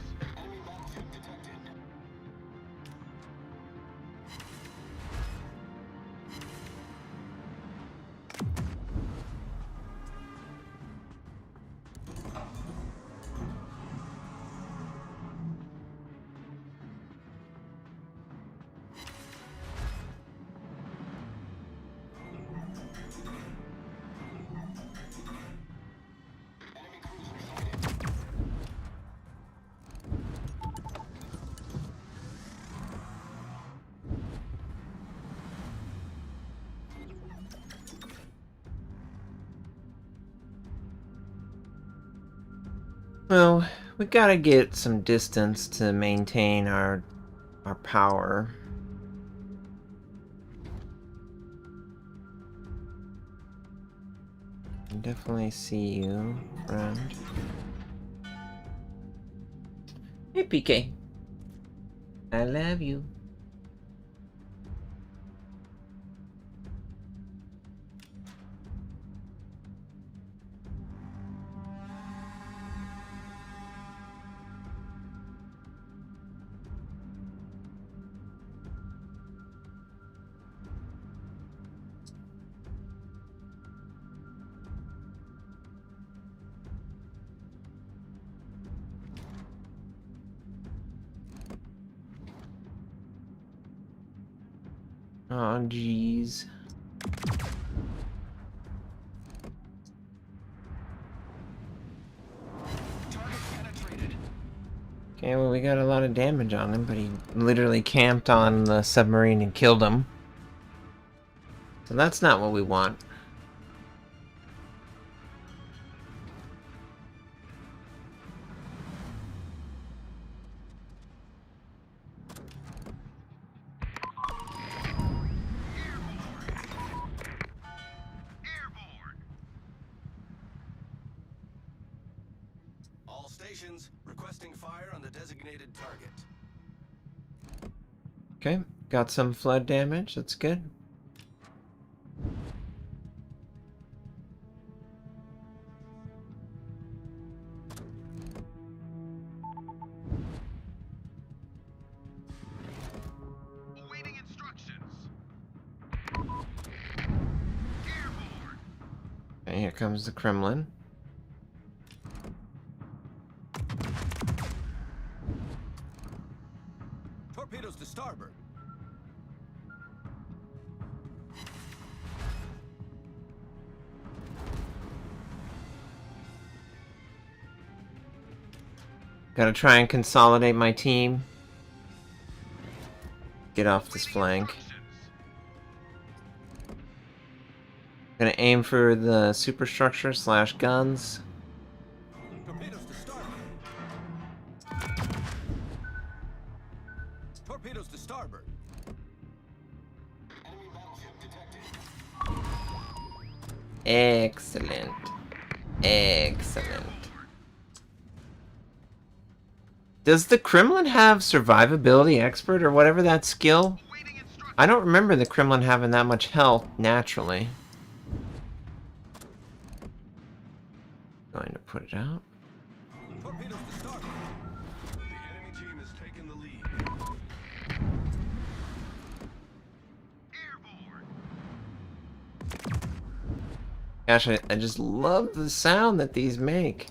Well, we gotta get some distance to maintain our power. I definitely see you, friend. Hey, PK. I love you. Oh, jeez. Target penetrated. Okay, well, we got a lot of damage on him, but he literally camped on the submarine and killed him. So that's not what we want. Airborne. All stations requesting fire on the designated target. Okay, got some flood damage. That's good. Awaiting instructions. Airborne. Okay, here comes the Kremlin. Torpedoes to starboard. Gotta try and consolidate my team. Get off this flank. Instructions. Gonna aim for the superstructure / guns. Torpedoes to starboard. Torpedoes to starboard. Enemy battleship Excellent. Excellent. Does the Kremlin have survivability expert or whatever that skill? I don't remember the Kremlin having that much health naturally. Going to put it out. Torpedoes to starboard. The enemy team has taken the lead. Airborne. Gosh, I just love the sound that these make.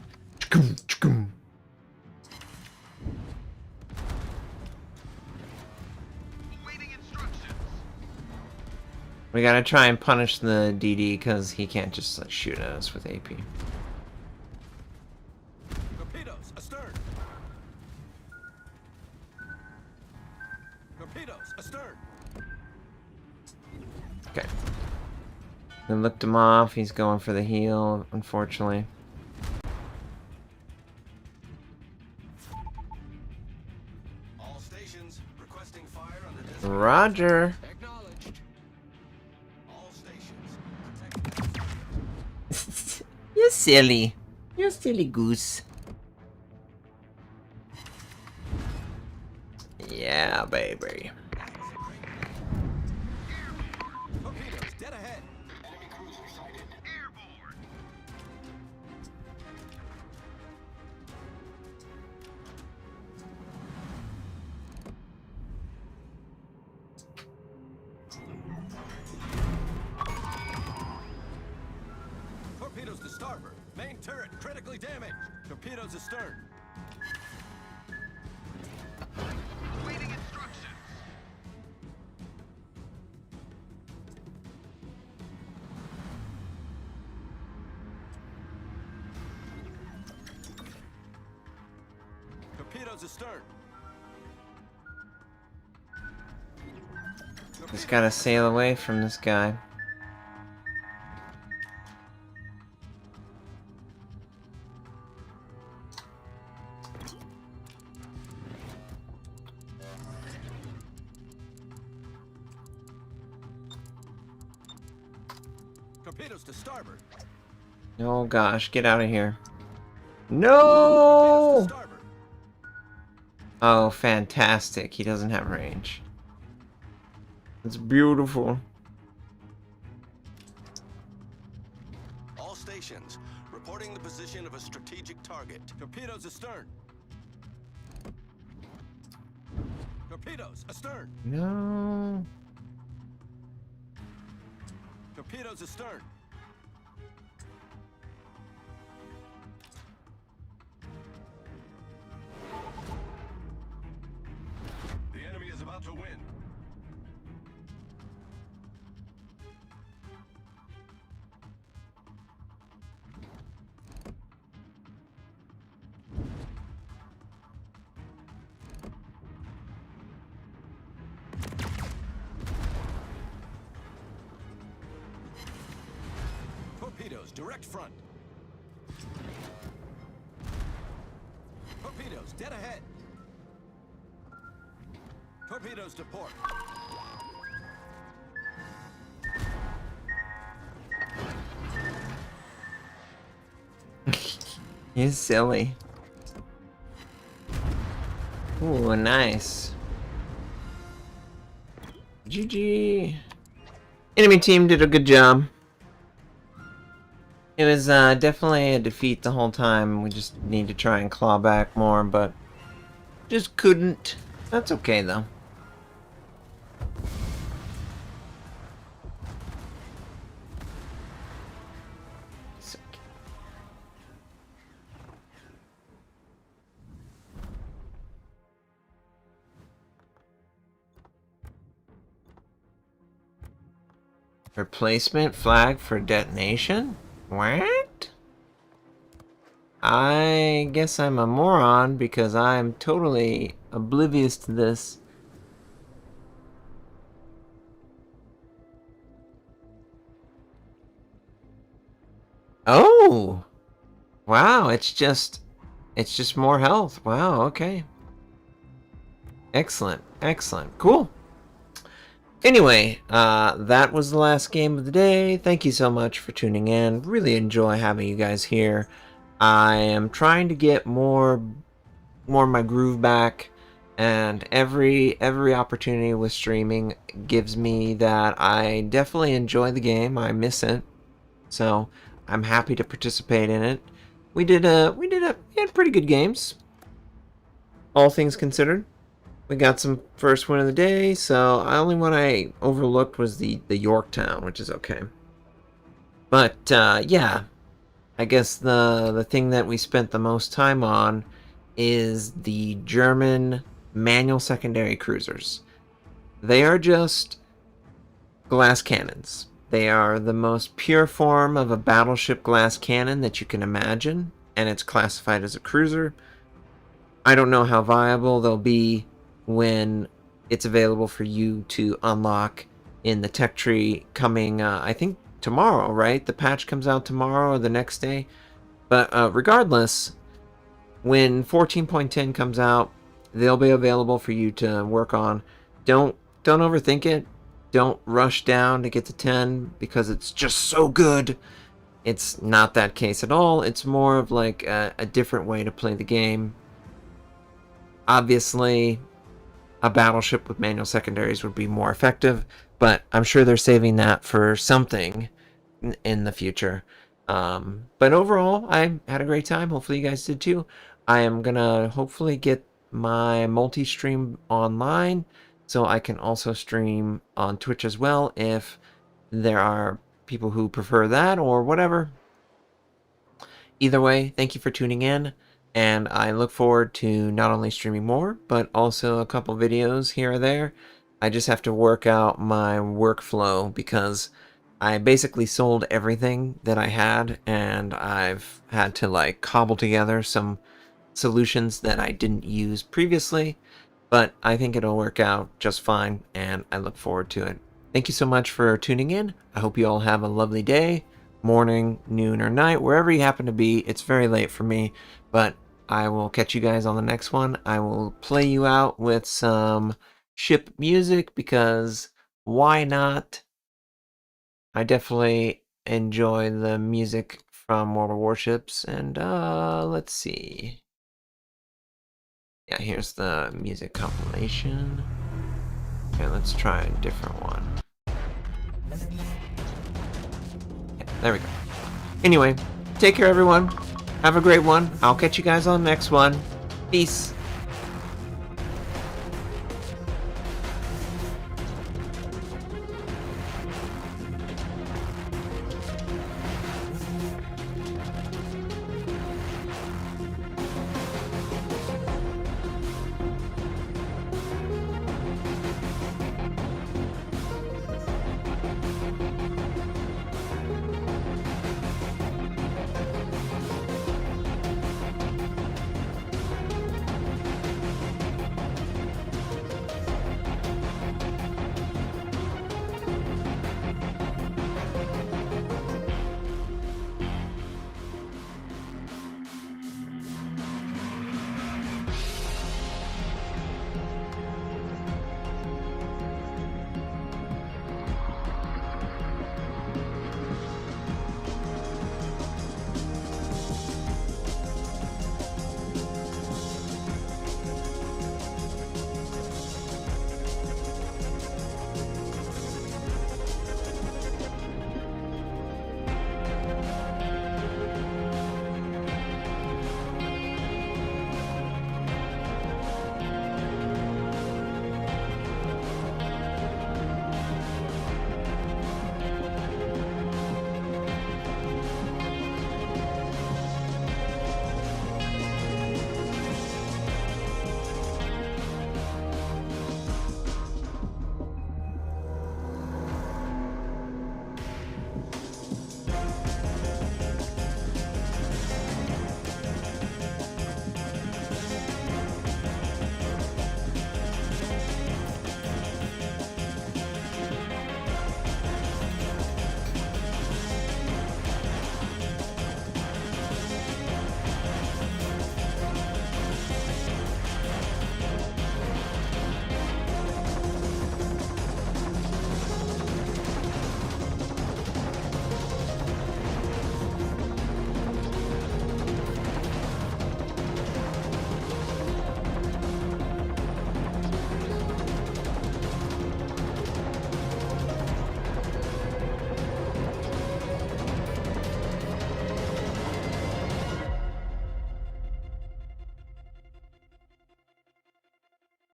Waiting instructions. We gotta try and punish the DD because he can't just like shoot at us with AP. Torpedoes astern. Torpedoes astern. Okay. We looked him off. He's going for the heal, unfortunately. All stations requesting fire on the designated. Roger. Acknowledged. All stations protected. You're silly. You're a silly goose. Yeah, baby. Torpedoes dead ahead. Enemy cruiser sighted. Airborne. Torpedoes to starboard. Main turret critically damaged. Torpedoes astern. Waiting instructions. Torpedoes astern. Just gotta sail away from this guy. Torpedoes to starboard. Oh gosh, get out of here. Torpedoes No! to starboard. Oh, fantastic. He doesn't have range. It's beautiful. All stations reporting the position of a strategic target. Torpedoes astern. Torpedoes astern. No. Torpedoes astern. The enemy is about to win. Torpedoes direct front. Torpedoes dead ahead. Torpedoes to port. He's silly. Ooh, nice. GG. Enemy team did a good job. It was definitely a defeat the whole time. We just need to try and claw back more, but just couldn't. That's okay though. It's okay. Replacement flag for detonation? What? I guess I'm a moron because I'm totally oblivious to this. Oh! Wow, it's just more health. Wow, okay. Excellent, excellent. Cool. Anyway, that was the last game of the day. Thank you so much for tuning in. Really enjoy having you guys here. I am trying to get more of my groove back, and every opportunity with streaming gives me that. I definitely enjoy the game. I miss it, so I'm happy to participate in it. We had pretty good games, all things considered. We got some first win of the day, so the only one I overlooked was the Yorktown, which is okay. But yeah, I guess the thing that we spent the most time on is the German manual secondary cruisers. They are just glass cannons. They are the most pure form of a battleship glass cannon that you can imagine, and it's classified as a cruiser. I don't know how viable they'll be when it's available for you to unlock in the tech tree coming, I think, tomorrow, right? The patch comes out tomorrow or the next day. But regardless, when 14.10 comes out, they'll be available for you to work on. Don't overthink it. Don't rush down to get to 10 because it's just so good. It's not that case at all. It's more of like a different way to play the game. Obviously, a battleship with manual secondaries would be more effective, but I'm sure they're saving that for something in the future. But overall, I had a great time. Hopefully you guys did too. I am gonna hopefully get my multi-stream online so I can also stream on Twitch as well if there are people who prefer that or whatever. Either way, thank you for tuning in, and I look forward to not only streaming more, but also a couple videos here or there. I just have to work out my workflow because I basically sold everything that I had, and I've had to like cobble together some solutions that I didn't use previously, but I think it'll work out just fine, and I look forward to it. Thank you so much for tuning in. I hope you all have a lovely day, morning, noon, or night, wherever you happen to be. It's very late for me, but I will catch you guys on the next one. I will play you out with some ship music because why not? I definitely enjoy the music from World of Warships, and let's see. Yeah, here's the music compilation. Okay, let's try a different one. Yeah, there we go. Anyway, take care everyone. Have a great one. I'll catch you guys on the next one. Peace.